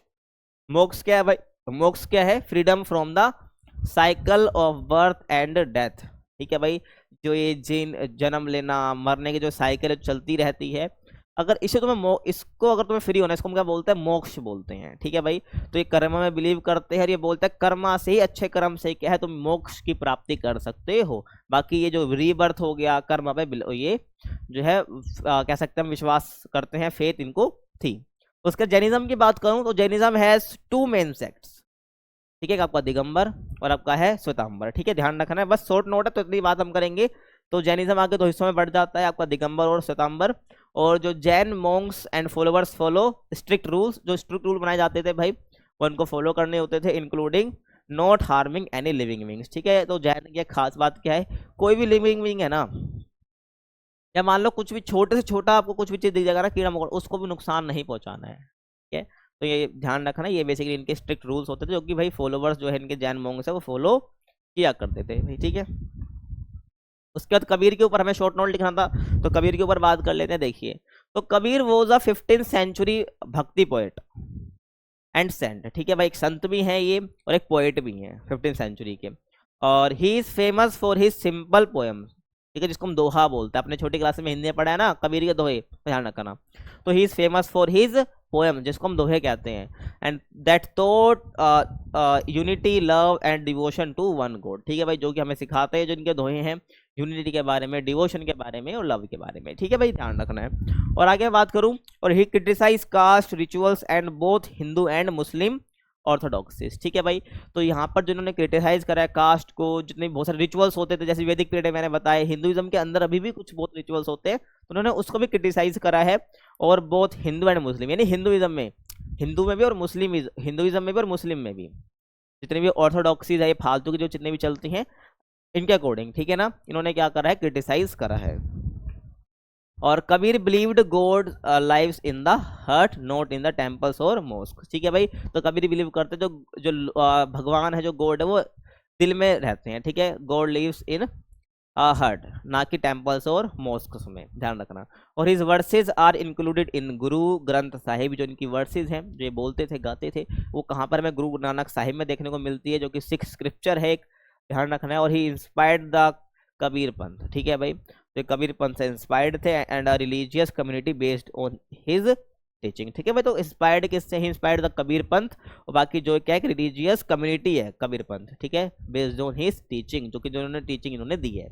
मोक्ष क्या है भाई? मोक्ष क्या है? Freedom from the cycle of birth and death. ठीक है भाई, जो ये जन्म लेना मरने की जो साइकिल चलती रहती है, अगर इसे तुम्हें इसको अगर तुम्हें फ्री होना, इसको हम क्या बोलते हैं? मोक्ष बोलते हैं। ठीक है भाई, तो ये कर्म में बिलीव करते हैं और ये बोलते हैं कर्मा से ही, अच्छे कर्म से क्या है तुम मोक्ष की प्राप्ति कर सकते हो। बाकी ये जो रीबर्थ हो गया कर्म पे ये जो है कह सकते हैं हम विश्वास करते हैं, फेथ इनको थी। उसके जैनिज्म की बात करूं तो Jainism has two main sects. ठीक है, आपका दिगंबर और आपका है श्वेतांबर। ठीक है, ध्यान रखना है, बस शॉर्ट नोट है तो इतनी बात हम करेंगे। तो जैनिज्म आगे दो हिस्सों में बढ़ जाता है, आपका दिगंबर और श्वेतांबर। और जो Jain Monks and followers follow strict rules, जो स्ट्रिक्ट रूल बनाए जाते थे भाई वो उनको फॉलो करने होते थे, including not harming any living beings. ठीक है, तो जैन की खास बात क्या है? कोई भी लिविंग बीइंग है ना, या मान लो कुछ भी छोटे से छोटा आपको कुछ भी चीज दिख जाएगा ना, कीड़ा मकोड़ा, उसको भी नुकसान नहीं पहुंचाना है। ठीक है, तो ये ध्यान रखना, ये बेसिकली इनके स्ट्रिक्ट रूल्स होते थे जो कि भाई फॉलोवर्स जो है इनके जैन मोंग्स है वो फॉलो किया करते थे भाई। ठीक है, उसके बाद कबीर के ऊपर हमें शॉर्ट नोट लिखना था, तो कबीर के ऊपर बात कर लेते हैं। देखिए, तो Kabir was a 15th century bhakti poet and saint. ठीक है भाई, एक संत भी हैं ये और एक पोएट भी हैं 15th सेंचुरी के। और ही is famous for his simple poems. ठीक है, जिसको हम दोहा बोलते हैं, अपने छोटी क्लास में हिंदी में पढ़ा है ना कबीर के दोहे, ध्यान रखना। तो he is famous for his poem, जिसको हम दोहे कहते हैं। And that thought unity love and devotion to one god. ठीक है भाई, जो कि हमें सिखाते हैं जो इनके दोहे हैं, यूनिटी के बारे में, डिवोशन के बारे में और लव के बारे में। ठीक है भाई, ध्यान रखना है। और आगे बात करूं, और he criticize caste rituals and both Hindu and Muslim orthodoxies. ठीक है भाई, तो यहाँ पर जिन्होंने क्रिटिसाइज करा है कास्ट को, जितने बहुत सारे रिचुअल्स होते थे जैसे वैदिक पीरियड में मैंने बताया, हिंदुइज्म के अंदर अभी भी कुछ बहुत रिचुअल्स होते हैं, तो उन्होंने उसको भी क्रिटिसाइज करा है। और बोथ हिंदू एंड मुस्लिम, यानी हिंदुइज्म में, हिंदू में भी और मुस्लिम, हिंदुइज्म में भी और मुस्लिम में भी जितने भी ऑर्थोडॉक्सीज है, ये फालतू की जो जितने भी चलती हैं इनके अकॉर्डिंग, ठीक है ना, इन्होंने क्या करा है? क्रिटिसाइज करा है। और Kabir believed God lives in the heart not in the temples और मॉस्क। ठीक है भाई, तो कबीर बिलीव करते जो जो भगवान है, जो गॉड है, वो दिल में रहते हैं। ठीक है, गॉड लिव्स इन हार्ट, ना कि टेम्पल्स और मॉस्क्स में, ध्यान रखना। और his versus are included in Guru Granth Sahib. जो इनकी वर्सेज हैं जो ये बोलते थे गाते थे, वो कहाँ पर हमें गुरु नानक साहिब में देखने को मिलती है, जो कि सिख स्क्रिप्चर है एक, ध्यान रखना है। और ही इंस्पायर्ड द कबीर पंथ। ठीक है भाई, तो कबीर पंथ से इंस्पायर्ड थे and a religious community based on his teaching. ठीक है भाई, तो इंस्पायर्ड किससे? ही इंस्पायर्ड द कबीर पंथ, और बाकी जो क्या है रिलीजियस कम्युनिटी है कबीर पंथ। ठीक है, बेस्ड ऑन हिज टीचिंग, जो कि जो इन्होंने टीचिंग इन्होंने दी है।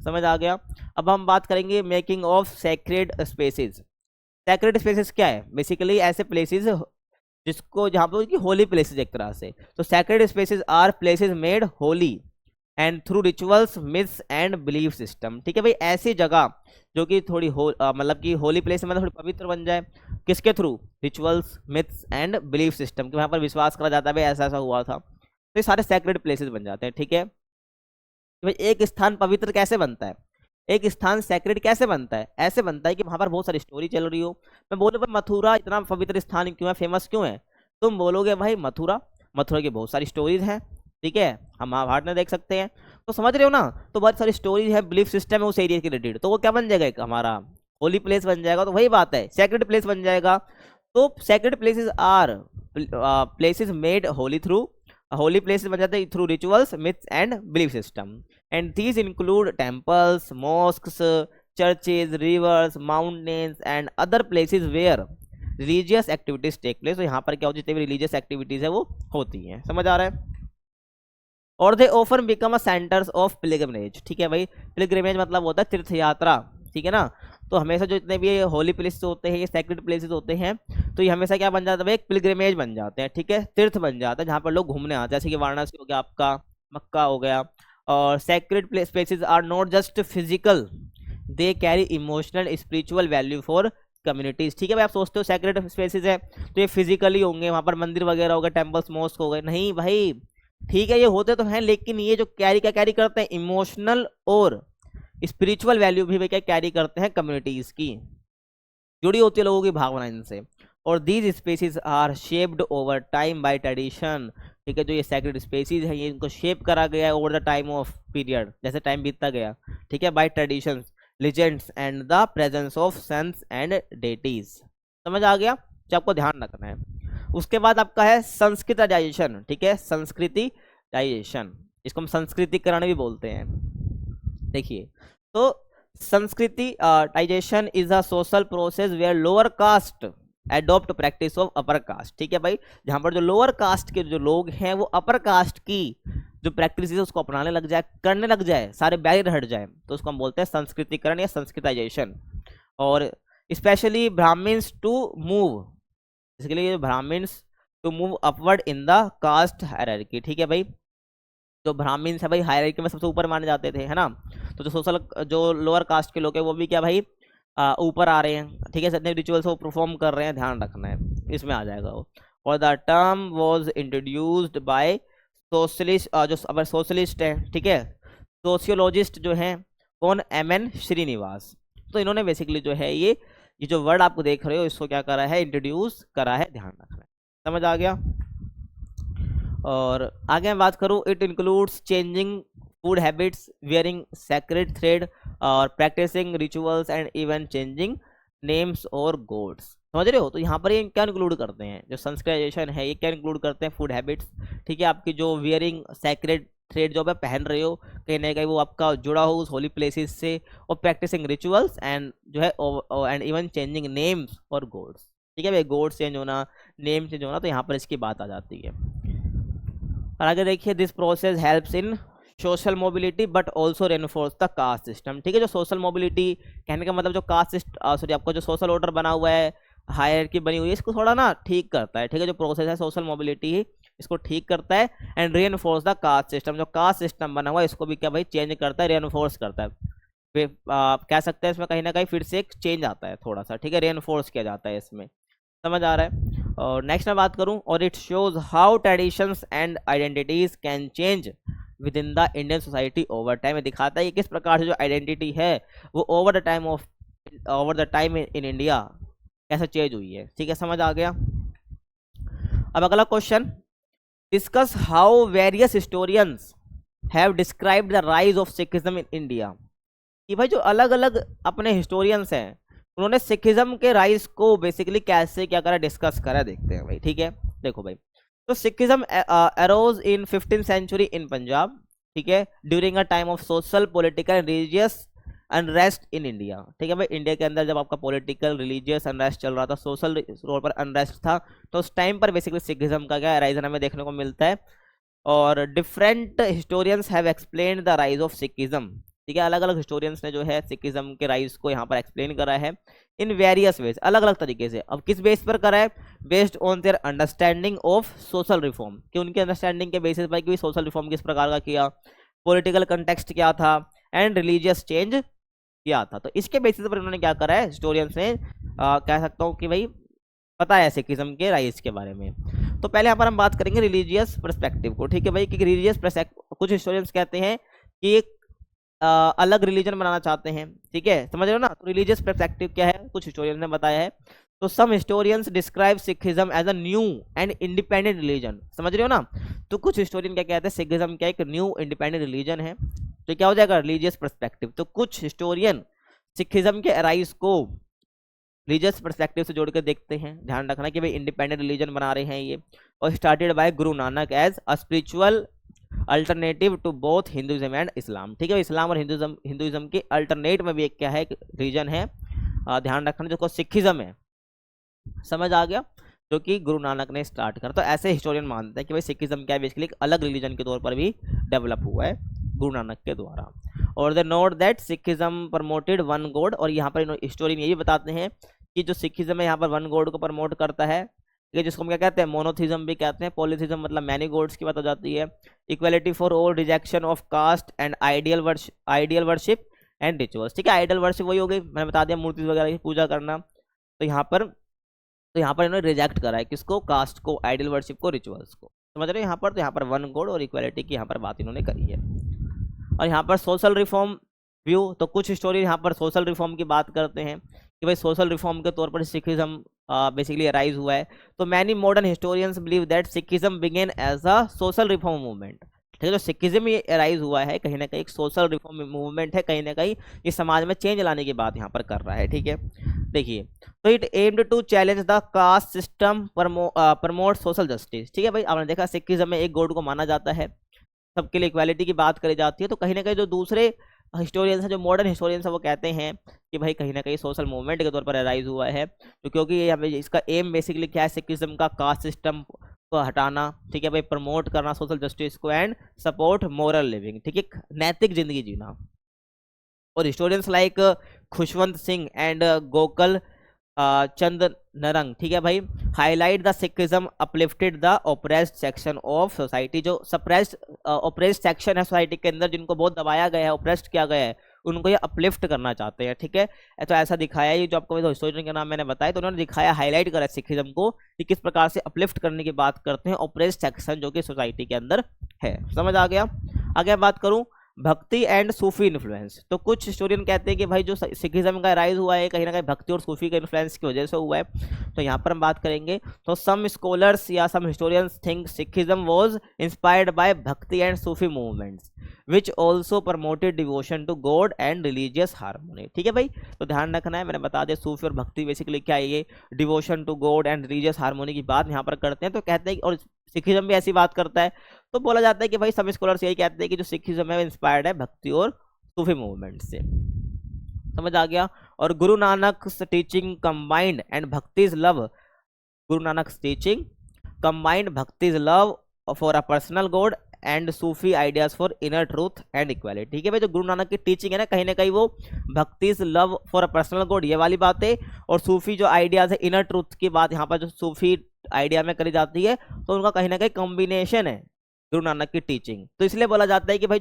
समझ आ गया? अब हम बात करेंगे making of sacred spaces. Sacred spaces क्या है? बेसिकली ऐसे प्लेसेस जिसको जहाँ पर होली प्लेसेस एक तरह से। तो sacred spaces are places made holy and through rituals myths and belief system. ठीक है भाई, ऐसी जगह जो कि थोड़ी मतलब कि होली प्लेस मतलब थोड़ी पवित्र बन जाए, किसके through? Rituals myths and belief system, कि वहाँ पर विश्वास करा जाता है भाई ऐसा ऐसा हुआ था, तो ये सारे सैक्रेड प्लेसेस बन जाते हैं। ठीक है भाई, एक स्थान पवित्र कैसे बनता है? एक स्थान सैक्रेड कैसे बनता है? ऐसे बनता है कि वहाँ पर बहुत सारी स्टोरी चल रही हो। मैं बोलूँ भाई मथुरा इतना पवित्र स्थान क्यों है, फेमस क्यों है? तुम बोलोगे भाई मथुरा, मथुरा की बहुत सारी स्टोरीज हैं। ठीक है, हम महाभारत में देख सकते हैं, तो समझ रहे हो ना, तो बहुत सारी स्टोरीज है, बिलीफ सिस्टम है उस एरिया के रिलेटेड, तो वो क्या बन जाएगा? एक हमारा होली प्लेस बन जाएगा। तो वही बात है, सैक्रेड प्लेस बन जाएगा। तो sacred places are places made holy through, holy places बन जाते हैं through rituals myths and belief system. And these include temples, mosques, churches, rivers, mountains and other places where religious activities take place. तो यहाँ पर क्या होती है? जितनी भी रिलीजियस एक्टिविटीज है वो होती हैं। समझ आ रहा है? और they often become a centres of pilgrimage. ठीक है भाई, पिलग्रिमेज मतलब होता है तीर्थ यात्रा। ठीक है ना, तो हमेशा जो जितने भी होली प्लेसेस होते हैं, ये सैक्रेड प्लेसेस होते हैं, तो ये हमेशा क्या बन जाता है भाई? एक पिलग्रिमेज बन जाते हैं। ठीक है, तीर्थ बन जाता है जहाँ पर लोग घूमने आते हैं, जैसे कि वाराणसी हो गया, आपका मक्का हो गया। और sacred places are not just physical, they carry emotional spiritual value for communities. ठीक है भाई, आप सोचते हो सैक्रेड स्पेसेस है तो ये फिजिकली होंगे, वहाँ पर मंदिर वगैरह हो गए, टेम्पल्स मॉस्क हो गए, नहीं भाई। ठीक है, ये होते तो हैं, लेकिन ये जो कैरी क्या कैरी करते हैं? इमोशनल और स्पिरिचुअल वैल्यू भी क्या कैरी करते हैं, कम्युनिटीज की जुड़ी होती है लोगों की भावना इनसे। और these spaces are shaped over time by tradition, ठीक है, जो ये सैक्रेड स्पेसीज है ये इनको शेप करा गया है over the time of period, जैसे टाइम बीतता गया, ठीक है, by traditions, legends and the presence of saints and deities. समझ आ गया, जो आपको ध्यान रखना है। उसके बाद आपका है संस्कृताइजेशन, ठीक है, संस्कृतिजाइजेशन, इसको हम संस्कृतिकरण भी बोलते हैं। देखिए, तो Sanskritization is a social process where lower caste adopt practice of upper caste, ठीक है भाई, जहां पर जो लोअर कास्ट के जो लोग हैं वो अपर कास्ट की जो प्रैक्टिस है उसको अपनाने लग जाए, करने लग जाए, सारे बैरियर हट जाए, तो उसको हम बोलते हैं संस्कृतिकरण या संस्कृताइजेशन। और स्पेशली ब्राह्मण्स टू मूव, इसके लिए Brahmins to move upward in the caste hierarchy, ठीक है भाई, जो ब्राह्मण्स है भाई हायरार्की में सबसे ऊपर माने जाते थे, है ना, तो जो सोशल जो लोअर कास्ट के लोग हैं वो भी क्या भाई ऊपर आ रहे हैं, ठीक है, जितने रिचुअल्स वो परफॉर्म कर रहे हैं, ध्यान रखना है, इसमें आ जाएगा वो। और the term was introduced by socialist, जो अब सोशलिस्ट है, ठीक है, सोशियोलॉजिस्ट जो हैं कौन, MN श्रीनिवास, तो इन्होंने बेसिकली जो है ये जो वर्ड आपको देख रहे हो इसको क्या करा है, इंट्रोड्यूस करा है, ध्यान रखना है। समझ आ गया। और आगे मैं बात करूँ, it includes changing food habits, wearing sacred thread और practising rituals and even changing names और गोड्स। समझ रहे हो, तो यहाँ पर ये क्या इंक्लूड करते हैं, जो संस्कृताइजेशन है ये क्या इंक्लूड करते हैं, फूड हैबिट्स, ठीक है, आपकी जो वियरिंग सैक्रेड थ्रेड जो आप पहन रहे हो कहीं ना कहीं वो आपका जुड़ा हो उस होली प्लेसेस से, और प्रैक्टिसिंग रिचुअल्स एंड जो है एंड इवन चेंजिंग नेम्स और गोड्स, ठीक है भाई, गोड्स चेंज होना, नेम चेंज होना, तो यहाँ पर इसकी बात आ जाती है। और आगे देखिए, this process helps in social mobility but also reinforce the caste system, ठीक है, जो सोशल मोबिलिटी कहने का मतलब जो कास्ट सॉरी आपका जो सोशल ऑर्डर बना हुआ है, हायरार्की बनी हुई है, इसको थोड़ा ना ठीक करता है, ठीक है, जो प्रोसेस है सोशल मोबिलिटी इसको ठीक करता है। And reinforce the caste system, जो कास्ट सिस्टम बना हुआ है इसको भी क्या भाई चेंज करता है, रेनफोर्स करता है, फिर आप कह सकते हैं इसमें कहीं ना कहीं फिर से एक चेंज आता है थोड़ा सा, ठीक है, रेनफोर्स किया जाता है इसमें। समझ आ रहा है। और नेक्स्ट मैं बात करूं, और it shows how traditions and identities can change with in the Indian society over time, में दिखाता है कि किस प्रकार से जो आइडेंटिटी है वो over the time in India कैसे चेंज हुई है, ठीक है, समझ आ गया। अब अगला question, discuss how various historians have described the rise of Sikhism in India, कि भाई जो अलग अलग अपने हिस्टोरियंस हैं उन्होंने सिखिज्म के राइज को बेसिकली कैसे क्या करा, डिस्कस करा, देखते हैं भाई, ठीक है। देखो भाई, तो सिखिज्म अरोज इन 15th सेंचुरी इन पंजाब, ठीक है, during a time of social political and religious unrest in India, ठीक है भाई, इंडिया के अंदर जब आपका पॉलिटिकल रिलीजियस अनरेस्ट चल रहा था, सोशल रोल पर अनरेस्ट था, तो उस टाइम पर बेसिकली सिखिज्म का क्या राइज हमें देखने को मिलता है। और different historians have explained the rise of Sikhism, ठीक है, अलग अलग हिस्टोरियंस ने जो है सिखिज्म के राइज को यहाँ पर एक्सप्लेन करा है इन वेरियस वेज, अलग अलग तरीके से। अब किस बेस पर करा है, based on their understanding of social reform, कि उनकी अंडरस्टैंडिंग के बेसिस पर कि सोशल रिफॉर्म किस प्रकार का किया, पॉलिटिकल कंटेक्स्ट क्या था, एंड रिलीजियस चेंज किया था, तो इसके बेसिस पर उन्होंने क्या करा है, हिस्टोरियंस ने कह सकता हूँ कि भाई पता है सिखिज्म के राइज के बारे में। तो पहले यहाँ पर हम बात करेंगे रिलीजियस पर्सपेक्टिव को, ठीक है भाई, कि रिलीजियस कुछ हिस्टोरियंस कहते हैं कि एक अलग रिलीजन बनाना चाहते हैं, ठीक है, समझ रहे हो ना, तो रिलीजियस पर्सपेक्टिव क्या है, कुछ हिस्टोरियंस ने बताया है। तो some historians describe Sikhism as a new and independent religion, समझ रहे हो ना, तो कुछ हिस्टोरियन क्या कहते हैं सिखिज्म क्या एक न्यू इंडिपेंडेंट रिलीजन है, तो क्या हो जाएगा रिलीजियस पर्सपेक्टिव। तो कुछ हिस्टोरियन सिखिज्म के अराइज को रिलीजियस पर्सपेक्टिव से जोड़ कर देखते हैं, ध्यान रखना कि भाई इंडिपेंडेंट रिलीजन बना रहे हैं ये, और started by Guru Nanak as a spiritual alternative to both Hinduism and Islam, ठीक है, इस्लाम और हिंदुइज्म के अल्टरनेट में भी एक क्या है रीजन है, ध्यान रखना, जो सिखिज्म है, समझ आ गया, जो कि गुरु नानक ने स्टार्ट करा। तो ऐसे हिस्टोरियन मानते हैं कि भाई सिखिज्म क्या है बेसिकली एक अलग रिलीजन के तौर पर भी डेवलप हुआ है गुरु नानक के द्वारा। और they note that Sikhism promoted one god, और यहाँ पर हिस्टोरियन ये भी बताते हैं कि जो सिखिज्म है यहाँ पर वन गॉड को प्रमोट करता है, ये जिसको हम क्या कहते हैं मोनोथिज्म भी कहते हैं, पॉलीथिज्म मतलब मैनी गॉड्स की बात हो जाती है, equality for all, rejection of caste and ideal worship and rituals, ठीक है, आइडियल वर्शिप वही हो गई, मैंने बता दिया मूर्ति वगैरह की पूजा करना, तो यहाँ पर इन्होंने रिजेक्ट करा है किसको, कास्ट को, आइडियल वर्शिप को, रिचुअल्स को, समझ रहे हैं यहाँ पर। तो यहाँ पर वन गॉड और इक्वलिटी की यहाँ पर बात इन्होंने करी है। और यहाँ पर सोशल रिफॉर्म व्यू, तो कुछ हिस्टोरियन यहाँ पर सोशल रिफॉर्म की बात करते हैं कि भाई सोशल रिफॉर्म के तौर पर सिखिज्म बेसिकली अराइज हुआ है। तो many modern historians believe that Sikhism began as a social reform movement. ठीक है, जो सिखिज्म ये अराइज हुआ है कहीं ना कहीं एक सोशल रिफॉर्म मूवमेंट है, कहीं ना कहीं ये समाज में चेंज लाने की बात यहाँ पर कर रहा है। ठीक है, देखिए, तो it aimed to challenge the caste system, promote social justice. ठीक है भाई, आपने देखा सिखिज्म में एक गॉड को माना जाता है, सबके लिए इक्वालिटी की बात करी जाती है। तो कहीं ना कहीं जो दूसरे हिस्टोरियंस हैं, जो मॉडर्न हिस्टोरियंस हैं, वो कहते हैं कि भाई कहीं ना कहीं सोशल मूवमेंट के तौर पर अराइज हुआ है। तो क्योंकि ये हमें इसका एम बेसिकली क्या है, सिखिज्म का कास्ट सिस्टम को हटाना, ठीक है भाई, प्रमोट करना सोशल जस्टिस को एंड सपोर्ट मोरल लिविंग, ठीक है, नैतिक जिंदगी जीना। और historians like Khushwant Singh and Gokal Chand Narang, ठीक है भाई, highlight the Sikhism uplifted the oppressed section of society. जो सप्रेस्ड ओप्रेस्ड सेक्शन है सोसाइटी के अंदर, जिनको बहुत दबाया गया है, ओप्रेस्ड किया गया है, उनको ये अपलिफ्ट करना चाहते हैं। ठीक है, तो ऐसा दिखाया, ये जो आपको हिस्टोरियन का नाम मैंने बताया, तो उन्होंने दिखाया, हाईलाइट करा सिखिज्म को कि किस प्रकार से अपलिफ्ट करने की बात करते हैं ओप्रेस्ड सेक्शन जो कि सोसाइटी के अंदर है। समझ आ गया? आगे बात करूं भक्ति एंड सूफी इन्फ्लुएंस। तो कुछ हिस्टोरियन कहते हैं कि भाई जो सिखिज्म का राइज हुआ है कहीं ना कहीं भक्ति और सूफी के इन्फ्लुएंस की वजह से हुआ है। तो यहाँ पर हम बात करेंगे, तो सम स्कॉलर्स या some historians think Sikhism was inspired by bhakti and Sufi movements which also promoted devotion to god and religious harmony. ठीक है भाई, तो ध्यान रखना है, मैंने बता दिया सूफी और भक्ति बेसिकली क्या है, ये devotion to god and religious harmony की बात यहाँ पर करते हैं। तो कहते हैं, और सिखिज्म भी ऐसी बात करता है। तो बोला जाता है कि भाई सब स्कॉलर्स यही कहते हैं कि जो सिखिज्म है इंस्पायर्ड है भक्ति और सूफी मूवमेंट से। समझ आ गया? और Guru Nanak teaching combined and bhakti's love, Guru Nanak teaching combined bhakti's love for a personal god and Sufi ideas for inner truth and equality. ठीक है भाई, जो गुरु नानक की टीचिंग है ना कहीं वो bhakti's love for a personal god ये वाली बात है, और सूफी जो आइडियाज है इनर ट्रूथ की बात यहाँ पर जो सूफी आइडिया में करी जाती है, तो उनका कहीं ना कहीं कॉम्बिनेशन है गुरु नानक की टीचिंग। तो इसलिए बोला जाता है कि भाई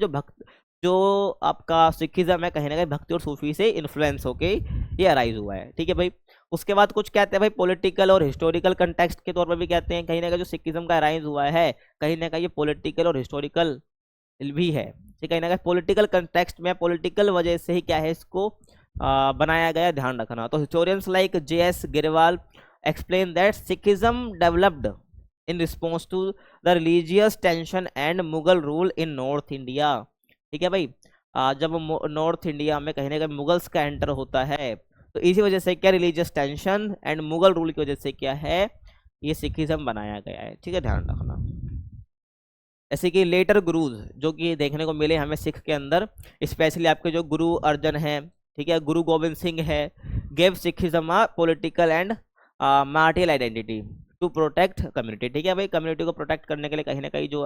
जो आपका सिखिज्म है कहीं ना कहीं भक्ति और सूफी से इन्फ्लुएंस होके ये अराइज हुआ है। ठीक है भाई, उसके बाद कुछ कहते हैं भाई पॉलिटिकल और हिस्टोरिकल कंटेक्स्ट के तौर पर भी कहते हैं कहीं ना कहीं जो सिखिज्म का अराइज हुआ है कहीं ना कहीं ये पॉलिटिकल और हिस्टोरिकल भी है। ठीक, कहीं ना कहीं पॉलिटिकल कंटेक्स्ट में, पॉलिटिकल वजह से ही क्या है इसको बनाया गया, ध्यान रखना। तो historians like J.S. Grewal explain that Sikhism developed in response to the religious tension and Mughal rule in North India। ठीक है भाई, जब नॉर्थ इंडिया में कहीं ना कहीं मुगल्स का एंटर होता है, तो इसी वजह से क्या, religious tension and Mughal rule की वजह से क्या है, ये सिखिज्म बनाया गया है। ठीक है, ध्यान रखना। ऐसे कि लेटर गुरुज जो कि देखने को मिले हमें सिख के अंदर, स्पेशली आपके जो गुरु अर्जन है, ठीक है, गुरु गोविंद सिंह है, gave Sikhism political and martial identity to protect community. ठीक है भाई, कम्युनिटी को प्रोटेक्ट करने के लिए कहीं ना कहीं जो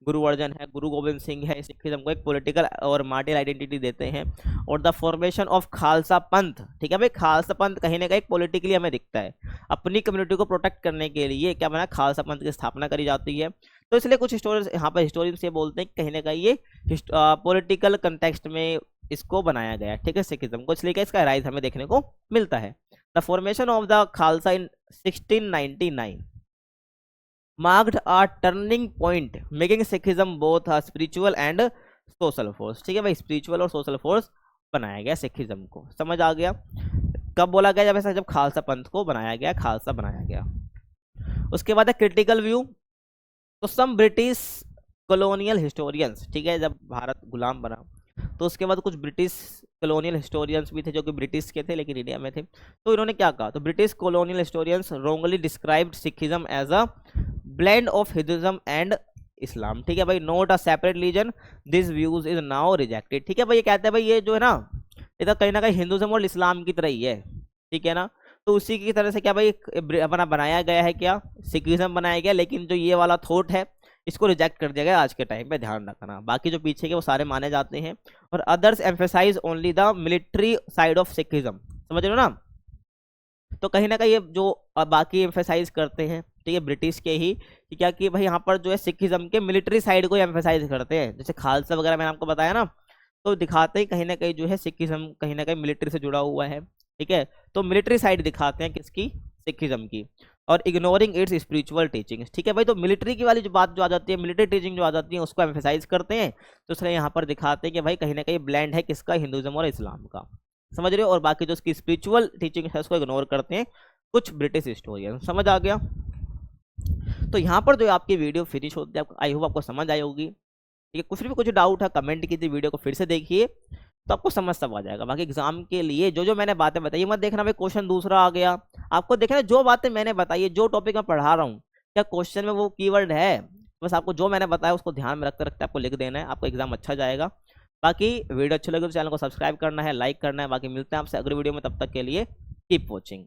गुरु अर्जन है, गुरु गोविंद सिंह है, सिखिज्म को एक पॉलिटिकल और मार्टियल आइडेंटिटी देते हैं। और द फॉर्मेशन ऑफ खालसा पंथ, ठीक है भाई, खालसा पंथ कहीं ना कहीं पॉलिटिकली हमें दिखता है, अपनी कम्युनिटी को प्रोटेक्ट करने के लिए क्या बना, खालसा पंथ की स्थापना करी जाती है। तो इसलिए कुछ हिस्टोरियंस यहाँ पर हिस्टोरियंस ये बोलते हैं कि कहीं ना कहीं ये पॉलिटिकल कंटेक्स्ट में इसको बनाया गया। ठीक है, सिखिज्म को, इसलिए इसका राइज हमें देखने को मिलता है। The formation of the Khalsa in 1699 marked a turning point, making Sikhism both a spiritual and social force। ठीक है भाई, स्पिरिचुअल और सोशल फोर्स बनाया गया सिखिज्म को। समझ आ गया? कब बोला गया, जब ऐसा, जब खालसा पंथ को बनाया गया, खालसा बनाया गया। उसके बाद है क्रिटिकल व्यू। तो सम ब्रिटिश कॉलोनियल हिस्टोरियंस, ठीक है, जब भारत गुलाम बना तो उसके बाद कुछ ब्रिटिश कॉलोनियल हिस्टोरियंस भी थे जो कि ब्रिटिश के थे लेकिन इंडिया में थे। तो इन्होंने क्या कहा, तो British colonial historians wrongly described Sikhism as a blend of Hinduism and Islam. ठीक है भाई, not a separate religion, this views is now rejected. ठीक है भाई, ये कहते हैं भाई ये जो है ना, ये तो कहीं ना कहीं हिंदुइज्म और इस्लाम की तरह ही है। ठीक है ना, तो उसी की तरह से क्या भाई अपना बनाया गया है, क्या सिखिज्म बनाया गया, लेकिन जो ये वाला थॉट है इसको रिजेक्ट कर दिया गया आज के टाइम पे, ध्यान रखना। बाकी जो पीछे के वो सारे माने जाते हैं। और others emphasize only the military side of Sikhism. समझ रहे हो ना? तो कहीं ना कहीं ये जो बाकी एम्फेसाइज करते हैं, ठीक है, ब्रिटिश के ही, कि क्या कि भाई यहाँ पर जो है सिखिज्म के मिलिट्री साइड को एम्फेसाइज करते हैं, जैसे खालसा वगैरह मैंने आपको बताया ना, तो दिखाते हैं कहीं ना कहीं जो है सिखिज्म कहीं ना कहीं मिलिट्री से जुड़ा हुआ है। ठीक है, तो मिलिट्री साइड दिखाते हैं किसकी, सिखिज्म की। और इग्नोरिंग इट्स स्पिरिचुअल टीचिंग्स। ठीक है भाई, तो मिलिट्री की वाली जो बात जो आ जाती है, मिलिट्री टीचिंग जो आ जाती है, उसको एम्फेसाइज करते हैं। तो इसलिए यहाँ पर दिखाते हैं कि भाई कहीं ना कहीं ब्लेंड है किसका, हिंदुज्म और इस्लाम का, समझ रहे हो। और बाकी जो उसकी स्पिरिचुअल टीचिंग है उसको इग्नोर करते हैं कुछ ब्रिटिश हिस्टोरियन। समझ आ गया। तो यहाँ पर जो आपकी वीडियो फिनिश होती है, आई होप आपको समझ आई होगी। ठीक है, कुछ डाउट है कमेंट कीजिए, वीडियो को फिर से देखिए तो आपको समझ सब आ जाएगा। बाकी एग्जाम के लिए जो जो मैंने बातें बताई मत देखना भाई क्वेश्चन दूसरा आ गया, आपको देखना जो बातें मैंने बताई है, जो टॉपिक मैं पढ़ा रहा हूँ क्या क्वेश्चन में वो कीवर्ड है, बस आपको जो मैंने बताया उसको ध्यान में रखते रखते आपको लिख देना है, आपको एग्जाम अच्छा जाएगा। बाकी वीडियो अच्छी लगे तो चैनल को सब्सक्राइब करना है, लाइक करना है। बाकी मिलते हैं आपसे अगली वीडियो में, तब तक के लिए कीप वॉचिंग।